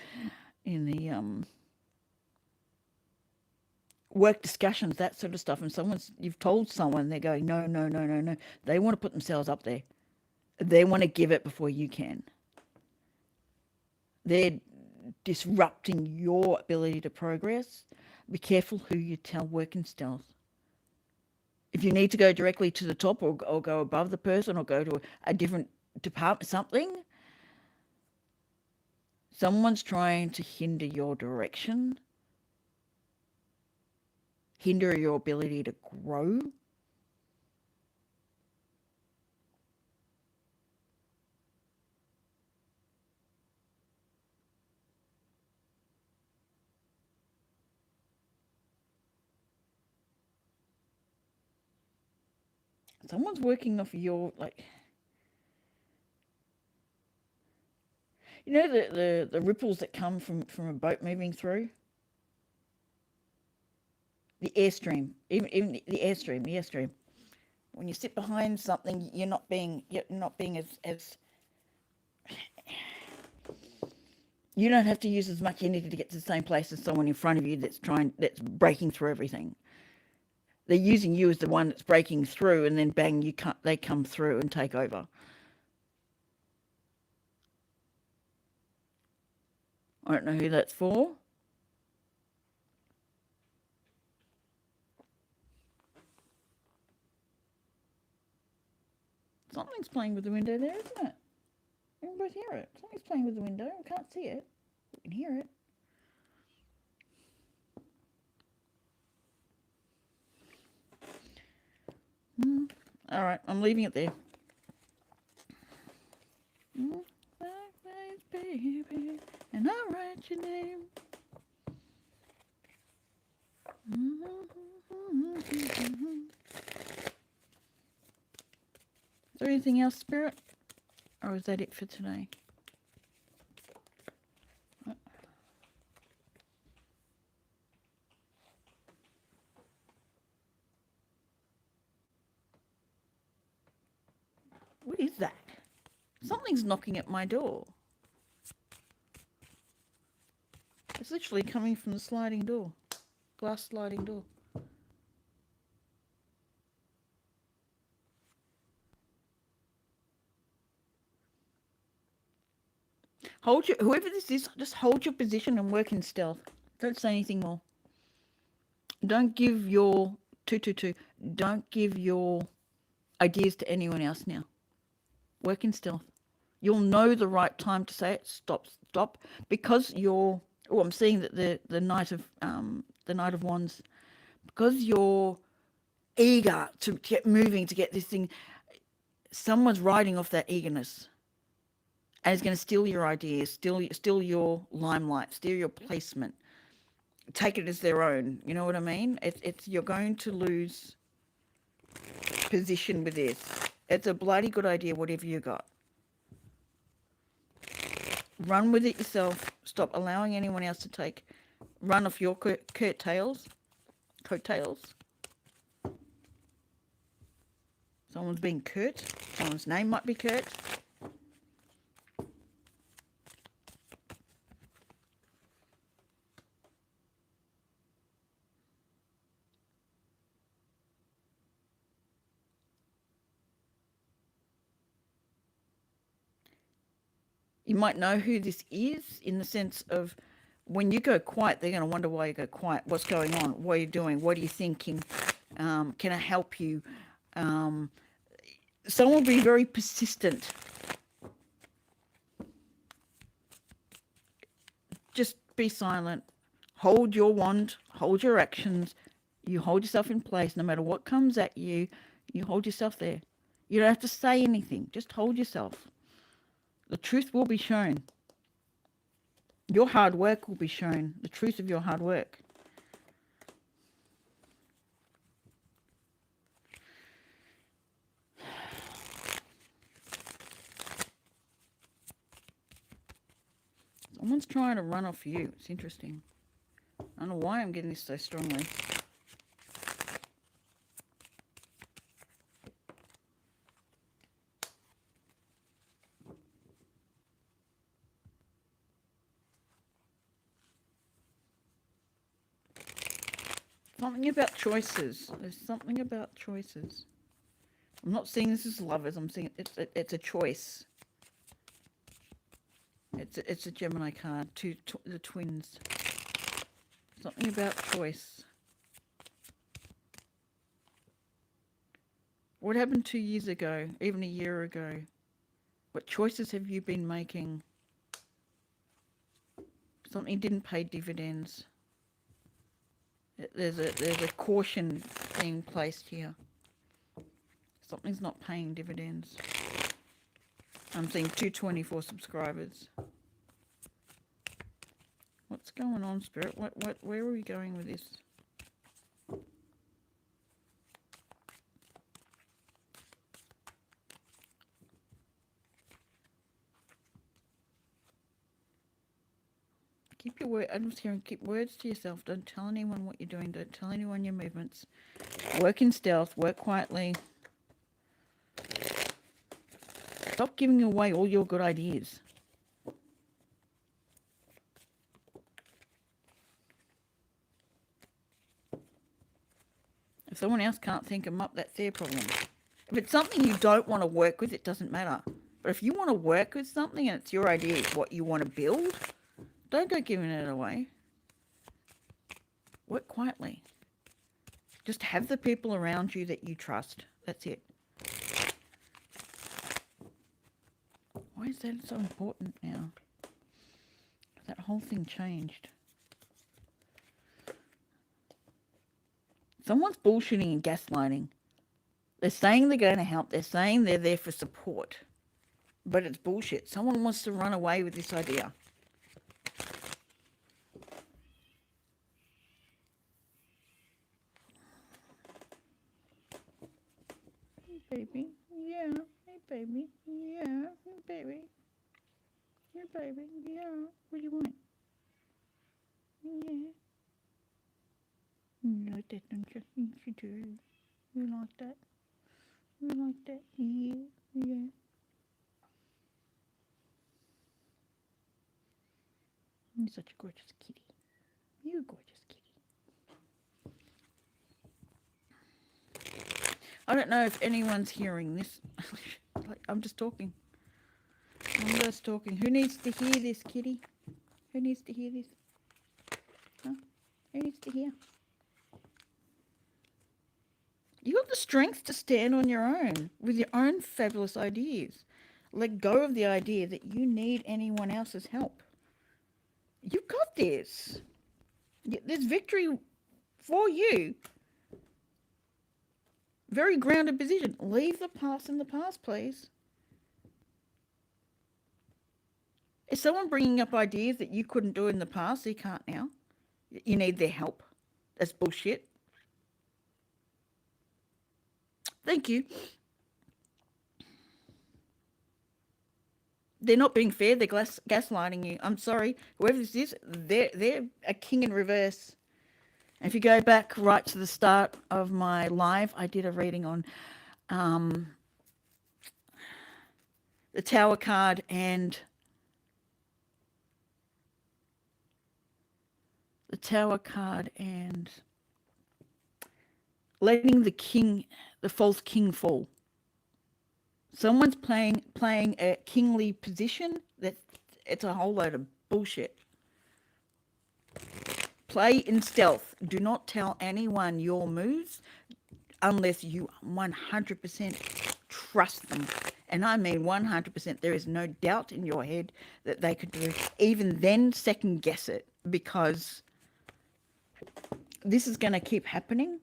work discussions, that sort of stuff, and you've told someone, they're going, no, no, no, no, no. They want to put themselves up there. They want to give it before you can. They're disrupting your ability to progress. Be careful who you tell working styles. If you need to go directly to the top or go above the person or go to a different department, something, someone's trying to hinder your direction, hinder your ability to grow. Someone's working off your, like, you know, the ripples that come from a boat moving through? The airstream, even the airstream. When you sit behind something, you're not being as you don't have to use as much energy to get to the same place as someone in front of you that's breaking through everything. They're using you as the one that's breaking through, and then bang, they come through and take over. I don't know who that's for. Something's playing with the window there, isn't it? You can both hear it. Something's playing with the window. We can't see it. We can hear it. All right, I'm leaving it there. Baby, and I'll write your name. Is there anything else, Spirit? Or is that it for today? What is that? Something's knocking at my door. It's literally coming from the sliding door. Glass sliding door. Hold your, whoever this is, just hold your position and work in stealth. Don't say anything more. Don't give your 222. Don't give your ideas to anyone else now. Work in stealth. You'll know the right time to say it. Stop, stop, because you're. Oh, I'm seeing that the Knight of Wands, because you're eager to get moving to get this thing. Someone's riding off that eagerness, and is going to steal your ideas, steal your limelight, steal your placement, take it as their own. You know what I mean? It's you're going to lose position with this. It's a bloody good idea, whatever you got. Run with it yourself. Stop allowing anyone else to run off your coattails. Someone's being curt. Someone's name might be Kurt. You might know who this is in the sense of when you go quiet, they're going to wonder why you go quiet. What's going on? What are you doing? What are you thinking? Can I help you? Someone will be very persistent. Just be silent. Hold your wand. Hold your actions. You hold yourself in place. No matter what comes at you, you hold yourself there. You don't have to say anything. Just hold yourself. The truth will be shown. Your hard work will be shown. The truth of your hard work. Someone's trying to run off you. It's interesting. I don't know why I'm getting this so strongly. Something about choices. There's something about choices. I'm not seeing this as lovers. I'm seeing it's a choice. It's a Gemini card. The twins. Something about choice. What happened 2 years ago? Even a year ago? What choices have you been making? Something didn't pay dividends. There's a caution being placed here. Something's not paying dividends. I'm seeing 224 subscribers. What's going on, Spirit? Where are we going with this? Keep your word. I'm just hearing keep words to yourself. Don't tell anyone what you're doing. Don't tell anyone your movements. Work in stealth. Work quietly. Stop giving away all your good ideas. If someone else can't think them up, that's their problem. If it's something you don't want to work with, it doesn't matter. But if you want to work with something and it's your idea, it's what you want to build, don't go giving it away. Work quietly. Just have the people around you that you trust. That's it. Why is that so important now? That whole thing changed. Someone's bullshitting and gaslighting. They're saying they're going to help. They're saying they're there for support. But it's bullshit. Someone wants to run away with this idea. Hey, baby. Yeah. Hey, baby. Yeah. Hey, baby. Hey, baby. Yeah. What do you want? Yeah. You like that, don't you? Yes, you do. You like that? You like that? Yeah. Yeah. You're such a gorgeous kitty. You're a gorgeous kitty. I don't know if anyone's hearing this. Like, I'm just talking. I'm just talking. Who needs to hear this, kitty? Who needs to hear this? Huh? Who needs to hear? You got the strength to stand on your own with your own fabulous ideas. Let go of the idea that you need anyone else's help. You've got this. There's victory for you. Very grounded position. Leave the past in the past, please. Is someone bringing up ideas that you couldn't do in the past, so you can't now? You need their help. That's bullshit. Thank you. They're not being fair. They're gaslighting you. I'm sorry. Whoever this is, they're a king in reverse. And if you go back right to the start of my live, I did a reading on the Tower card and letting the false king fall. Someone's playing a kingly position. That it's a whole load of bullshit. Play in stealth. Do not tell anyone your moves unless you 100% trust them. And I mean 100%. There is no doubt in your head that they could do. Even then, second guess it, because this is going to keep happening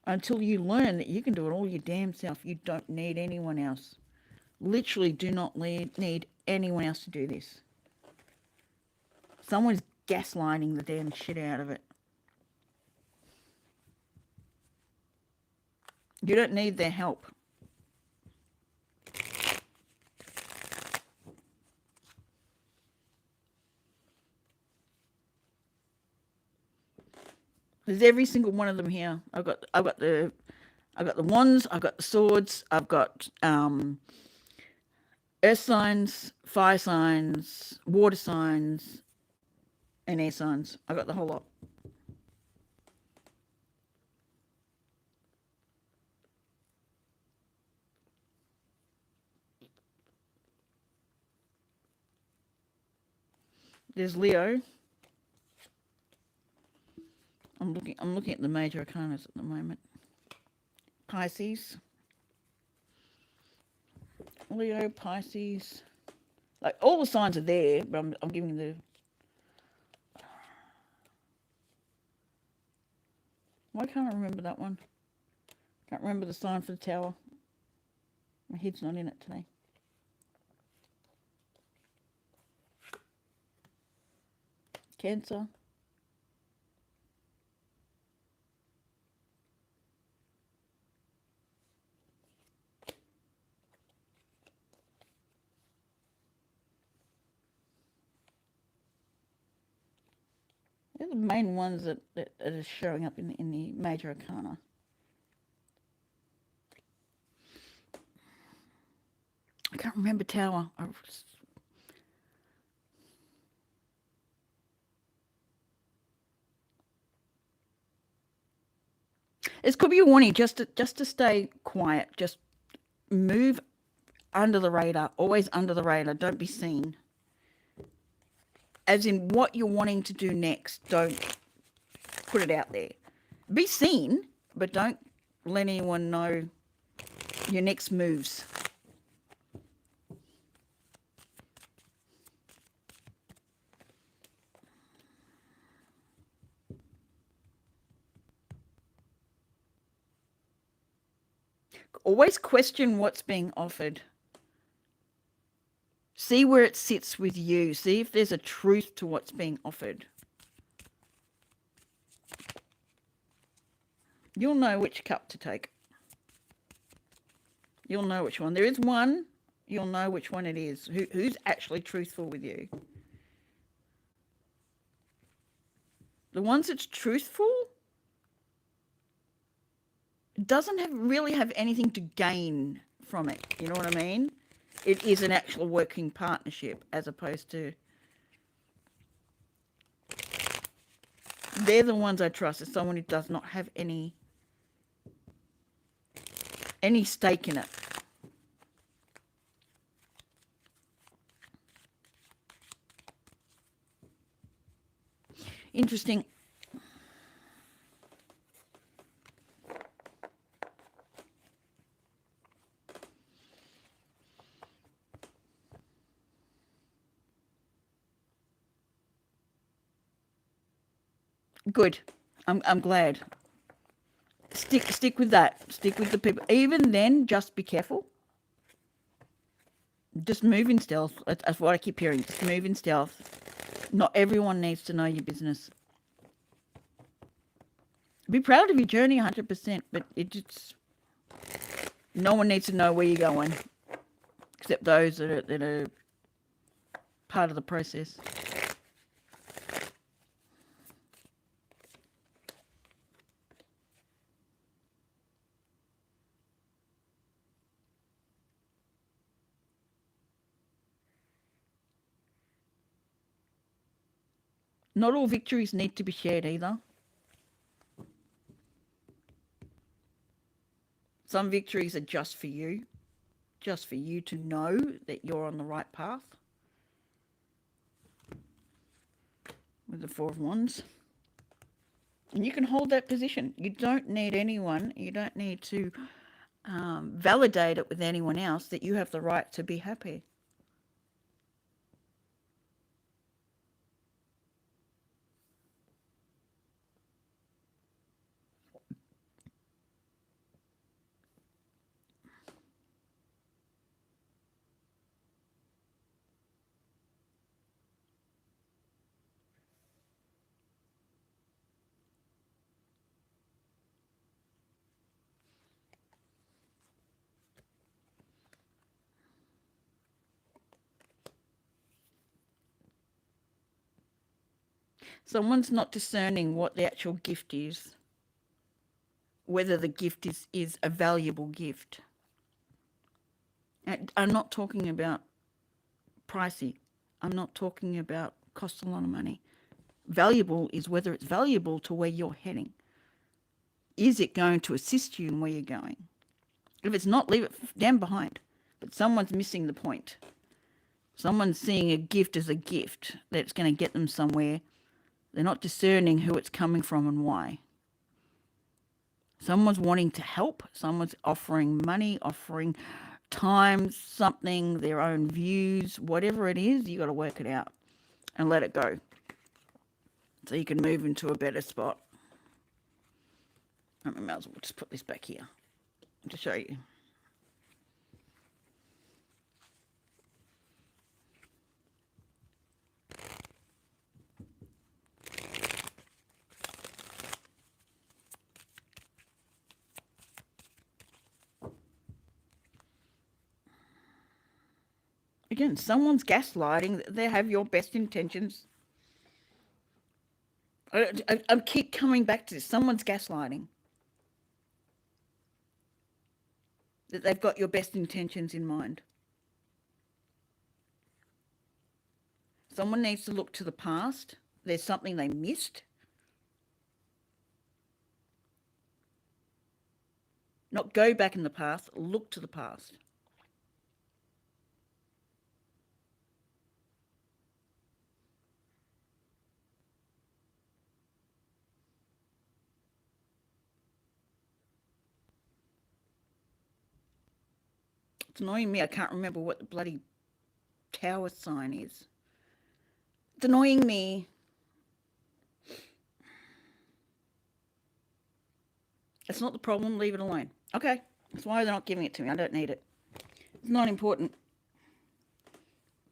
until you learn that you can do it all your damn self. You don't need anyone else. Literally do not need anyone else to do this. Someone's gaslighting the damn shit out of it. You don't need their help. There's every single one of them here. I've got the wands, I've got the swords, I've got earth signs, fire signs, water signs, and air signs. I got the whole lot. There's Leo. I'm looking at the major arcanas at the moment. Pisces. Leo, Pisces. Like all the signs are there, but I'm giving the. Why can't I remember that one? Can't remember the sign for the tower. My head's not in it today. Cancer. They're the main ones that are showing up in the major arcana. I can't remember tower. This could be a warning just to stay quiet. Just move under the radar. Always under the radar. Don't be seen. As in what you're wanting to do next. Don't put it out there. Be seen, but don't let anyone know your next moves. Always question what's being offered. See where it sits with you. See if there's a truth to what's being offered. You'll know which cup to take. You'll know which one. There is one. You'll know which one it is. Who's actually truthful with you. The ones that's truthful doesn't really have anything to gain from it. You know what I mean? It is an actual working partnership as opposed to, they're the ones I trust, is someone who does not have any stake in it. Interesting. Good. I'm glad. Stick with that. Stick with the people. Even then, just be careful. Just move in stealth. That's what I keep hearing. Just move in stealth. Not everyone needs to know your business. Be proud of your journey 100%, but no one needs to know where you're going except those that are part of the process. Not all victories need to be shared either. Some victories are just for you to know that you're on the right path. With the Four of Wands. And you can hold that position. You don't need anyone. You don't need to validate it with anyone else that you have the right to be happy. Someone's not discerning what the actual gift is, whether the gift is a valuable gift. And I'm not talking about pricey. I'm not talking about cost a lot of money. Valuable is whether it's valuable to where you're heading. Is it going to assist you in where you're going? If it's not, leave it down behind. But someone's missing the point. Someone's seeing a gift as a gift that's going to get them somewhere. They're not discerning who it's coming from and why. Someone's wanting to help. Someone's offering money, offering time, something, their own views, whatever it is, you got to work it out and let it go so you can move into a better spot. I might as well just put this back here to show you. Again, someone's gaslighting. They have your best intentions. I keep coming back to this. Someone's gaslighting. That they've got your best intentions in mind. Someone needs to look to the past. There's something they missed. Not go back in the past, look to the past. It's annoying me. I can't remember what the bloody tower sign is. It's annoying me. It's not the problem. Leave it alone. Okay. That's why they're not giving it to me. I don't need it. It's not important.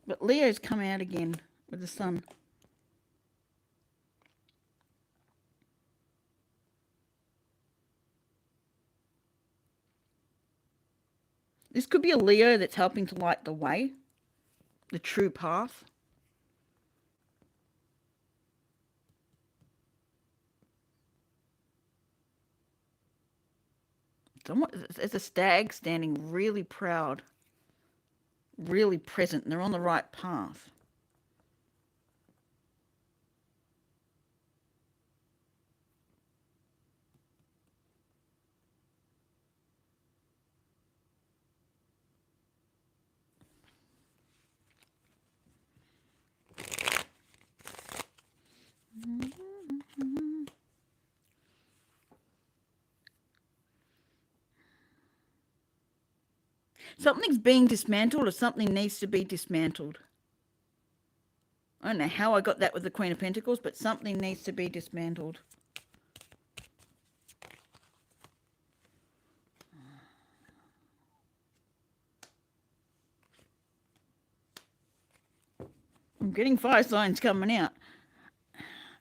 But Leo's come out again with the sun. This could be a Leo that's helping to light the way, the true path. There's a stag standing really proud, really present, and they're on the right path. Something's being dismantled or something needs to be dismantled. I don't know how I got that with the Queen of Pentacles, but something needs to be dismantled. I'm getting fire signs coming out.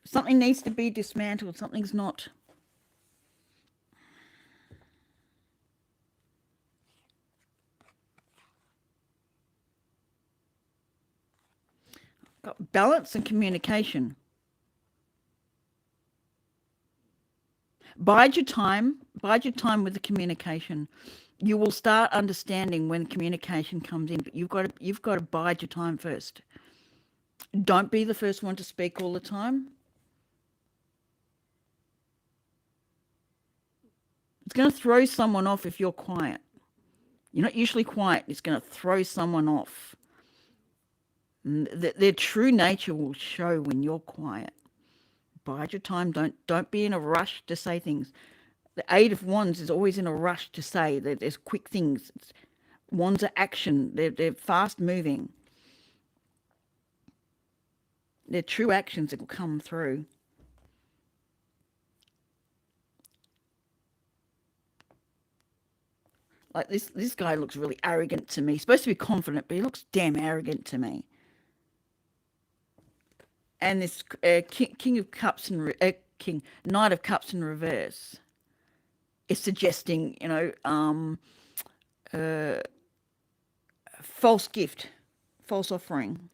Something needs to be dismantled. Something's not. Got balance and communication. Bide your time. Bide your time with the communication. You will start understanding when communication comes in, but you've got to bide your time first. Don't be the first one to speak all the time. It's going to throw someone off if you're quiet. You're not usually quiet. It's going to throw someone off. Their true nature will show when you're quiet. Bide your time. Don't be in a rush to say things. The Eight of Wands is always in a rush to say that there's quick things. Wands are action. They're fast moving. They're true actions that will come through. Like this guy looks really arrogant to me. He's supposed to be confident, but he looks damn arrogant to me. And this King of Cups and Knight of Cups in reverse is suggesting, false gift, false offering.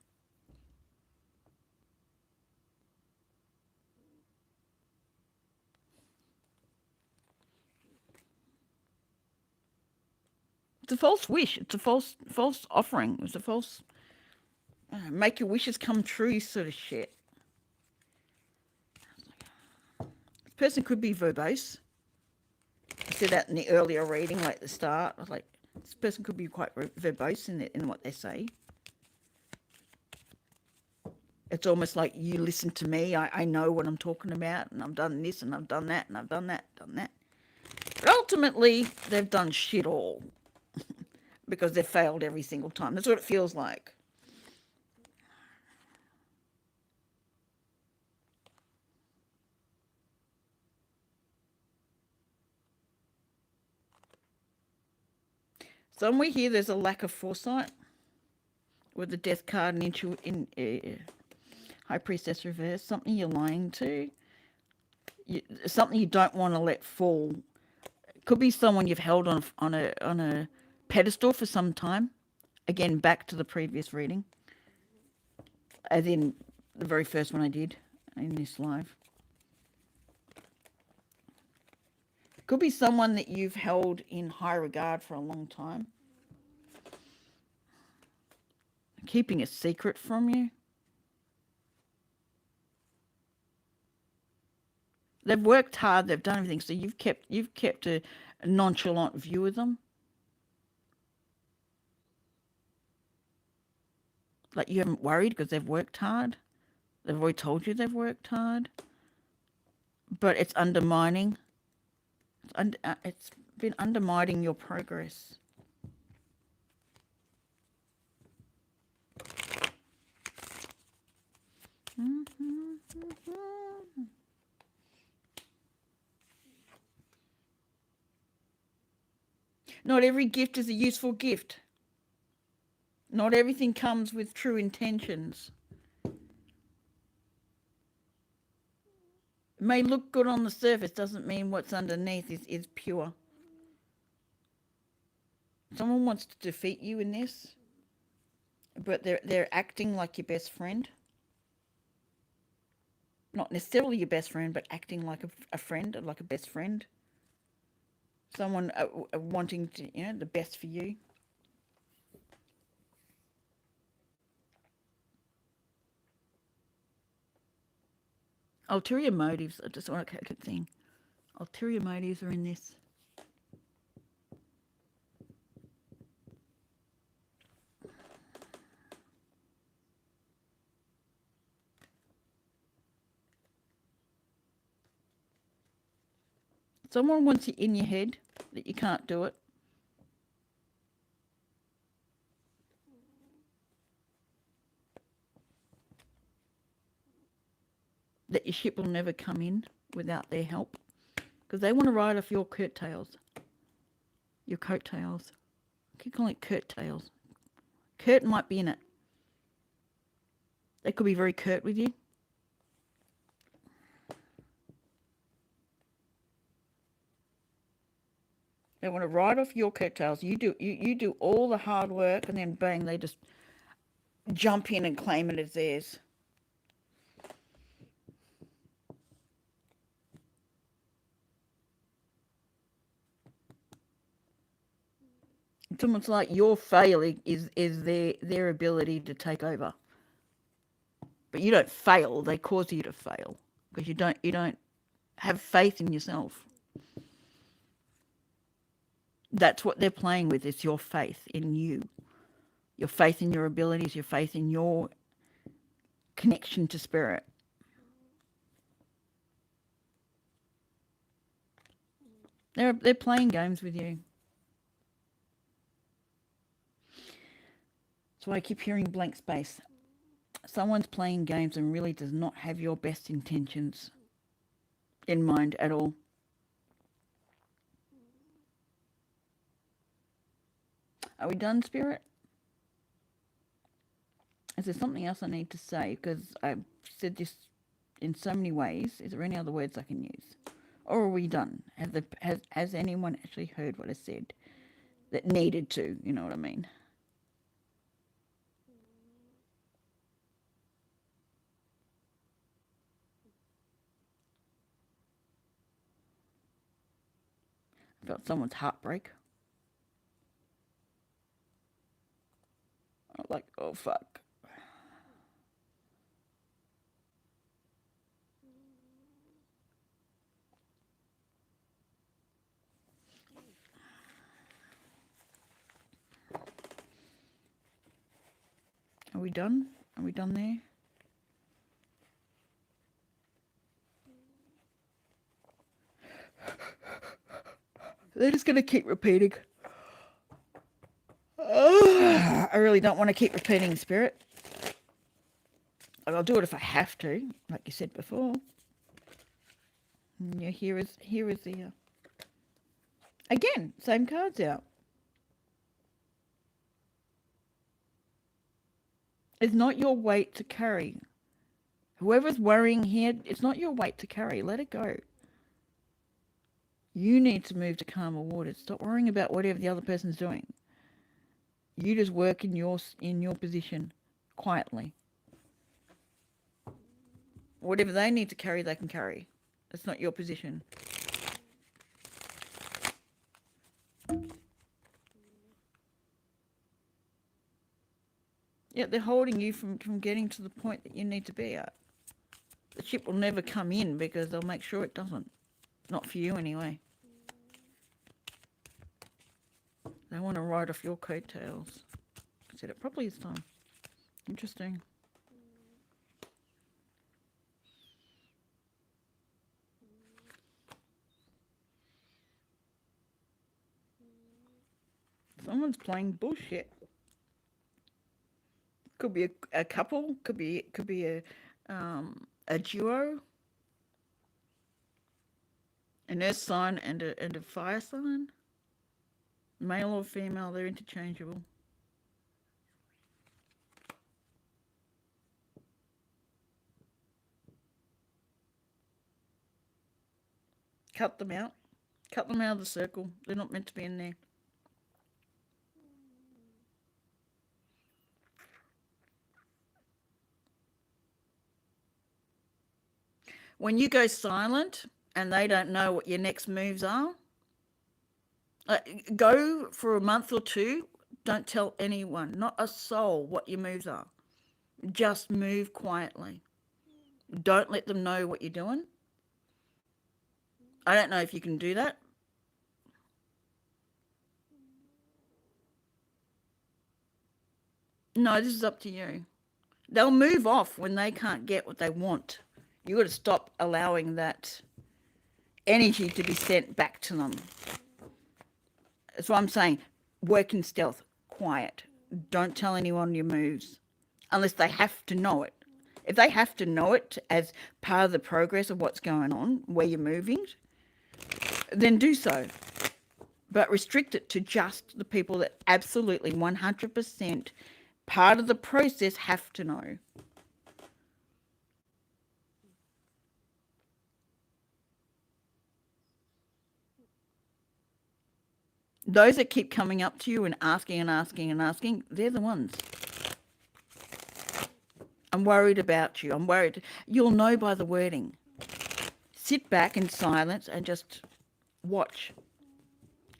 It's a false wish. It's a false offering. It's a false make your wishes come true sort of shit. This person could be verbose. I said that in the earlier reading, like the start. I was like, this person could be quite verbose in what they say. It's almost like you listen to me. I know what I'm talking about, and I've done this, and I've done that, and I've done that. But ultimately, they've done shit all because they've failed every single time. That's what it feels like. Somewhere here, there's a lack of foresight with the Death card and in High Priestess reverse. Something you're lying to. Something you don't want to let fall. It could be someone you've held on a pedestal for some time. Again, back to the previous reading, as in the very first one I did in this live. Could be someone that you've held in high regard for a long time, keeping a secret from you. They've worked hard, they've done everything, so you've kept a nonchalant view of them. Like you haven't worried because they've worked hard. They've already told you they've worked hard. But it's undermining. It's been undermining your progress. Not every gift is a useful gift. Not everything comes with true intentions. It may look good on the surface, doesn't mean what's underneath is pure. Someone wants to defeat you in this, but they're acting like your best friend. Not necessarily your best friend, but acting like a friend, like a best friend. Someone wanting to, the best for you. Ulterior motives are just what I kept saying. Ulterior motives are in this. Someone wants it in your head that you can't do it. That your ship will never come in without their help. Because they want to ride off your coattails. Your coattails. I keep calling it curtails. Kurt might be in it. They could be very curt with you. They want to ride off your coattails. You do all the hard work, and then bang, they just jump in and claim it as theirs. It's almost like your failing is their ability to take over. But you don't fail; they cause you to fail because you don't have faith in yourself. That's what they're playing with. It's your faith in you, your faith in your abilities, your faith in your connection to spirit. They're playing games with you. That's why I keep hearing blank space. Someone's playing games and really does not have your best intentions in mind at all. Are we done, Spirit? Is there something else I need to say? Because I've said this in so many ways. Is there any other words I can use? Or are we done? Has anyone actually heard what I said that needed to? You know what I mean? I felt someone's heartbreak. I'm like, oh fuck. Are we done? Are we done there? They're just going to keep repeating. I really don't want to keep repeating, Spirit. I'll do it if I have to, like you said before. Yeah, here is the again, same cards out. It's not your weight to carry. Whoever's worrying here, it's not your weight to carry. Let it go. You need to move to calmer waters. Stop worrying about whatever the other person's doing. You just work in your position quietly. Whatever they need to carry, they can carry. It's not your position. Yeah, they're holding you from getting to the point that you need to be at. The ship will never come in because they'll make sure it doesn't. Not for you anyway. They want to ride off your coattails. I said it properly this time. Interesting. Someone's playing bullshit. Could be a couple. Could be a duo. An earth sign and a fire sign. Male or female, they're interchangeable. Cut them out. Cut them out of the circle. They're not meant to be in there. When you go silent and they don't know what your next moves are, Uh, Go for a month or two. Don't tell anyone, not a soul, what your moves are. Just move quietly. Don't let them know what you're doing. I don't know if you can do that. No, this is up to you. They'll move off when they can't get what they want. You got to stop allowing that energy to be sent back to them. That's what I'm saying. Work in stealth, quiet. Don't tell anyone your moves unless they have to know it. If they have to know it as part of the progress of what's going on, where you're moving, then do so. But restrict it to just the people that absolutely 100% part of the process have to know. Those that keep coming up to you and asking and asking and asking, they're the ones. I'm worried about you. I'm worried. You'll know by the wording. Sit back in silence and just watch.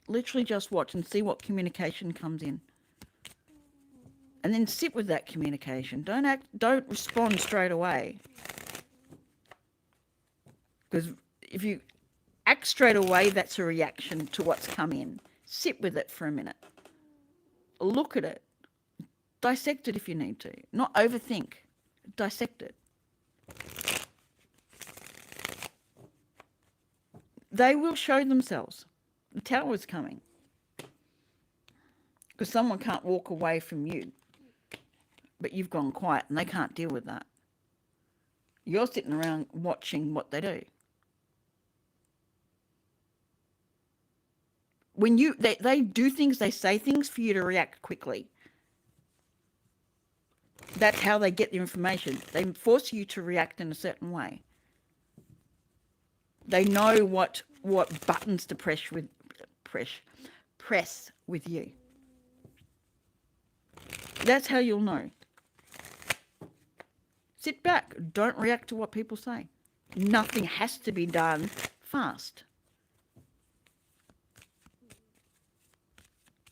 Literally just watch and see what communication comes in. And then sit with that communication. Don't respond straight away. Because if you act straight away, that's a reaction to what's come in. Sit with it for a minute. Look at it. Dissect it if you need to. Not overthink. Dissect it. They will show themselves. The tower is coming. Because someone can't walk away from you. But you've gone quiet and they can't deal with that. You're sitting around watching what they do. When they do things, they say things for you to react quickly. That's how they get the information. They force you to react in a certain way. They know what buttons to press with you. That's how you'll know. Sit back. Don't react to what people say. Nothing has to be done fast.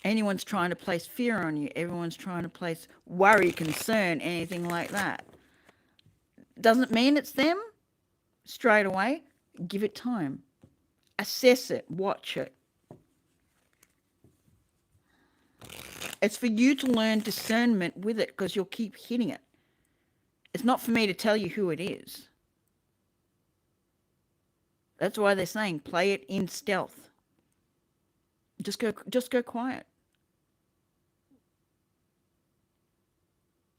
Anyone's trying to place fear on you. Everyone's trying to place worry, concern, anything like that. Doesn't mean it's them straight away. Give it time. Assess it. Watch it. It's for you to learn discernment with it because you'll keep hitting it. It's not for me to tell you who it is. That's why they're saying play it in stealth. Just go quiet.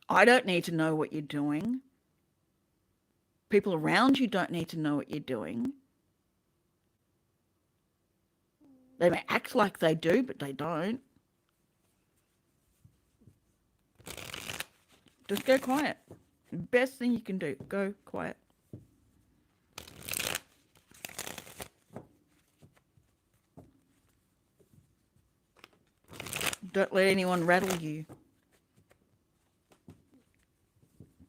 I don't need to know what you're doing. People around you don't need to know what you're doing. They may act like they do, but they don't. Just go quiet. Best thing you can do, go quiet. Don't let anyone rattle you.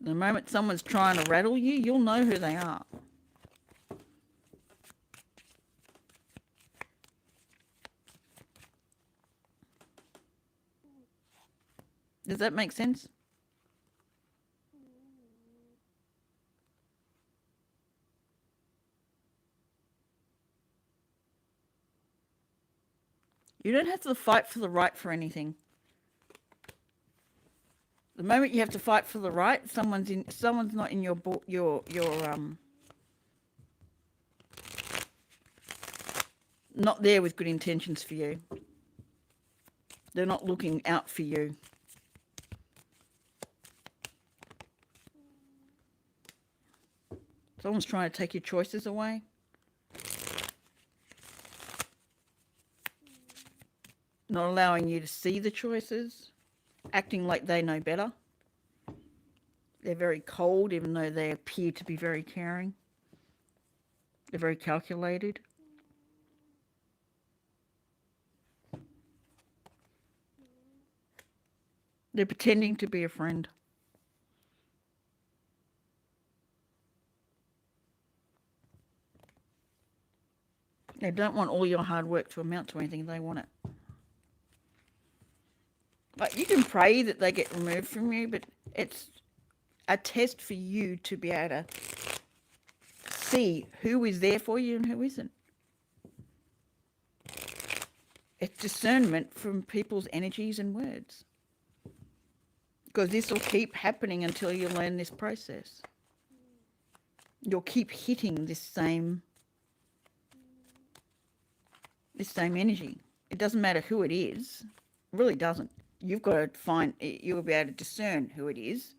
The moment someone's trying to rattle you, you'll know who they are. Does that make sense? You don't have to fight for the right for anything. The moment you have to fight for the right, someone's not in your not there with good intentions for you. They're not looking out for you. Someone's trying to take your choices away. Not allowing you to see the choices. Acting like they know better. They're very cold even though they appear to be very caring. They're very calculated. They're pretending to be a friend. They don't want all your hard work to amount to anything. They want it. Like, you can pray that they get removed from you, but it's a test for you to be able to see who is there for you and who isn't. It's discernment from people's energies and words. Because this will keep happening until you learn this process. You'll keep hitting this same energy. It doesn't matter who it is. It really doesn't. You've got to find, you'll be able to discern who it is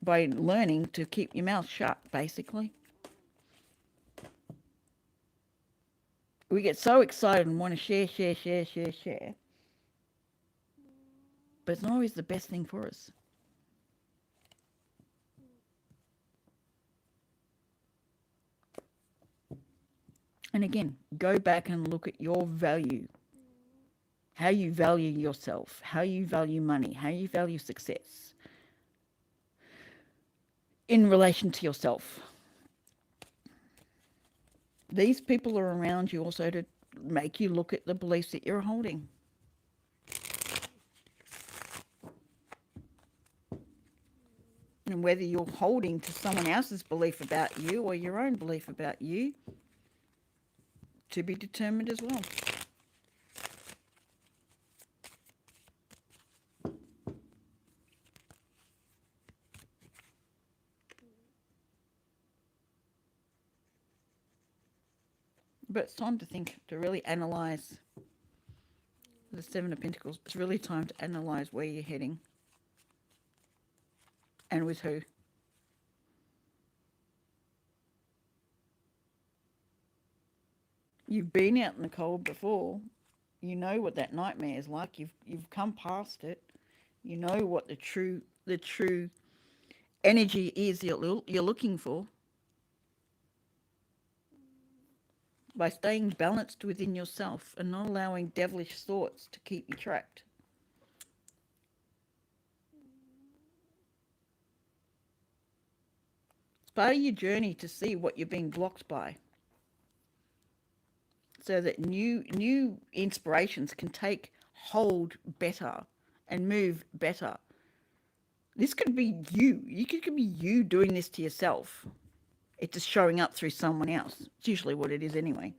by learning to keep your mouth shut, basically. We get so excited and want to share. But it's not always the best thing for us. And again, go back and look at your value. How you value yourself, how you value money, how you value success in relation to yourself. These people are around you also to make you look at the beliefs that you're holding. And whether you're holding to someone else's belief about you or your own belief about you, to be determined as well. But it's time to think, to really analyse the Seven of Pentacles. It's really time to analyse where you're heading and with who. You've been out in the cold before. You know what that nightmare is like. You've come past it. You know what the true energy is you're looking for. By staying balanced within yourself and not allowing devilish thoughts to keep you trapped. It's part of your journey to see what you're being blocked by, so that new inspirations can take hold better and move better. This could be you. It could be you doing this to yourself. It's just showing up through someone else. It's usually what it is anyway.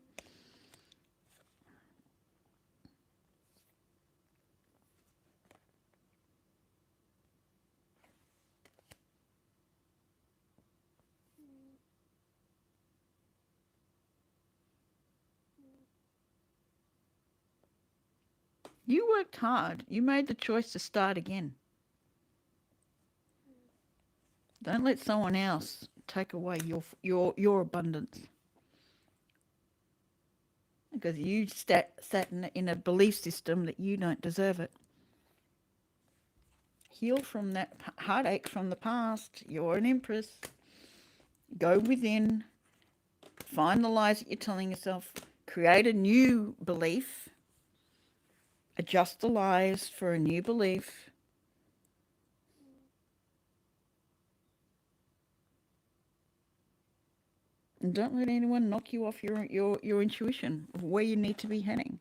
You worked hard. You made the choice to start again. Don't let someone else take away your abundance. Because you sat in a belief system that you don't deserve it. Heal from that heartache from the past. You're an empress. Go within. Find the lies that you're telling yourself. Create a new belief. Adjust the lies for a new belief. And don't let anyone knock you off your intuition of where you need to be heading.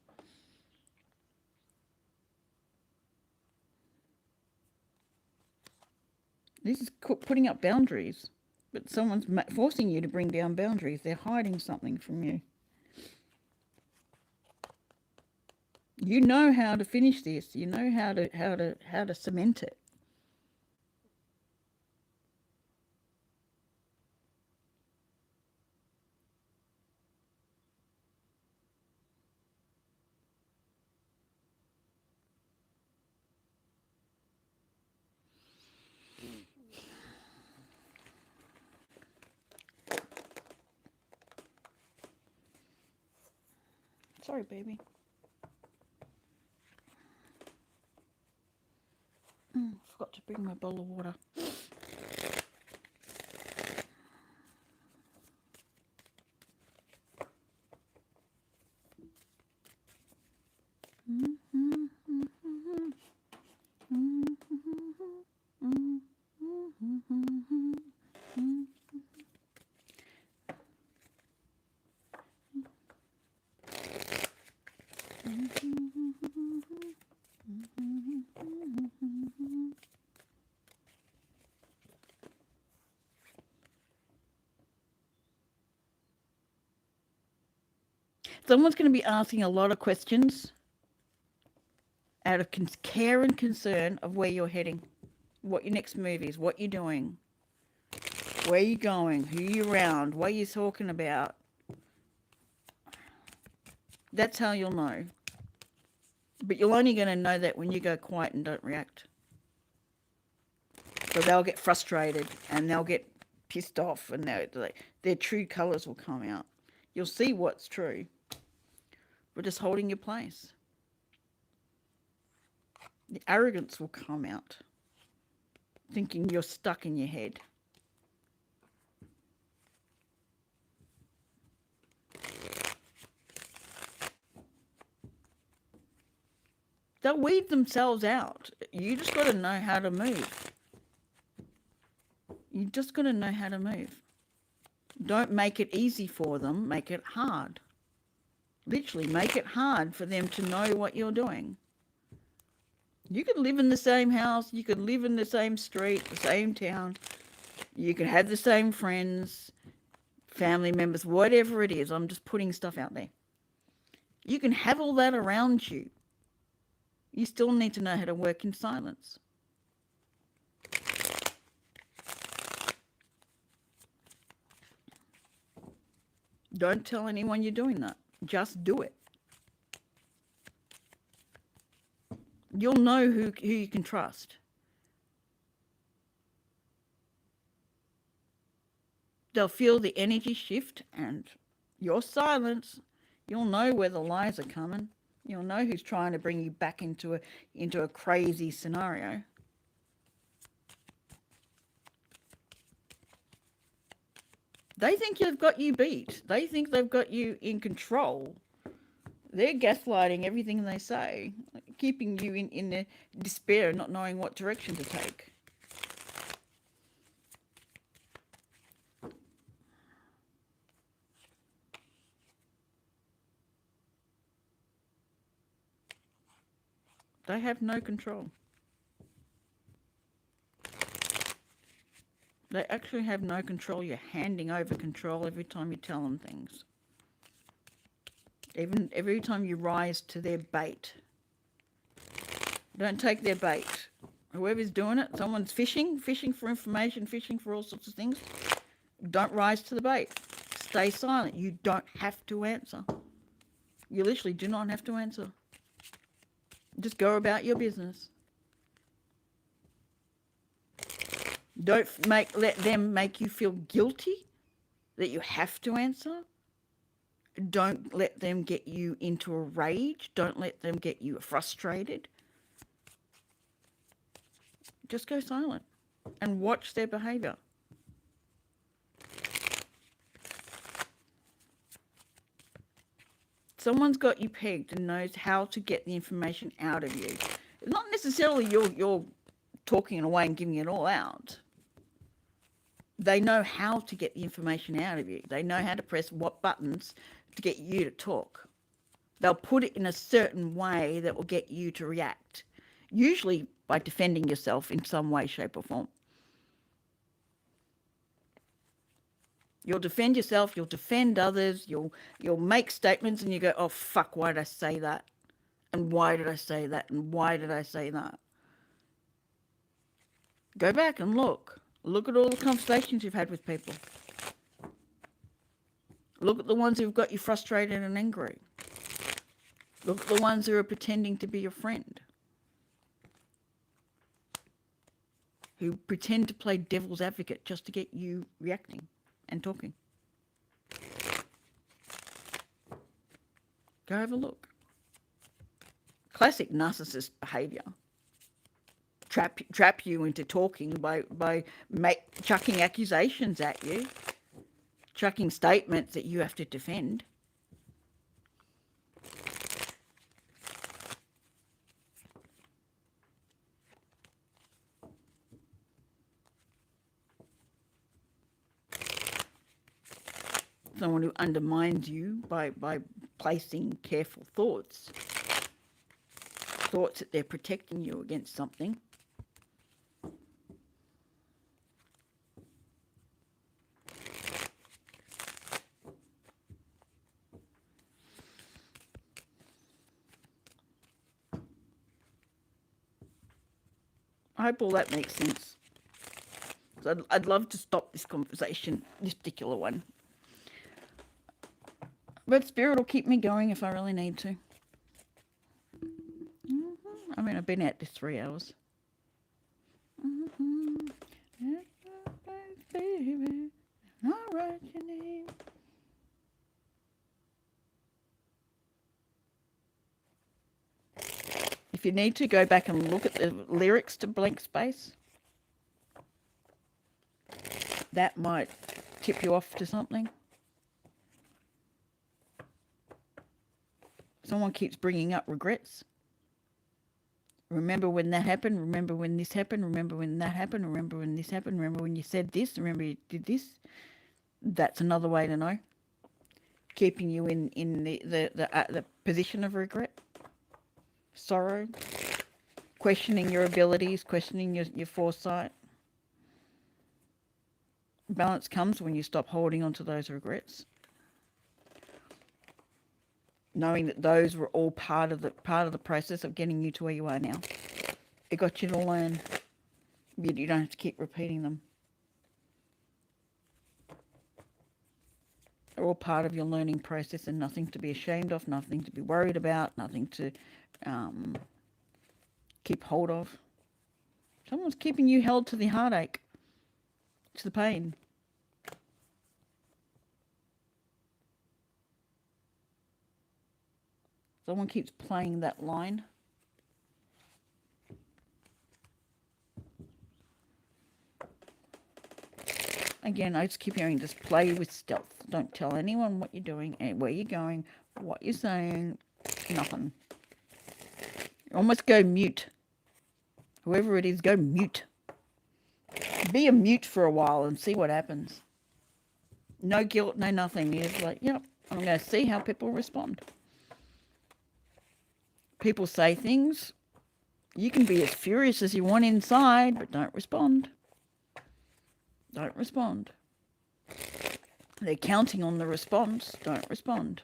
This is putting up boundaries, but someone's forcing you to bring down boundaries. They're hiding something from you. You know how to finish this. You know how to cement it. Sorry, baby. Forgot to bring my bowl of water. Someone's going to be asking a lot of questions out of care and concern of where you're heading, what your next move is, what you're doing, where you're going, who you're around, what you're talking about. That's how you'll know. But you're only going to know that when you go quiet and don't react. So they'll get frustrated and they'll get pissed off, and their true colours will come out. You'll see what's true. But just holding your place. The arrogance will come out, thinking you're stuck in your head. They'll weed themselves out. You just got to know how to move. You just got to know how to move. Don't make it easy for them. Make it hard. Literally, make it hard for them to know what you're doing. You could live in the same house. You could live in the same street, the same town. You could have the same friends, family members, whatever it is. I'm just putting stuff out there. You can have all that around you. You still need to know how to work in silence. Don't tell anyone you're doing that. Just do it. You'll know who you can trust. They'll feel the energy shift, and your silence, you'll know where the lies are coming. You'll know who's trying to bring you back into a crazy scenario. They think they've got you beat. They think they've got you in control. They're gaslighting everything they say, keeping you in the despair, not knowing what direction to take. They have no control. They actually have no control. You're handing over control every time you tell them things. Even every time you rise to their bait. Don't take their bait. Whoever's doing it, someone's fishing for information, fishing for all sorts of things. Don't rise to the bait. Stay silent. You don't have to answer. You literally do not have to answer. Just go about your business. Don't let them make you feel guilty that you have to answer. Don't let them get you into a rage. Don't let them get you frustrated. Just go silent and watch their behavior. Someone's got you pegged and knows how to get the information out of you. It's not necessarily you're talking away and giving it all out. They know how to get the information out of you. They know how to press what buttons to get you to talk. They'll put it in a certain way that will get you to react, usually by defending yourself in some way, shape or form. You'll defend yourself, you'll defend others, you'll make statements and you go, oh fuck, why did I say that? And why did I say that? And why did I say that? Go back and look. Look at all the conversations you've had with people. Look at the ones who've got you frustrated and angry. Look at the ones who are pretending to be your friend. Who pretend to play devil's advocate just to get you reacting and talking. Go have a look. Classic narcissist behavior. Trap you into talking by chucking accusations at you, chucking statements that you have to defend. Someone who undermines you by placing careful thoughts that they're protecting you against something. I hope all that makes sense. So I'd love to stop this conversation, this particular one. But Spirit will keep me going if I really need to. I mean, I've been at this 3 hours. Baby, I'll write your name. If you need to, go back and look at the lyrics to Blank Space. That might tip you off to something. Someone keeps bringing up regrets. Remember when that happened? Remember when this happened? Remember when that happened? Remember when this happened? Remember when you said this? Remember you did this? That's another way to know. Keeping you in the position of regret, sorrow, questioning your abilities, questioning your foresight. Balance comes when you stop holding on to those regrets, knowing that those were all part of the process of getting you to where you are now. It got you to learn. You don't have to keep repeating them. They're all part of your learning process, and nothing to be ashamed of, nothing to be worried about, nothing to keep hold of. Someone's keeping you held to the heartache, to the pain. Someone keeps playing that line. Again, I just keep hearing, just play with stealth. Don't tell anyone what you're doing and where you're going, what you're saying, nothing. Almost go mute. Whoever it is, go mute. Be a mute for a while and see what happens. No guilt, no nothing. You're just like, yep, I'm going to see how people respond. People say things. You can be as furious as you want inside, but don't respond. Don't respond. They're counting on the response. Don't respond.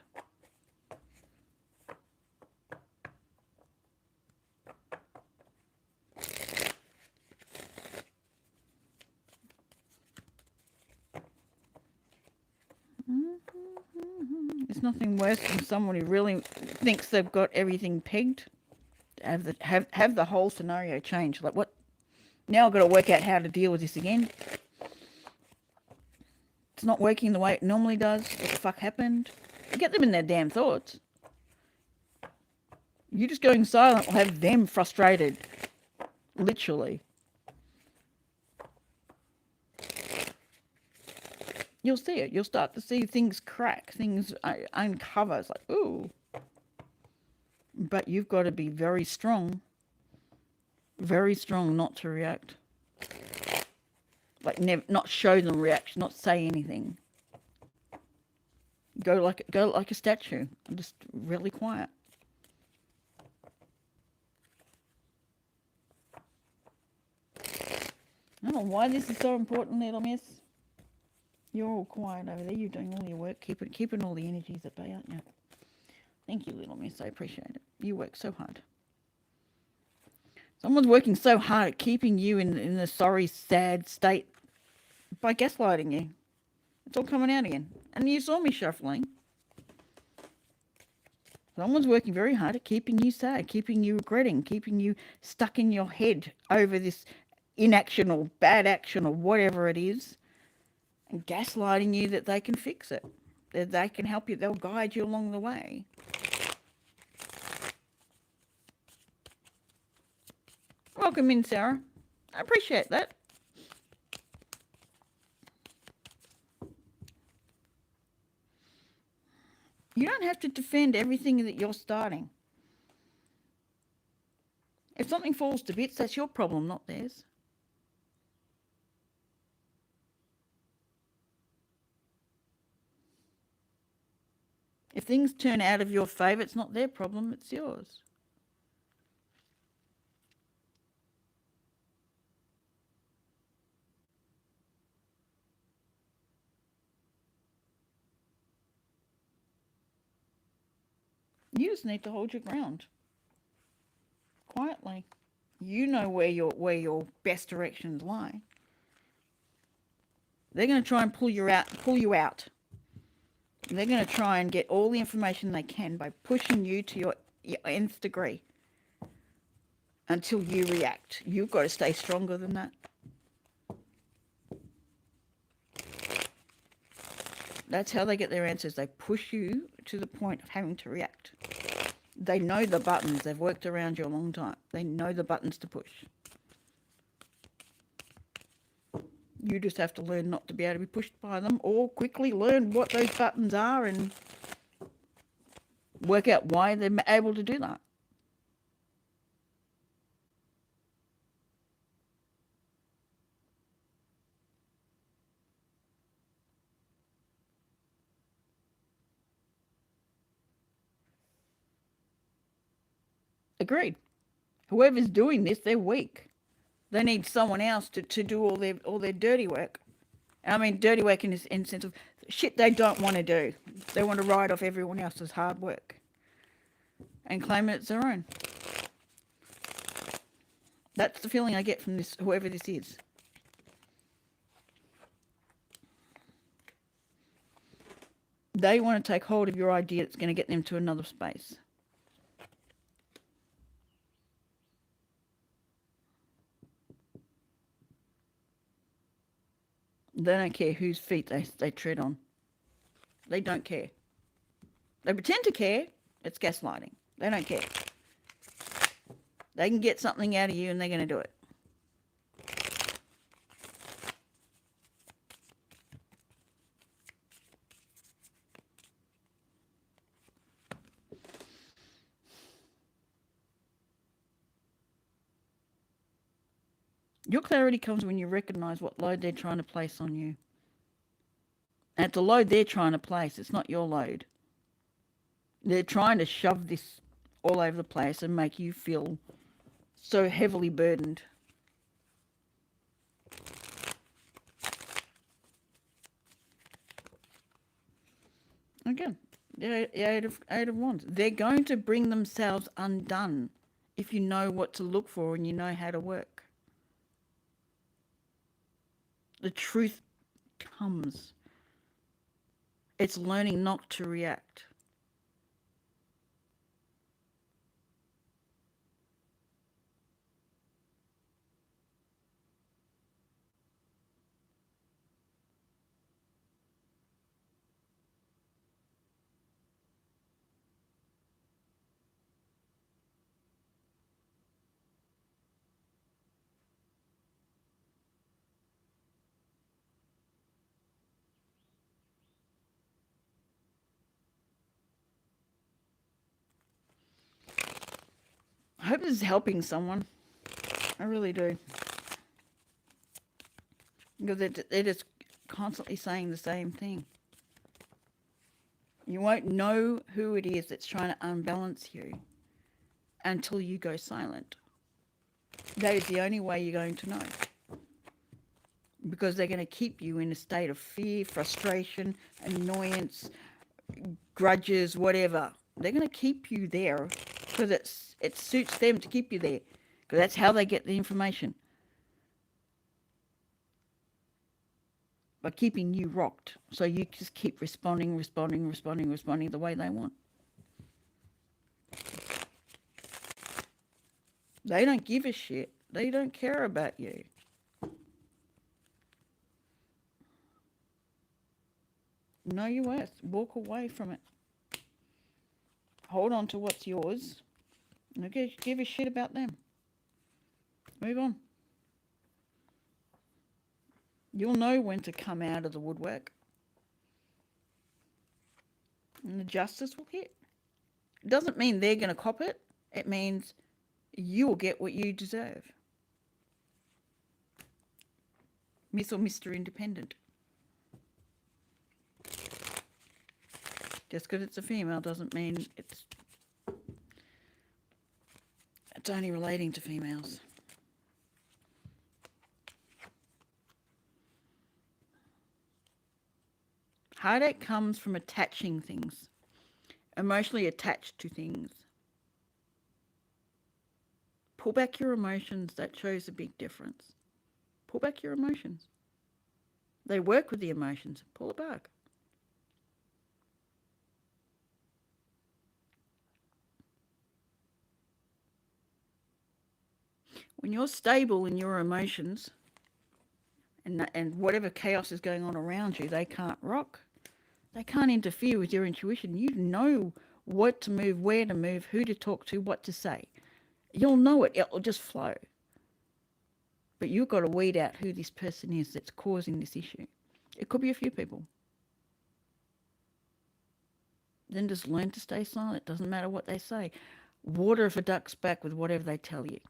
There's nothing worse than someone who really thinks they've got everything pegged. Have the whole scenario change. Like, what? Now I've got to work out how to deal with this again. It's not working the way it normally does. What the fuck happened? Get them in their damn thoughts. You just going silent will have them frustrated. Literally. You'll see it. You'll start to see things crack, things uncover. It's like, ooh. But you've got to be very strong not to react. Like, not show them reaction, not say anything. Go like a statue. I'm just really quiet. I don't know why this is so important, little miss. You're all quiet over there. You're doing all your work, keeping all the energies at bay, aren't you? Thank you, little miss. I appreciate it. You work so hard. Someone's working so hard at keeping you in a sorry, sad state by gaslighting you. It's all coming out again. And you saw me shuffling. Someone's working very hard at keeping you sad, keeping you regretting, keeping you stuck in your head over this inaction or bad action or whatever it is, and gaslighting you that they can fix it, that they can help you, they'll guide you along the way. Welcome in, Sarah. I appreciate that. You don't have to defend everything that you're starting. If something falls to bits, that's your problem, not theirs. If things turn out of your favour, it's not their problem, it's yours. You just need to hold your ground. Quietly. You know where your best directions lie. They're going to try and pull you out. They're going to try and get all the information they can by pushing you to your nth degree until you react. You've got to stay stronger than that. That's how they get their answers. They push you to the point of having to react. They know the buttons. They've worked around you a long time. They know the buttons to push. You just have to learn not to be able to be pushed by them, or quickly learn what those buttons are and work out why they're able to do that. Agreed. Whoever's doing this, they're weak. They need someone else to do all their dirty work. And I mean dirty work in the sense of shit they don't want to do. They want to ride off everyone else's hard work and claim it as their own. That's the feeling I get from this, whoever this is. They want to take hold of your idea that's going to get them to another space. They don't care whose feet they tread on. They don't care. They pretend to care. It's gaslighting. They don't care. They can get something out of you and they're going to do it. Your clarity comes when you recognize what load they're trying to place on you. And it's a load they're trying to place. It's not your load. They're trying to shove this all over the place and make you feel so heavily burdened. Again, the Eight of Wands. They're going to bring themselves undone if you know what to look for and you know how to work. The truth comes. It's learning not to react. I hope this is helping someone. I really do. Because they're just constantly saying the same thing. You won't know who it is that's trying to unbalance you until you go silent. That is the only way you're going to know. Because they're going to keep you in a state of fear, frustration, annoyance, grudges, whatever. They're going to keep you there because it suits them to keep you there. Because that's how they get the information. By keeping you rocked. So you just keep responding the way they want. They don't give a shit. They don't care about you. Know your worth. Walk away from it. Hold on to what's yours. And give a shit about them. Move on. You'll know when to come out of the woodwork. And the justice will hit. It doesn't mean they're going to cop it. It means you will get what you deserve. Miss or Mr. Independent. Just because it's a female doesn't mean it's only relating to females. Heartache comes from attaching things, emotionally attached to things, Pull back your emotions. That shows a big difference. Pull back your emotions. They work with the emotions. Pull it back. When you're stable in your emotions and whatever chaos is going on around you, they can't rock. They can't interfere with your intuition. You know what to move, where to move, who to talk to, what to say. You'll know it. It'll just flow. But you've got to weed out who this person is that's causing this issue. It could be a few people. Then just learn to stay silent. It doesn't matter what they say. Water for duck's back with whatever they tell you.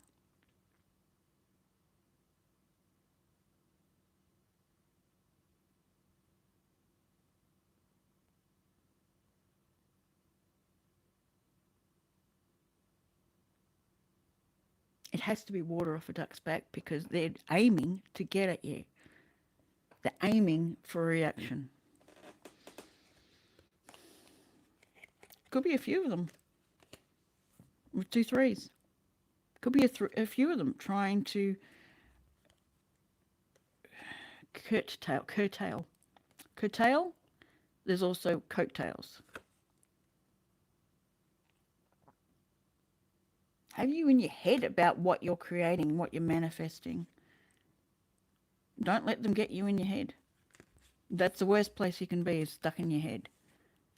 It has to be water off a duck's back because they're aiming to get at you. They're aiming for a reaction. Could be a few of them with 2 3s. Could be a few of them trying to curtail. Curtail, there's also coattails. Have you in your head about what you're creating, what you're manifesting? Don't let them get you in your head. That's the worst place you can be, is stuck in your head.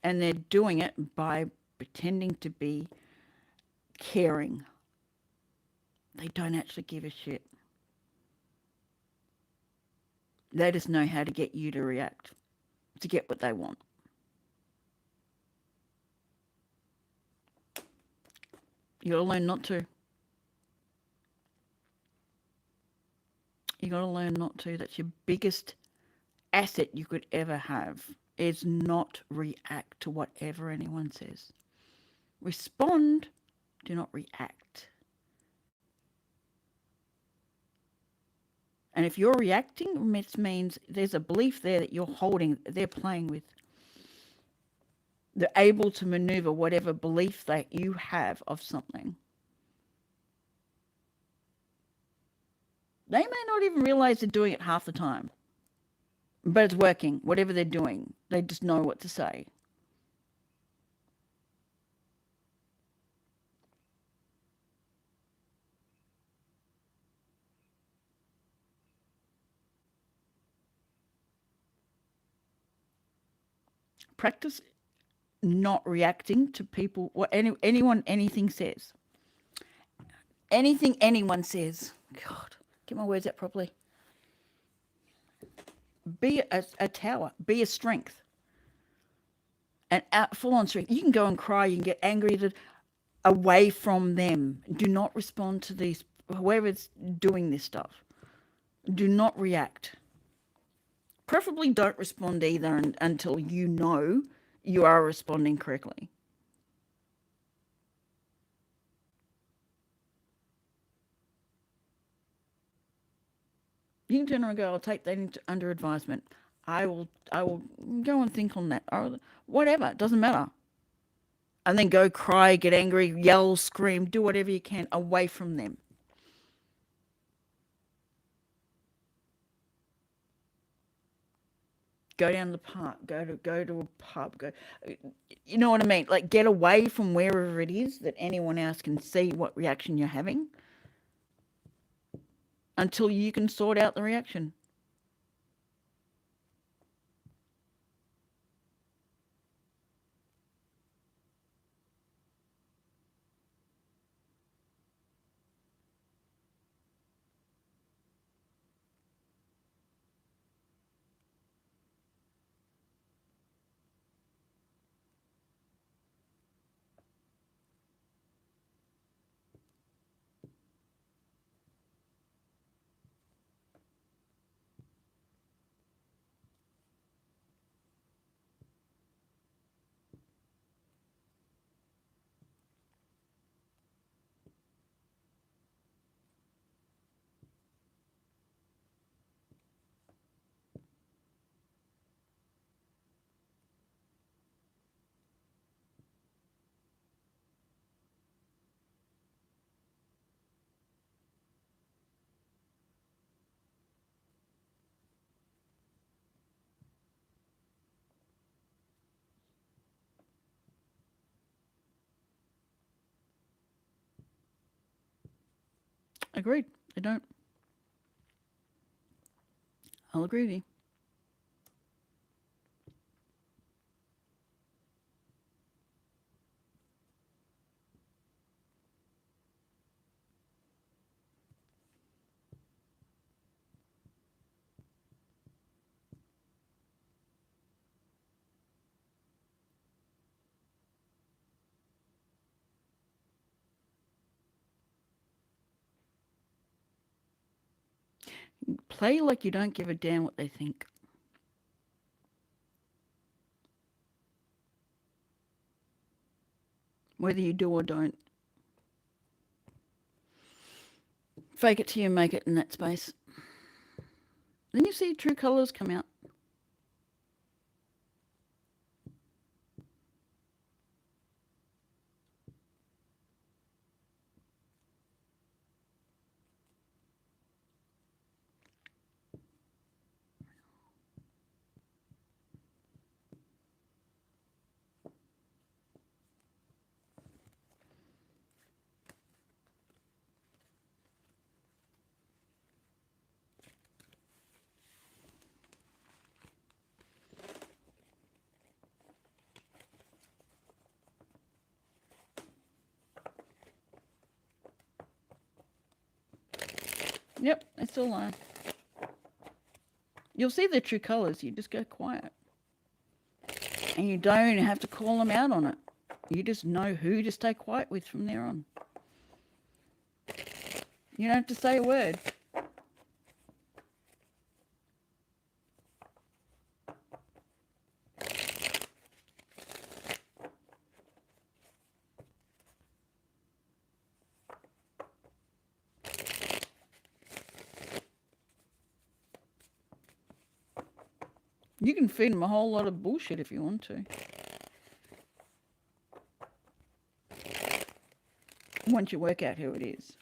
And they're doing it by pretending to be caring. They don't actually give a shit. They just know how to get you to react, to get what they want. You gotta learn not to. You gotta learn not to. That's your biggest asset you could ever have, is not react to whatever anyone says. Respond, do not react. And if you're reacting, it means there's a belief there that you're holding, they're playing with. They're able to maneuver whatever belief that you have of something. They may not even realize they're doing it half the time. But it's working. Whatever they're doing, they just know what to say. Practice not reacting to people or anyone anything says. Anything anyone says. God, get my words out properly. Be a tower. Be a strength. And full on strength. You can go and cry. You can get angry away from them. Do not respond to these, whoever's doing this stuff. Do not react. Preferably don't respond either until you know you are responding correctly. You can turn around and go, I'll take that under advisement. I will go and think on that. Or whatever, it doesn't matter. And then go cry, get angry, yell, scream, do whatever you can away from them. Go down to the park, go to a pub, go, you know what I mean? Like, get away from wherever it is that anyone else can see what reaction you're having until you can sort out the reaction. Agreed. They don't. I'll agree with you. Play like you don't give a damn what they think. Whether you do or don't. Fake it till you make it in that space. Then you see true colours come out. Yep, it's all on. You'll see the true colours. You just go quiet. And you don't have to call them out on it. You just know who to stay quiet with from there on. You don't have to say a word. You can feed them a whole lot of bullshit if you want to. Once you work out who it is.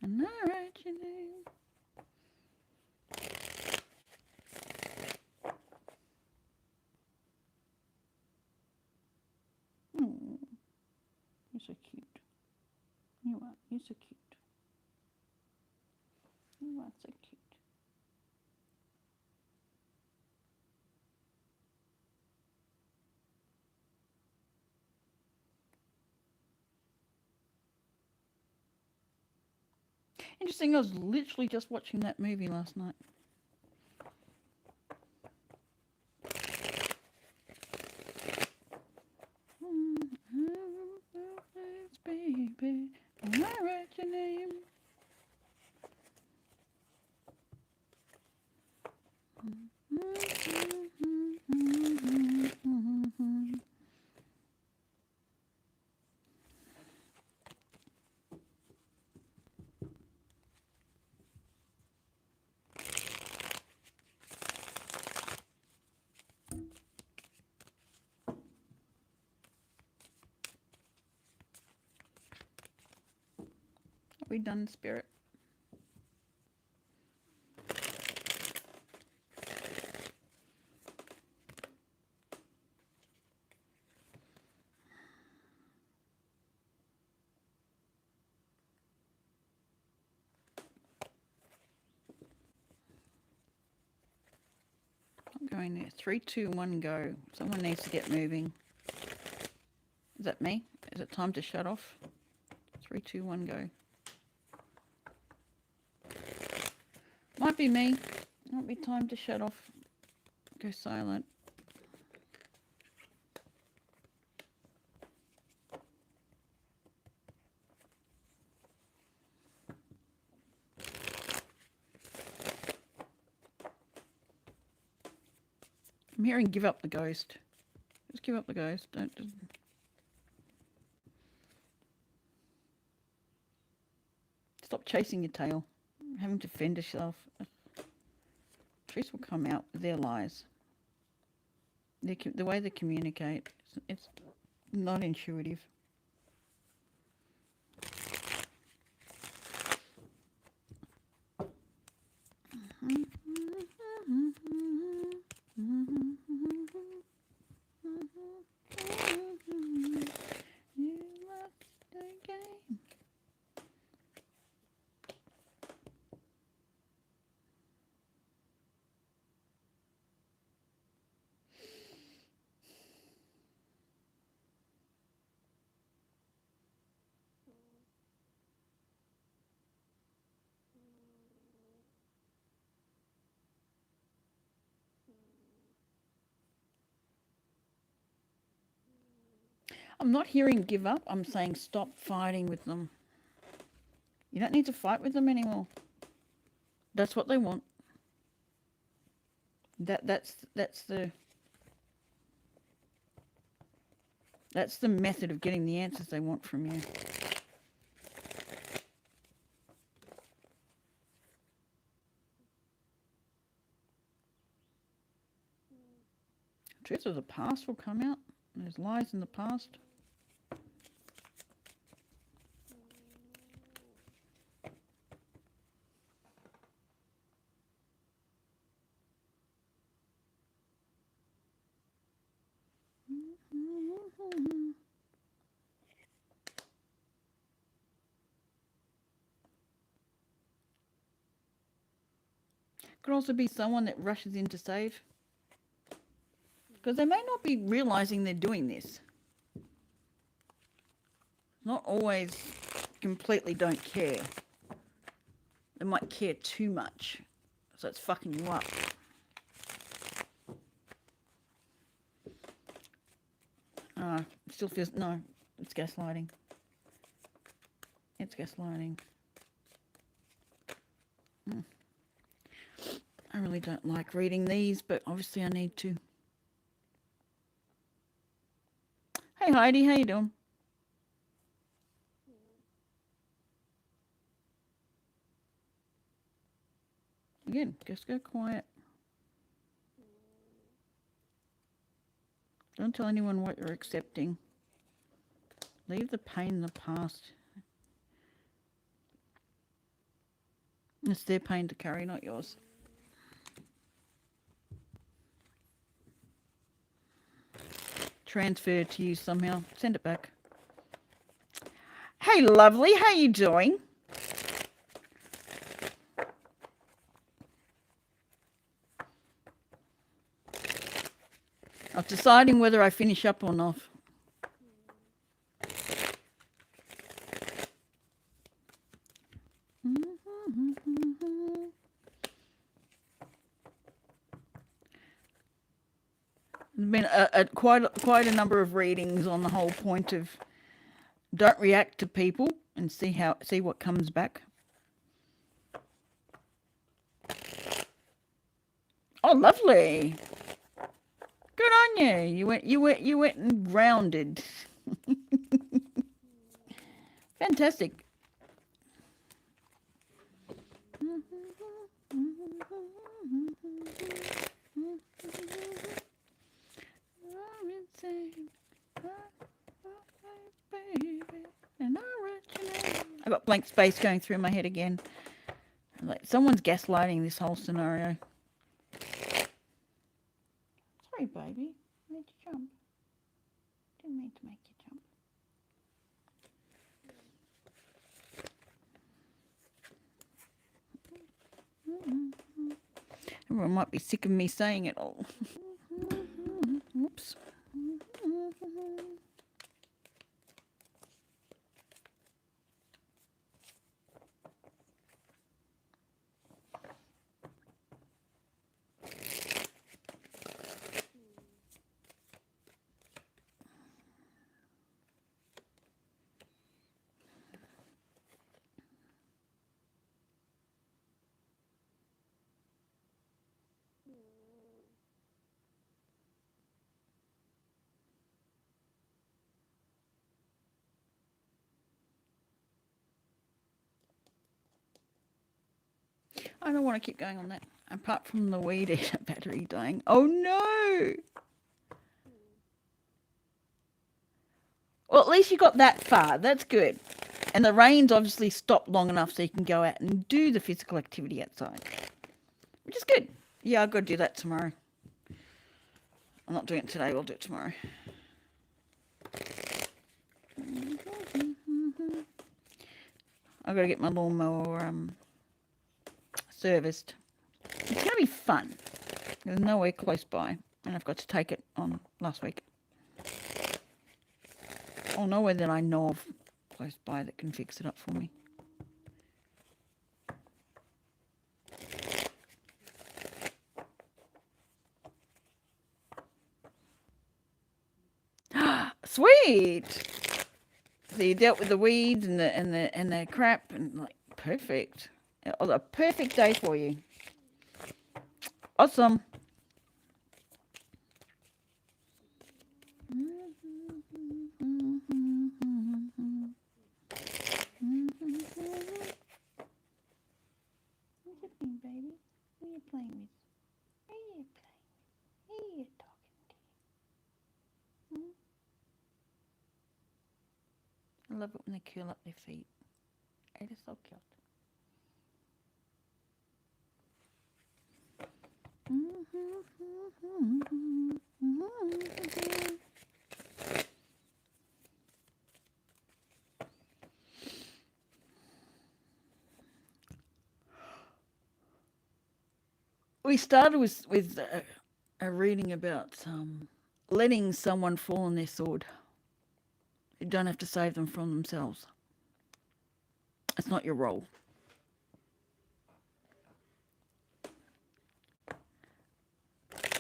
And I write your name. Oh, you're so cute. You are. You're so cute. You are so cute. Interesting, I was literally just watching that movie last night. Baby, and I write your name. Are we done, Spirit? I'm going there. 3, 2, 1, go. Someone needs to get moving. Is that me? Is it time to shut off? 3, 2, 1, go. Might be me. Might be time to shut off. Go silent. I'm hearing give up the ghost. Just give up the ghost. Don't just... Stop chasing your tail. Having to fend yourself. Truth will come out with their lies. The way they communicate, it's not intuitive. I'm not hearing give up. I'm saying stop fighting with them. You don't need to fight with them anymore. That's what they want. That's the method of getting the answers they want from you. Truth of the past will come out. There's lies in the past. Could also be someone that rushes in to save. Because they may not be realizing they're doing this. Not always completely don't care. They might care too much. So it's fucking you up. Still feels, no, it's gaslighting. It's gaslighting. I really don't like reading these, but obviously I need to. Hey Heidi, how you doing? Again, just go quiet. Don't tell anyone what you're accepting. Leave the pain in the past. It's their pain to carry, not yours. Transfer to you somehow. Send it back. Hey lovely, how you doing? I was deciding whether I finish up or not. There's been quite a number of readings on the whole point of don't react to people and see what comes back. Oh, lovely. Good on you. You went and rounded. Fantastic. I've got blank space going through my head again. Like someone's gaslighting this whole scenario. Sorry, baby. I made you jump. Didn't mean to make you jump. Everyone might be sick of me saying it all. Whoops. I don't want to keep going on that. Apart from the weed eater battery dying. Oh no! Well, at least you got that far. That's good. And the rain's obviously stopped long enough so you can go out and do the physical activity outside. Which is good. Yeah, I've got to do that tomorrow. I'm not doing it today. We'll do it tomorrow. I've got to get my lawnmower serviced. It's going to be fun. There's nowhere close by. And I've got to take it on last week. Oh, nowhere that I know of close by that can fix it up for me. Sweet. So you dealt with the weeds and the crap and like perfect. A perfect day for you. Awesome. What's happening, baby? Who are you playing with? Who are you playing with? Who are you talking to? I love it when they curl up their feet. It is so cute. We started with a reading about letting someone fall on their sword. You don't have to save them from themselves. It's not your role.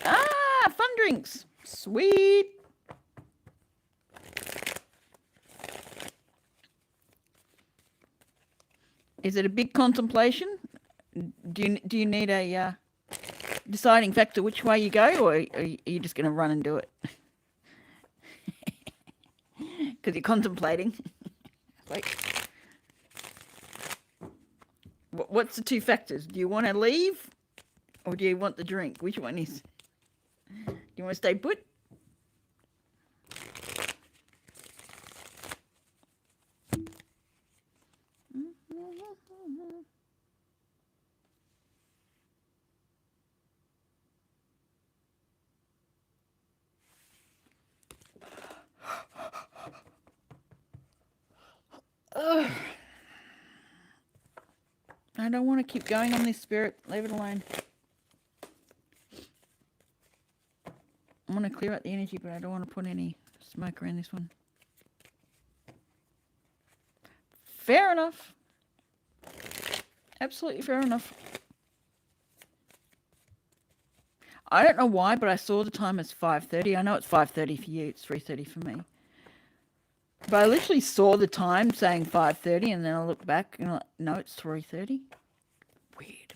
Ah, fun drinks. Sweet. Is it a big contemplation? Do you need a deciding factor which way you go, or are you just going to run and do it? Because you're contemplating. Like, what's the two factors? Do you want to leave, or do you want the drink? Which one is? Do you want to stay put? Ugh. I don't want to keep going on this, Spirit. Leave it alone. I want to clear out the energy, but I don't want to put any smoke around this one. Fair enough. Absolutely fair enough. I don't know why, but I saw the time as 5:30. I know it's 5:30 for you. It's 3:30 for me. But I literally saw the time saying 5:30, and then I looked back and I'm like, no, it's 3:30. Weird.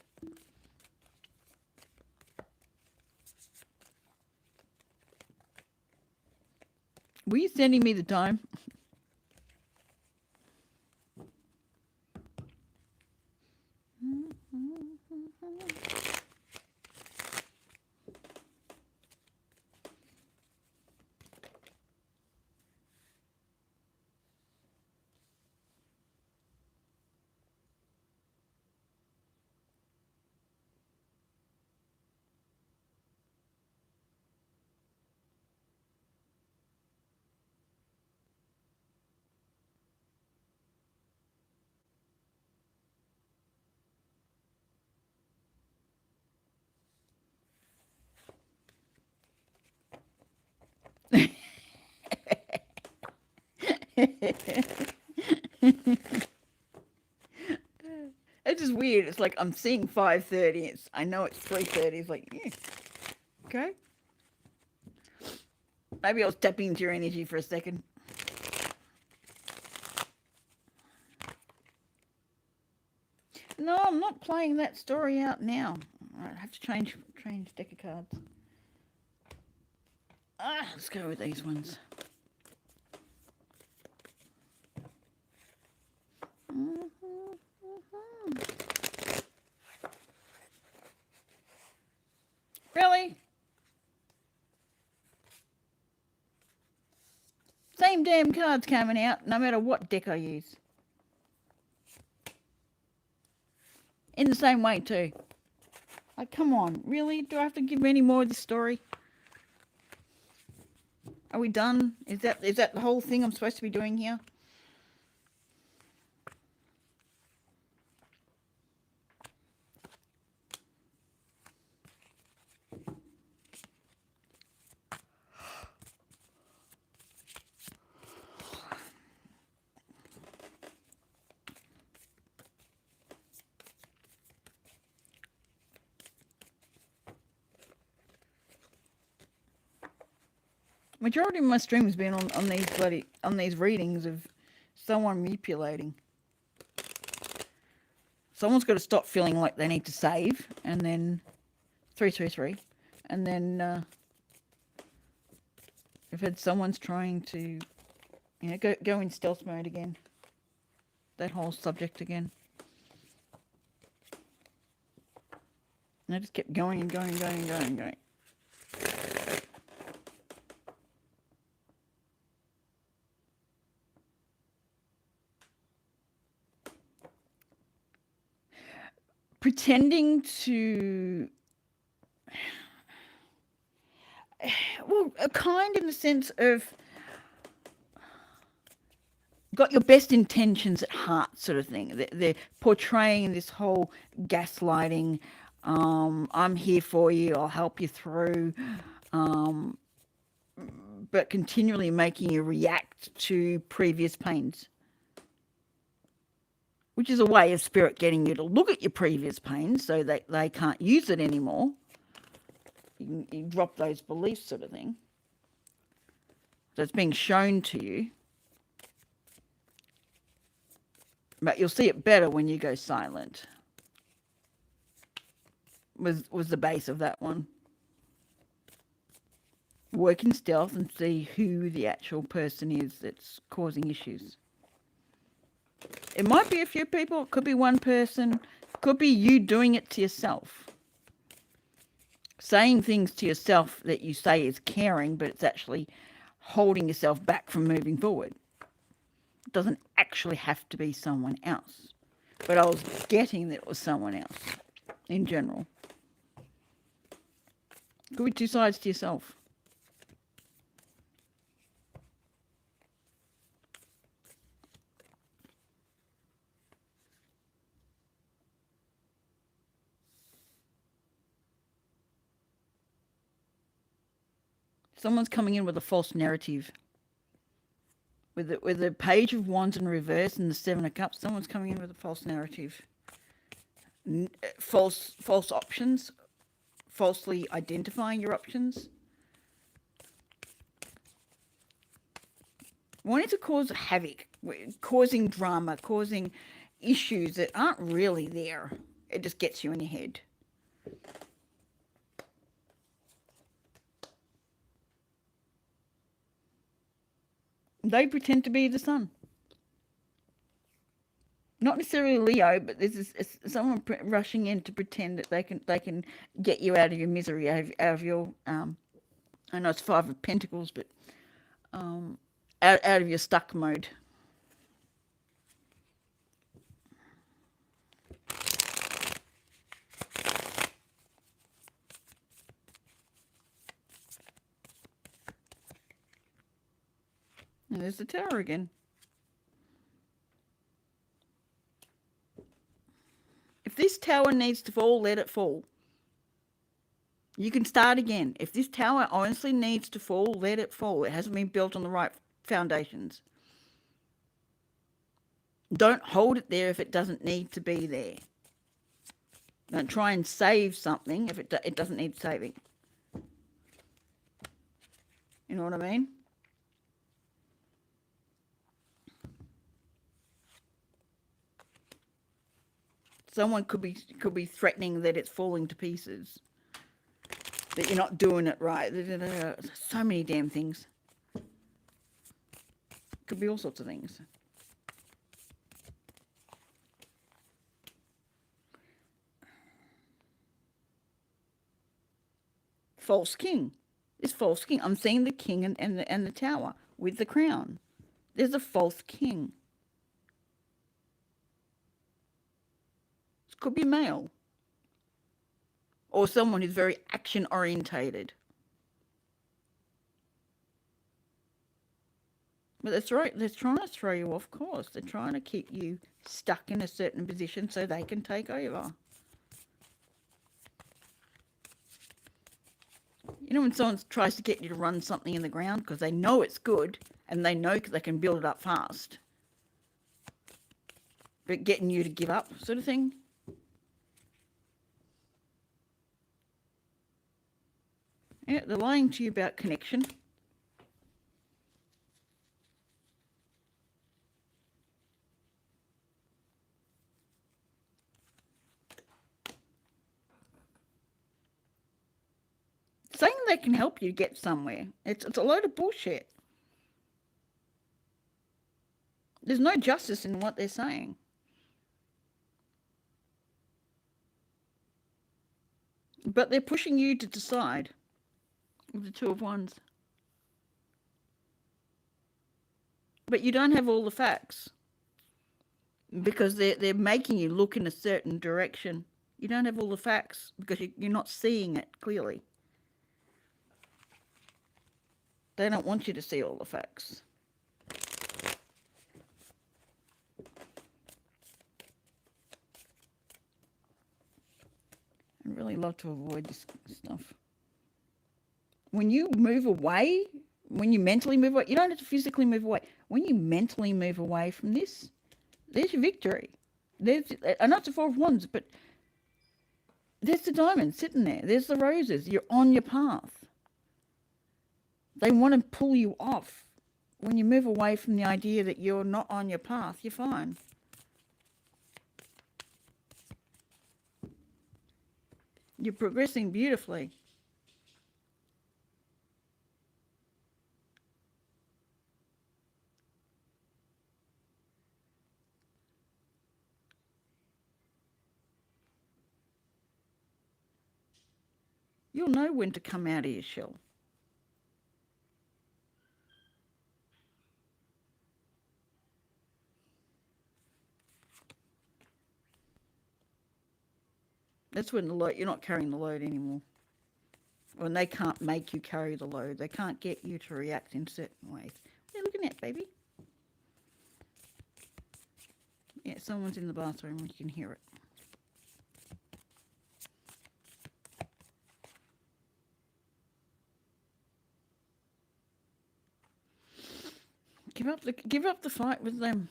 Were you sending me the time? It's just weird. It's like I'm seeing 5:30. I know it's 3:30. It's like, yeah, okay. Maybe I was tapping into your energy for a second. No, I'm not playing that story out now. I have to change deck of cards. Let's go with these ones. Really? Same damn cards coming out, no matter what deck I use. In the same way too. Like, come on, really? Do I have to give any more of this story? Are we done? Is that the whole thing I'm supposed to be doing here? Majority of my stream has been on these readings of someone manipulating. Someone's got to stop feeling like they need to save, and then 333, and then I've had someone's trying to, go in stealth mode again. That whole subject again. And I just kept going and going and going and going and going. Pretending to, well, kind in the sense of got your best intentions at heart, sort of thing. They're portraying this whole gaslighting, I'm here for you, I'll help you through, but continually making you react to previous pains, which is a way of spirit getting you to look at your previous pains so that they can't use it anymore. You drop those beliefs, sort of thing. So it's being shown to you. But you'll see it better when you go silent. Was the base of that one. Work in stealth and see who the actual person is that's causing issues. It might be a few people, it could be one person, it could be you doing it to yourself. Saying things to yourself that you say is caring, but it's actually holding yourself back from moving forward. It doesn't actually have to be someone else. But I was getting that it was someone else in general. Could be two sides to yourself. Someone's coming in with a false narrative. With the Page of Wands in reverse and the Seven of Cups, someone's coming in with a false narrative. False options, falsely identifying your options. Wanting to cause havoc, causing drama, causing issues that aren't really there. It just gets you in your head. They pretend to be the sun. Not necessarily Leo, but there's someone rushing in to pretend that they can get you out of your misery, out of your I know it's Five of Pentacles, but out of your stuck mode. And there's the Tower again. If this tower needs to fall, let it fall. You can start again. If this tower honestly needs to fall, let it fall. It hasn't been built on the right foundations. Don't hold it there if it doesn't need to be there. Don't try and save something if it doesn't need saving. You know what I mean? Someone could be threatening that it's falling to pieces, that you're not doing it right. So many damn things. Could be all sorts of things. False king. This false king. I'm seeing the king and the tower with the crown. There's a false king. Could be male or someone who's very action orientated. But that's right, they're trying to throw you off course. They're trying to keep you stuck in a certain position so they can take over. You know when someone tries to get you to run something in the ground because they know it's good and they know they can build it up fast, but getting you to give up, sort of thing? Yeah, they're lying to you about connection. can help you get somewhere. It's a load of bullshit. There's no justice in what they're saying. But they're pushing you to decide with the Two of Wands. But you don't have all the facts because they're making you look in a certain direction. You don't have all the facts because you're not seeing it clearly. They don't want you to see all the facts. I really love to avoid this stuff. When you move away, when you mentally move away, you don't have to physically move away. When you mentally move away from this, there's your victory. I know it's the Four of Wands, but there's the diamond sitting there. There's the roses. You're on your path. They want to pull you off. When you move away from the idea that you're not on your path, you're fine. You're progressing beautifully. You'll know when to come out of your shell. That's when you're not carrying the load anymore. When they can't make you carry the load. They can't get you to react in certain ways. What are you looking at, baby? Yeah, someone's in the bathroom. You can hear it. Give up the fight with them.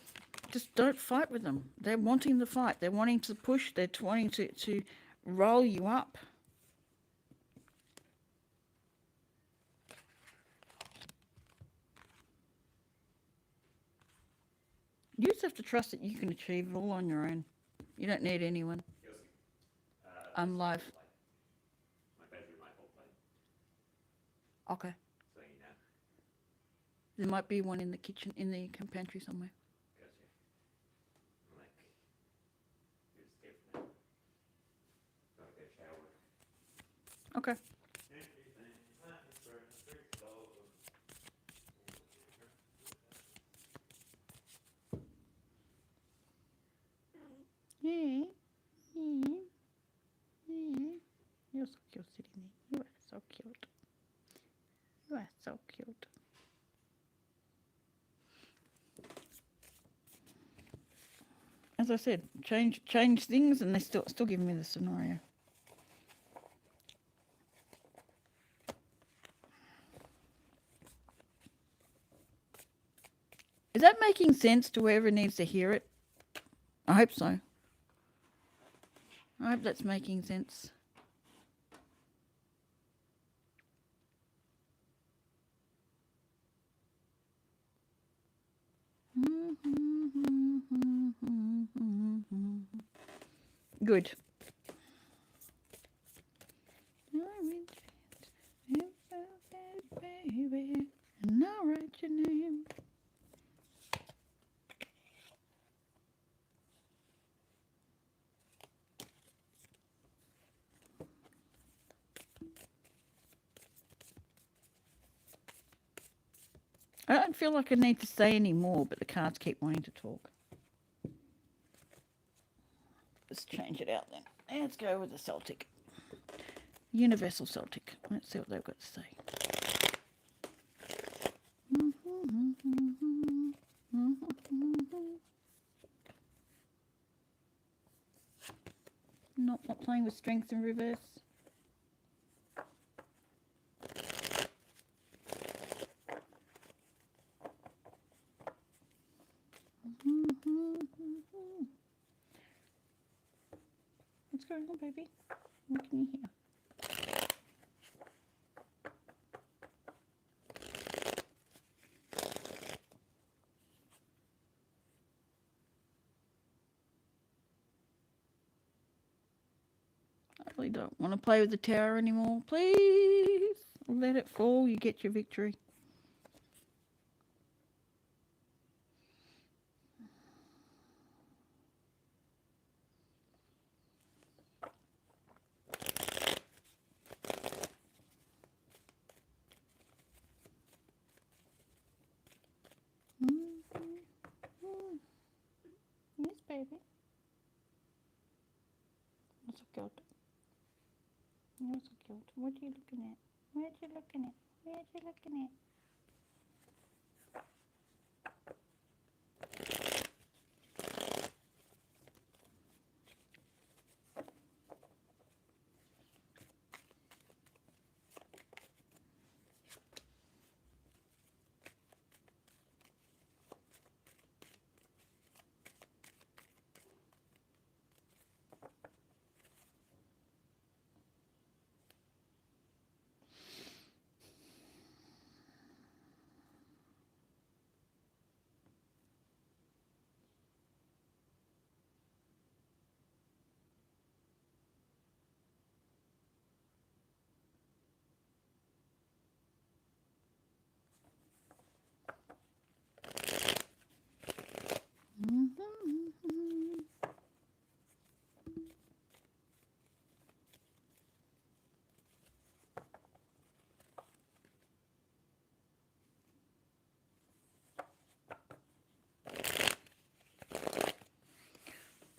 Just don't fight with them. They're wanting the fight. They're wanting to push. They're wanting to roll you up. You just have to trust that you can achieve it all on your own. You don't need anyone. I'm live. My bedroom, my whole place. Okay. So you know. There might be one in the kitchen, in the pantry somewhere. Gotcha. I'm like, you're scared from that. Gotta get a shower. Okay. Yeah. Yeah. Yeah. You're so cute sitting there. You are so cute. You are so cute. As I said, change things, and they still giving me the scenario. Is that making sense to whoever needs to hear it? I hope so. I hope that's making sense. Good. Baby, and I'll write your name. I don't feel like I need to say any more, but the cards keep wanting to talk. Let's change it out then. Let's go with the Celtic. Universal Celtic. Let's see what they've got to say. Not playing with strength in reverse. What's going on, baby? What can you hear? I really don't want to play with the tower anymore. Please. I let it fall, you get your victory. Yes, baby. That's so cute. That's so cute. What are you looking at? What are you looking at? What are you looking at?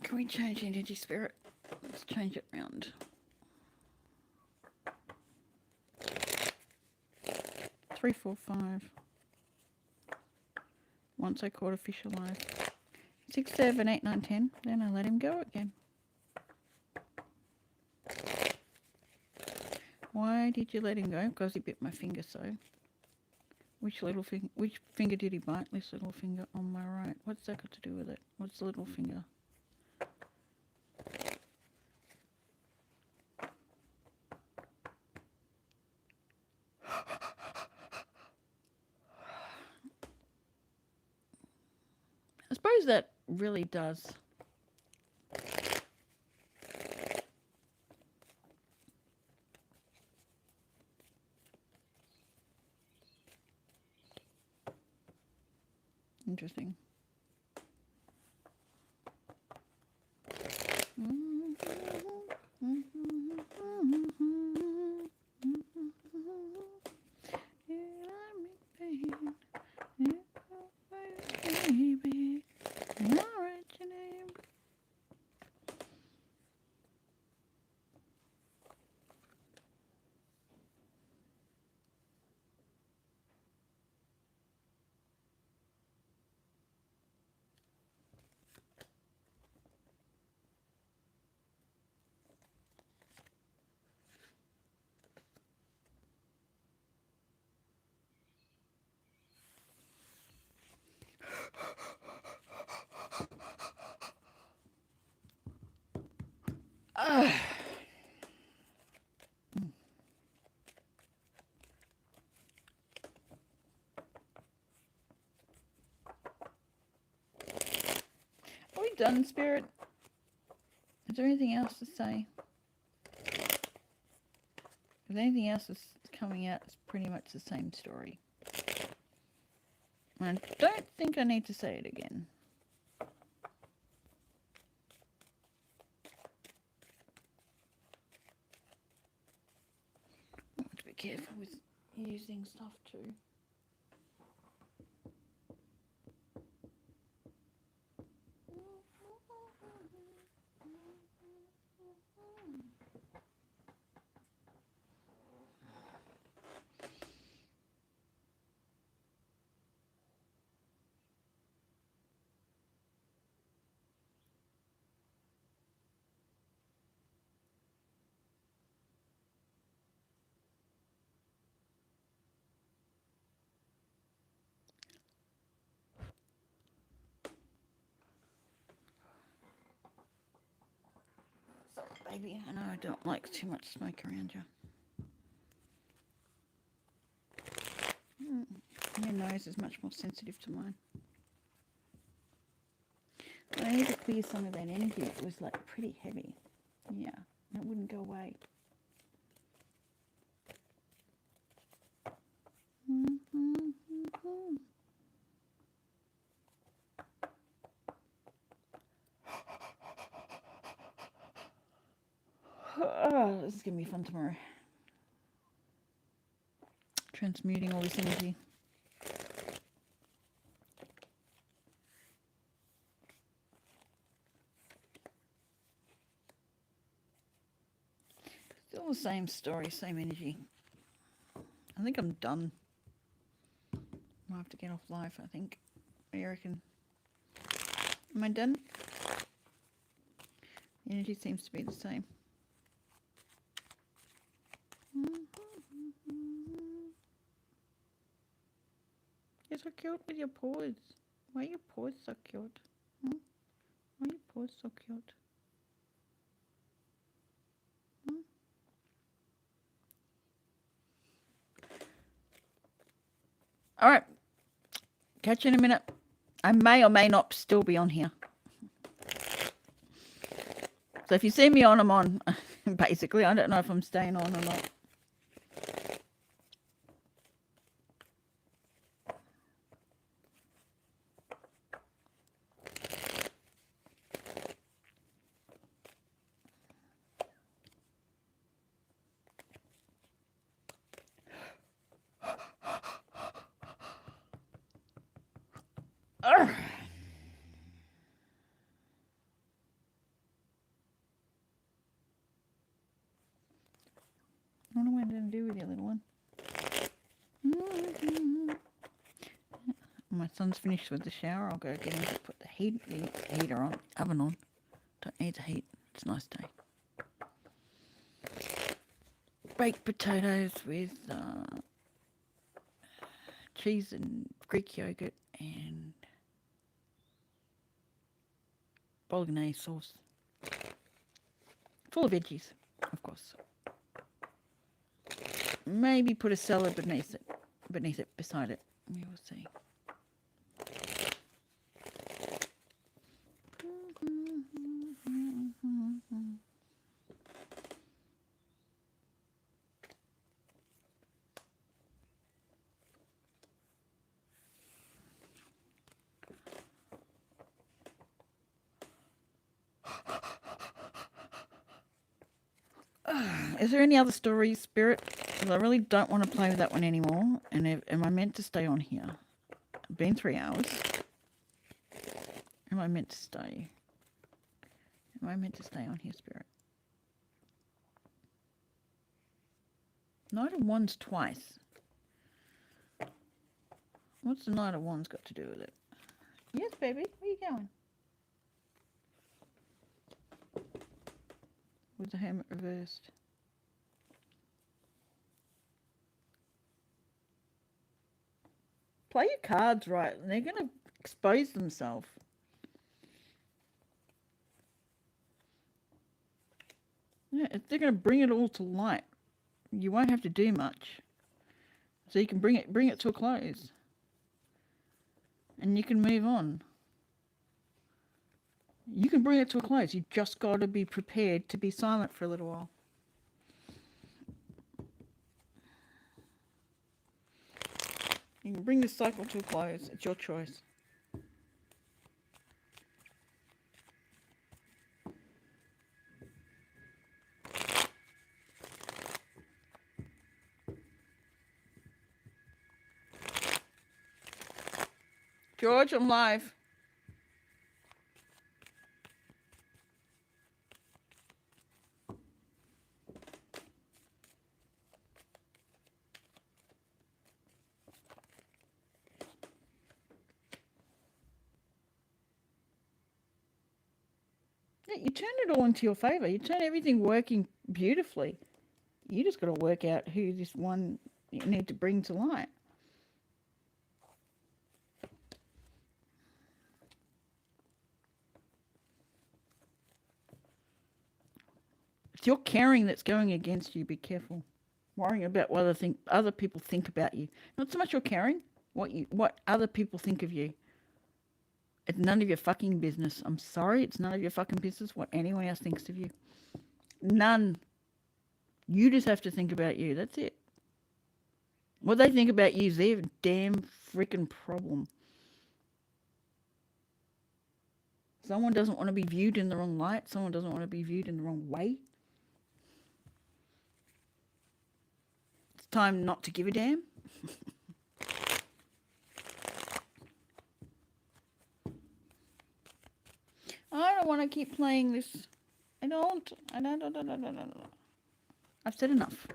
Can we change energy spirit? Let's change it round. 3, 4, 5. Once I caught a fish alive. 6, 7, 8, 9, 10. Then I let him go again. Why did you let him go? Because he bit my finger, so. Which finger did he bite? This little finger on my right. What's that got to do with it? What's the little finger? I suppose that really does. Interesting. Are we done, Spirit? Is there anything else to say? If anything else is coming out, it's pretty much the same story. I don't think I need to say it again. I want to be careful with using stuff too. Baby, I know I don't like too much smoke around you. Your nose is much more sensitive to mine. I need to clear some of that energy. It was like pretty heavy. Yeah, it wouldn't go away. is going to be fun tomorrow. Transmuting all this energy. Still the same story, same energy. I think I'm done. I'll have to get off live, I think. What do you reckon? Am I done? The energy seems to be the same. You're so cute with your paws. Why are your paws so cute? Why are your paws so cute? All right. Catch you in a minute. I may or may not still be on here. So if you see me on, I'm on. Basically, I don't know if I'm staying on or not. Urgh. I don't know what I'm going to do with you, little one. When my son's finished with the shower, I'll go get him to put the heater on, oven on. Don't need the heat. It's a nice day. Baked potatoes with cheese and Greek yogurt and bolognese sauce. Full of veggies, of course. Maybe put a salad beneath it, beside it. We will see. Is there any other stories, Spirit? Because I really don't want to play with that one anymore. And am I meant to stay on here? It's been 3 hours. Am I meant to stay? Am I meant to stay on here, Spirit? Knight of Wands twice. What's the Knight of Wands got to do with it? Yes, baby. Where are you going? With the Hermit reversed. Play your cards right, and they're going to expose themselves. Yeah, they're going to bring it all to light. You won't have to do much. So you can bring it to a close. And you can move on. You can bring it to a close. You just got to be prepared to be silent for a little while. You can bring this cycle to a close. It's your choice. George, I'm live. Yeah, you turn it all into your favour. You turn everything working beautifully. You just got to work out who this one you need to bring to light. It's your caring that's going against you. Be careful. Worrying about what other people think about you. Not so much your caring, what other people think of you. It's none of your fucking business. I'm sorry, it's none of your fucking business what anyone else thinks of you. None. You just have to think about you. That's it. What they think about you is their damn freaking problem. Someone doesn't want to be viewed in the wrong light. Someone doesn't want to be viewed in the wrong way. time not to give a damn. I don't want to keep playing this. I don't. I've said enough.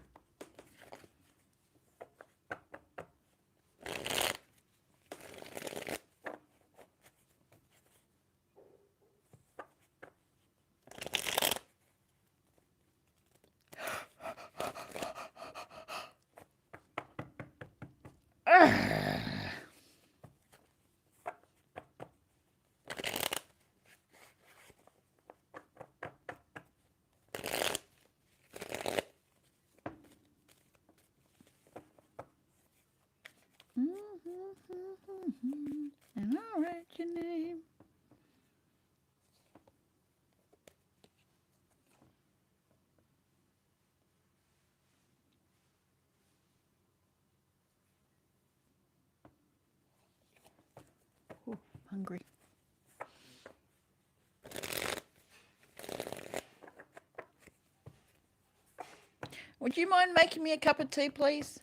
And I'll write your name. Ooh, hungry. Would you mind making me a cup of tea, please?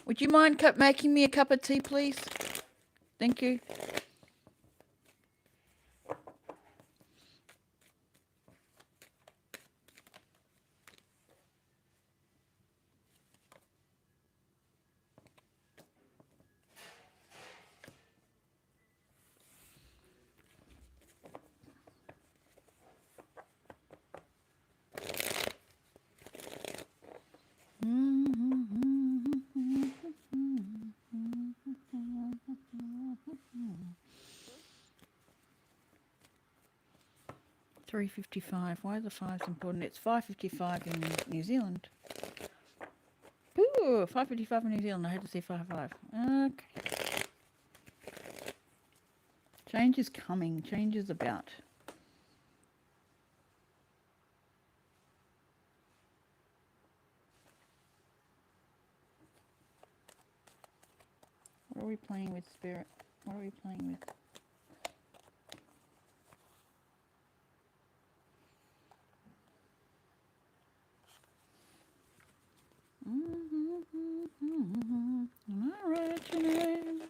Would you mind making me a cup of tea, please? Thank you. $3.55. Why are the fives important? It's $5.55 in New Zealand. Ooh, $5.55 in New Zealand. I had to say 5.5. Okay. Change is coming. Change is about. What are we playing with, Spirit? What are we playing with? All right, your name.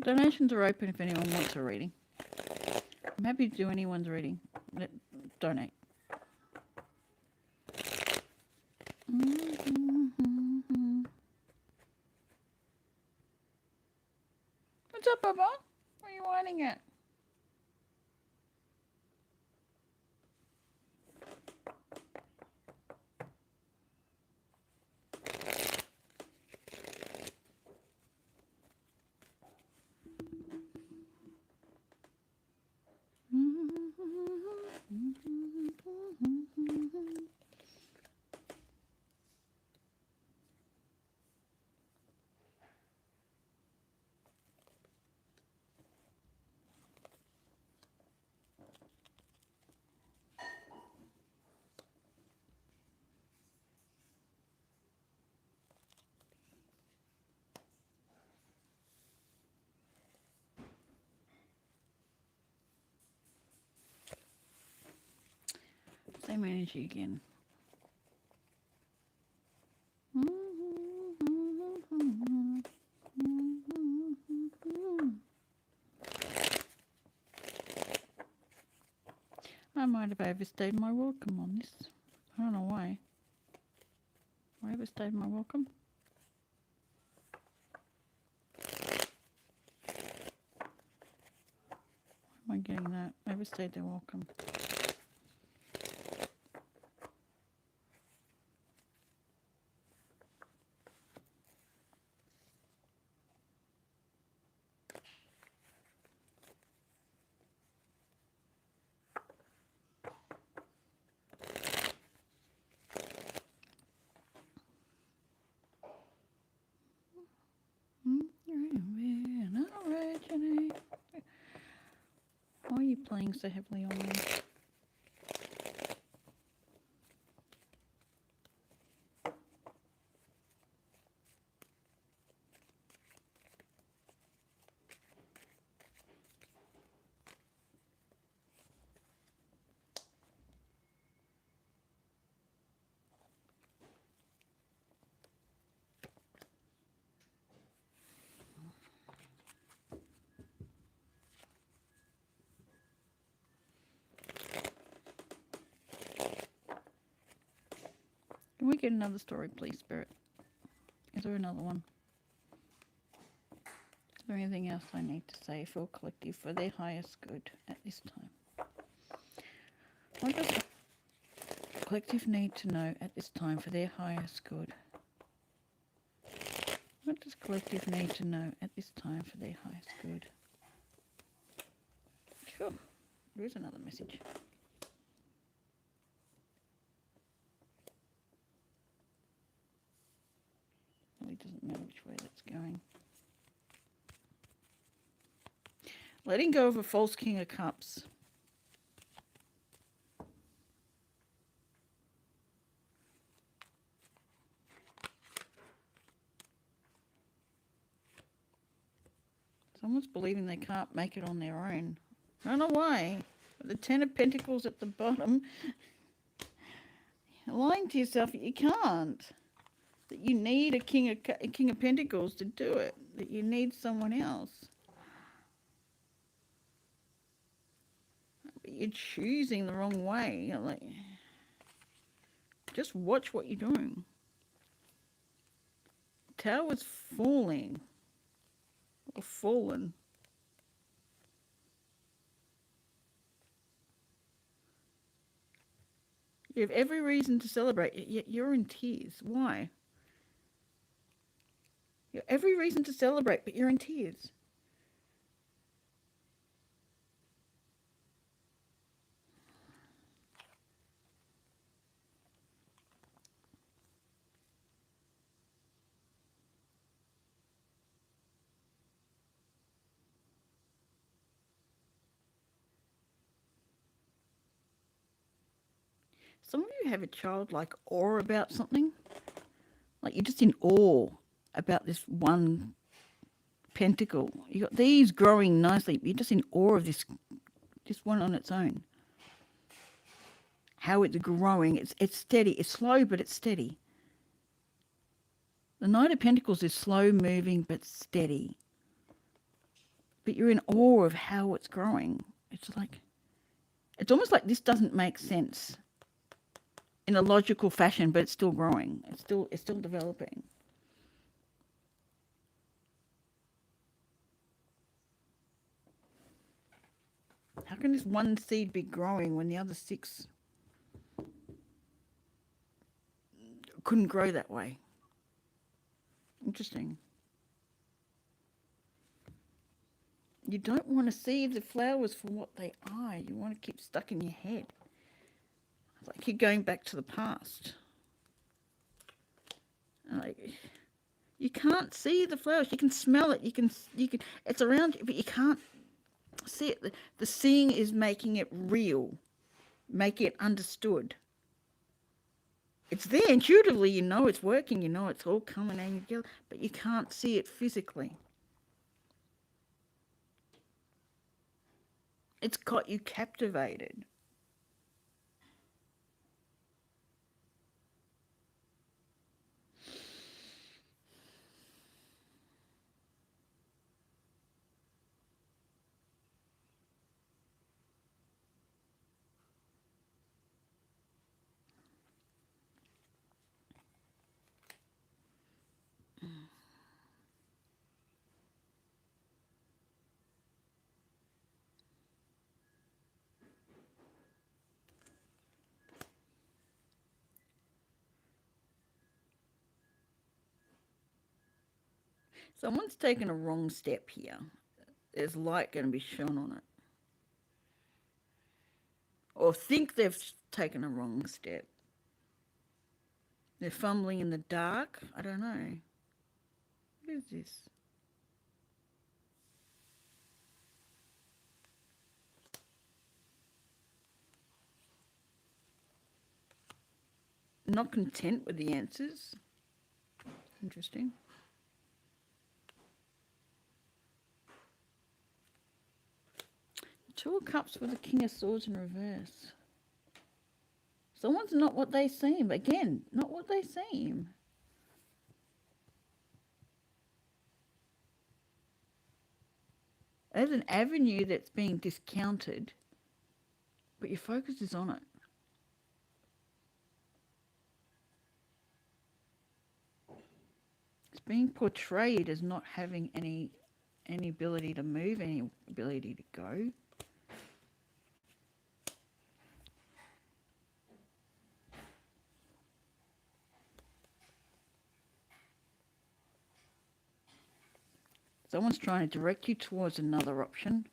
Donations are open if anyone wants a reading. I'm happy to do anyone's reading. Donate. What's up, Baba? What are you whining at? Same energy again. I might have overstayed my welcome on this. I don't know why. I overstayed my welcome. Why am I getting that? Overstayed their welcome. playing so heavily on them. Can we get another story, please, Spirit? Is there another one? Is there anything else I need to say for collective for their highest good at this time? What does the collective need to know at this time for their highest good? What does collective need to know at this time for their highest good? Sure, there is another message. Really doesn't matter which way that's going. Letting go of a false King of Cups. Someone's believing they can't make it on their own. I don't know why. But the Ten of Pentacles at the bottom. You're lying to yourself that you can't. That you need a King of Pentacles to do it. That you need someone else. But you're choosing the wrong way. You're like, just watch what you're doing. Tower's falling. Or fallen. You have every reason to celebrate, yet you're in tears. Why? You have every reason to celebrate, but you're in tears. Some of you have a childlike awe about something. Like you're just in awe about this one pentacle. You got these growing nicely, but you're just in awe of this one on its own. How it's growing. It's steady. It's slow, but it's steady. The Knight of Pentacles is slow moving but steady. But you're in awe of how it's growing. It's almost like this doesn't make sense in a logical fashion, but it's still growing. It's still developing. How can this one seed be growing when the other 6 couldn't grow that way? Interesting. You don't want to see the flowers for what they are. You want to keep stuck in your head. It's like you're going back to the past. Like, you can't see the flowers. You can smell it. You can. It's around you, but you can't see it. The seeing is making it real, making it understood. It's there intuitively. You know it's working. You know it's all coming together, but you can't see it physically. It's got you captivated. Someone's taken a wrong step here. There's light going to be shone on it. Or think they've taken a wrong step. They're fumbling in the dark. I don't know. What is this? not content with the answers. Interesting. Two of Cups with the King of Swords in reverse. Someone's not what they seem. Again, not what they seem. There's an avenue that's being discounted, but your focus is on it. It's being portrayed as not having any ability to move, any ability to go. Someone's trying to direct you towards another option,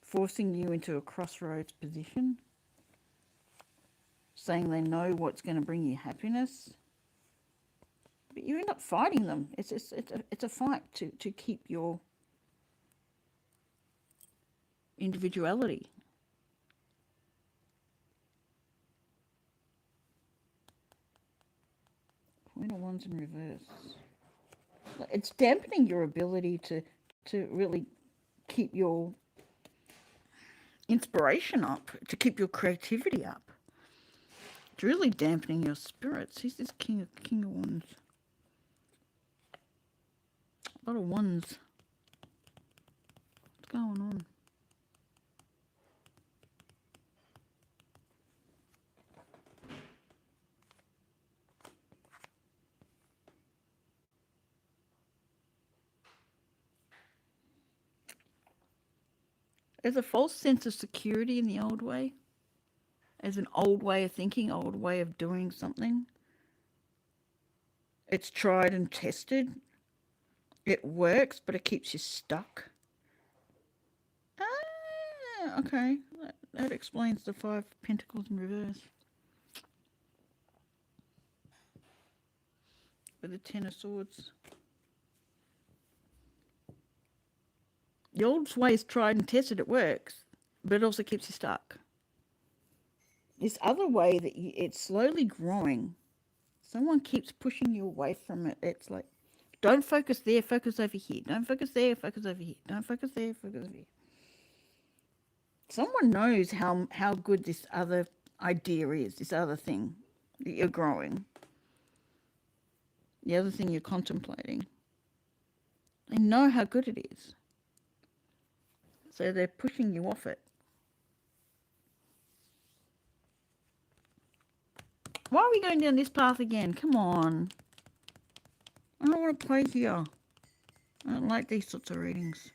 forcing you into a crossroads position, saying they know what's going to bring you happiness, but you end up fighting them. It's a fight to keep your individuality. Queen of Wands in reverse. It's dampening your ability to really keep your inspiration up, to keep your creativity up. It's really dampening your spirits. Who's this King of Wands? A lot of wands. What's going on? There's a false sense of security in the old way. There's an old way of thinking, old way of doing something. It's tried and tested. It works, but it keeps you stuck. Ah, okay. That explains the Five of Pentacles in reverse. With the Ten of Swords. The old way is tried and tested, it works, but it also keeps you stuck. This other way that it's slowly growing, someone keeps pushing you away from it. It's like, don't focus there, focus over here. Don't focus there, focus over here. Don't focus there, focus over here. Someone knows how good this other idea is, this other thing that you're growing, the other thing you're contemplating. They know how good it is. So they're pushing you off it. Why are we going down this path again? Come on. I don't want to play here. I don't like these sorts of readings.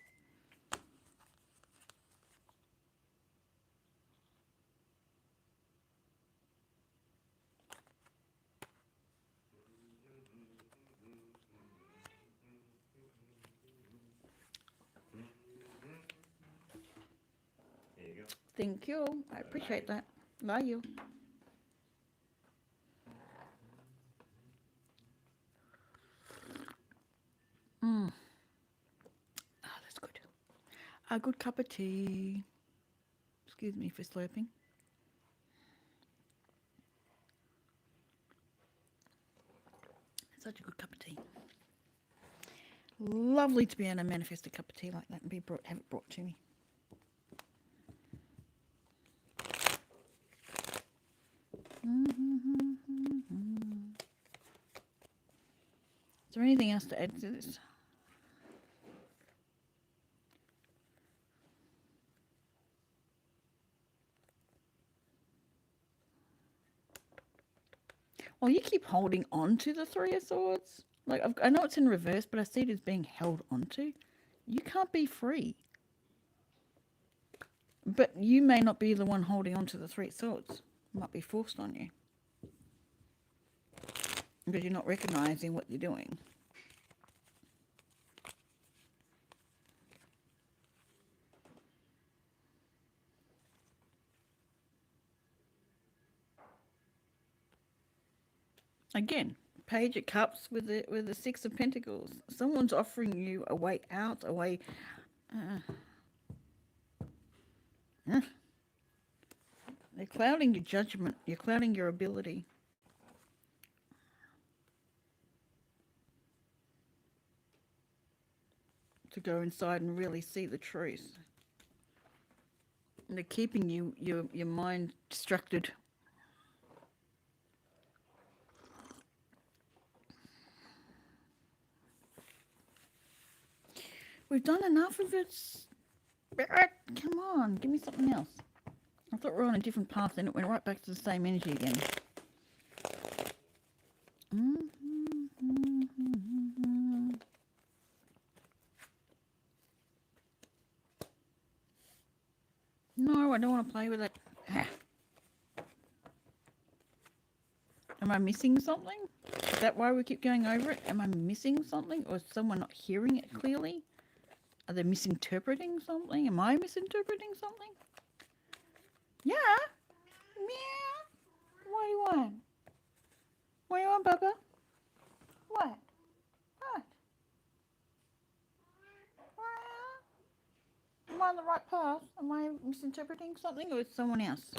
There you go. Thank you. I appreciate that. Love you. That's good. A good cup of tea. Excuse me for slurping. Such a good cup of tea. Lovely to be able to manifest a cup of tea like that and have it brought to me. Is there anything else to add to this? Well, you keep holding on to the Three of Swords. Like, I know it's in reverse, but I see it as being held onto. You can't be free. But you may not be the one holding on to the Three of Swords. It might be forced on you. Because you're not recognizing what you're doing. Again, Page of Cups with the Six of Pentacles. Someone's offering you a way out, a way. They're clouding your judgment. You're clouding your ability. To go inside and really see the truth. And they're keeping your mind distracted. We've done enough of it. Spirit, come on, give me something else. I thought we were on a different path and it went right back to the same energy again. No, I don't want to play with it. Am I missing something? Is that why we keep going over it? Am I missing something? Or is someone not hearing it clearly? Are they misinterpreting something? Am I misinterpreting something? Yeah. Meow. What do you want? What do you want, Papa? What? What? Am I on the right path? Am I misinterpreting something or is someone else?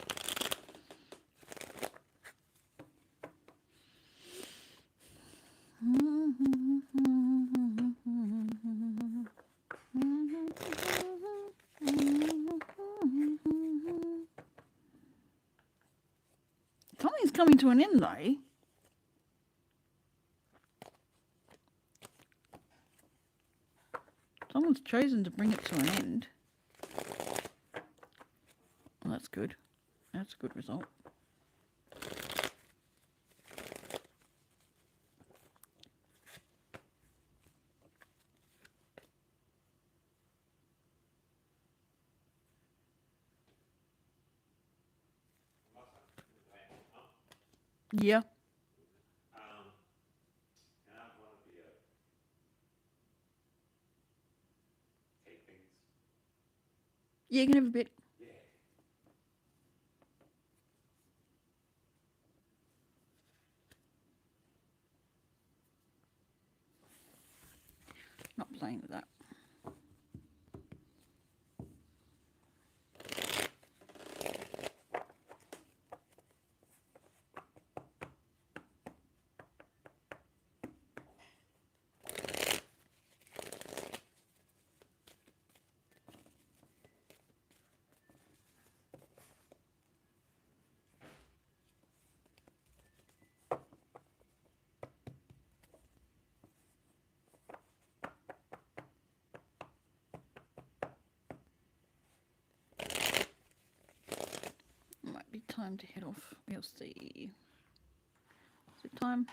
Something's coming to an end though. Someone's chosen to bring it to an end. Well, that's good. That's a good result. Yeah. Can I have one of the tapings? Yeah, you can have a bit. Yeah. Not playing with that. Might be time to head off. We'll see. Is it time?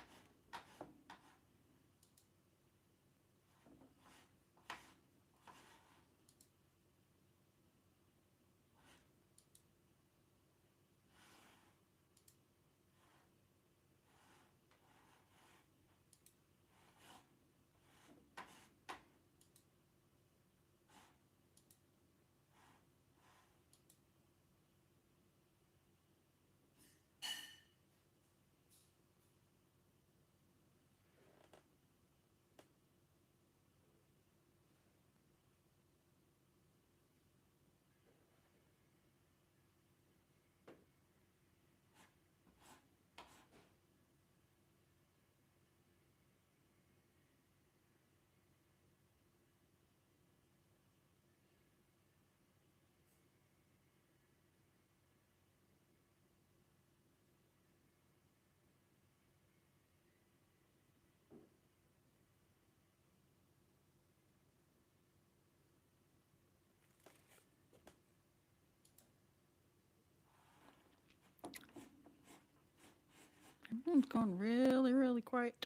Everyone's gone really, really quiet.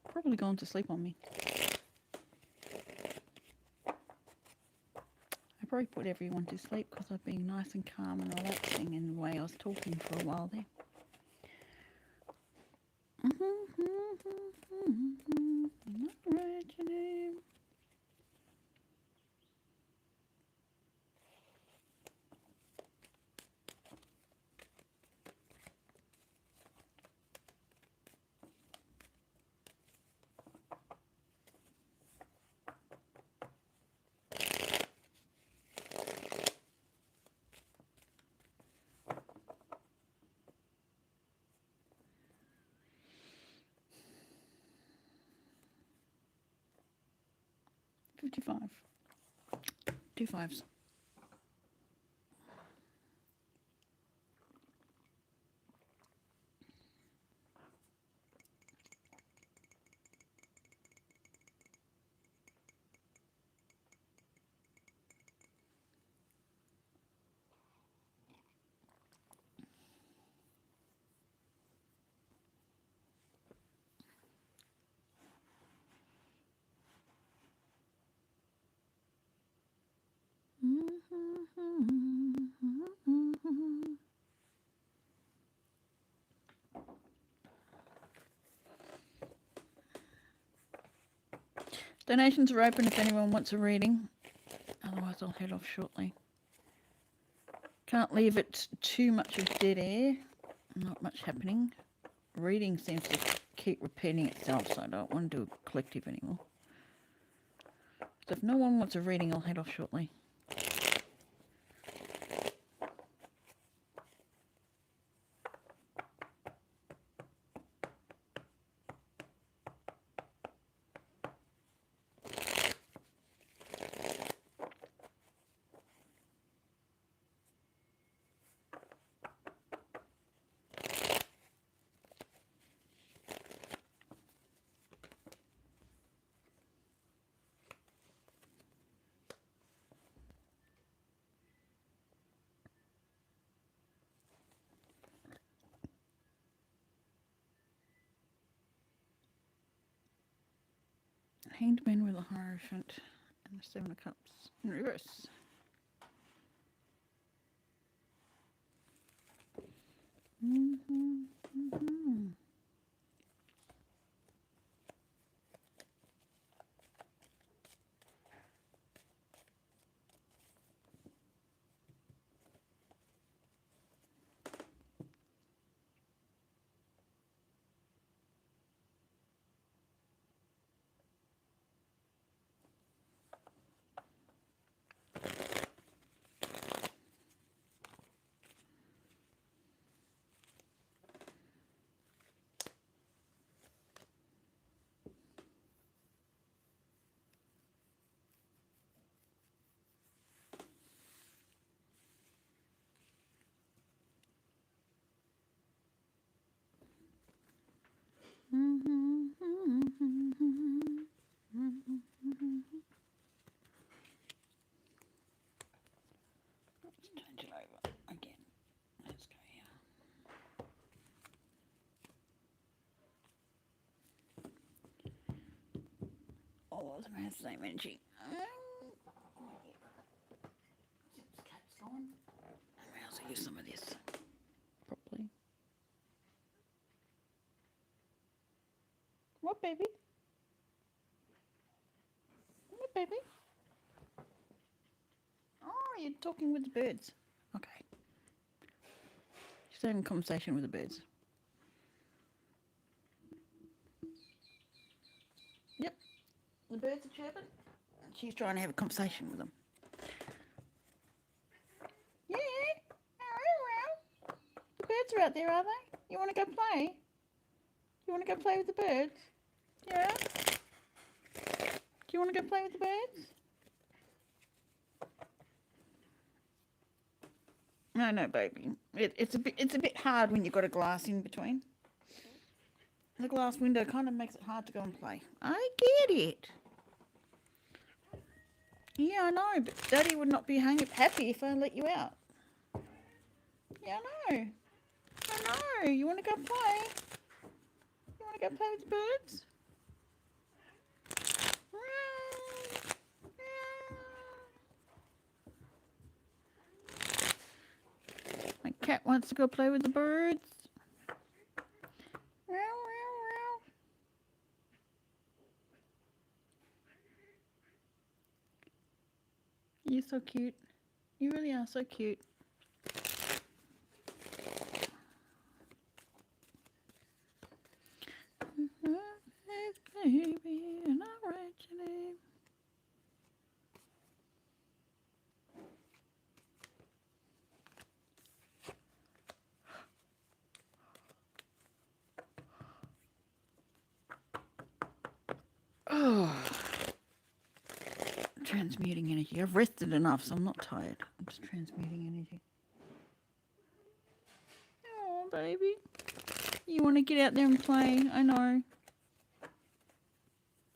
Probably gone to sleep on me. I probably put everyone to sleep because I've been nice and calm and relaxing in the way I was talking for a while there. 55. 2 5s. Donations are open if anyone wants a reading. Otherwise, I'll head off shortly. Can't leave it too much of dead air. Not much happening. Reading seems to keep repeating itself, so I don't want to do a collective anymore. So if no one wants a reading, I'll head off shortly. Hanged man with a Hierophant and the 7 of Cups in reverse. Let's change it over again. Let's go here. Oh, it's going to have the same energy. Since the cat's gone, I may also use some of this properly. What, baby? What, baby? Oh, you're talking with the birds. Okay. She's having a conversation with the birds. Yep. The birds are chirping. She's trying to have a conversation with them. Yeah. The birds are out there, are they? You want to go play? You want to go play with the birds? Yeah? Do you want to go play with the birds? No, baby. It's a bit hard when you've got a glass in between. The glass window kind of makes it hard to go and play. I get it. Yeah, I know, but Daddy would not be happy if I let you out. Yeah, I know. I know. You want to go play? You want to go play with the birds? My cat wants to go play with the birds. You're so cute. You really are so cute. Baby, and I'll write your name. Oh. transmuting energy. I've rested enough, so I'm not tired. I'm just transmuting energy. Oh, baby. You want to get out there and play? I know.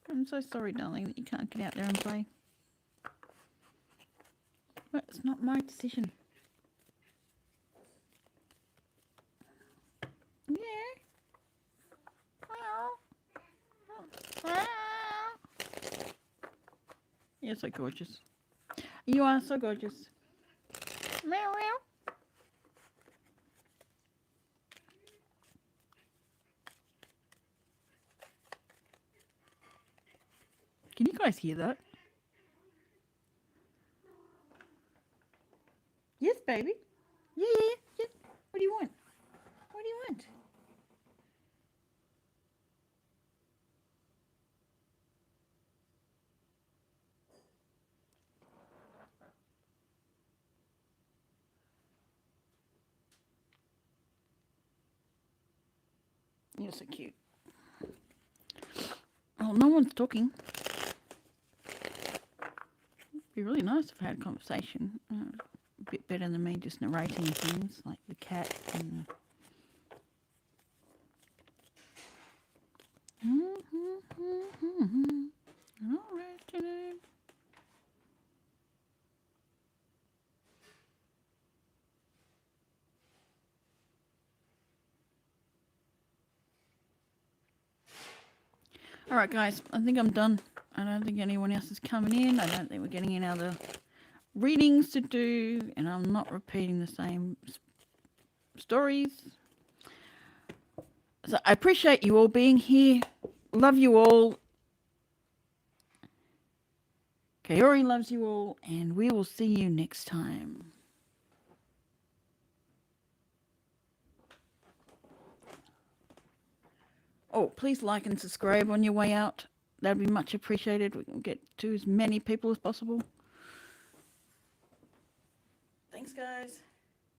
I'm so sorry, darling, that you can't get out there and play. But it's not my decision. Yeah. You're so gorgeous. You are so gorgeous. Meow, meow. Can you guys hear that? Yes, baby. Yeah, yeah, yeah. What do you want? What do you want? You're so cute. Oh, no one's talking. It'd be really nice if I had a conversation. A bit better than me just narrating things like the cat and all right today. All right, guys, I think I'm done. I don't think anyone else is coming in. I don't think we're getting any other readings to do, and I'm not repeating the same stories. So I appreciate you all being here. Love you all. Kaori loves you all, and we will see you next time. Oh, please like and subscribe on your way out. That'd be much appreciated. We can get to as many people as possible. Thanks, guys.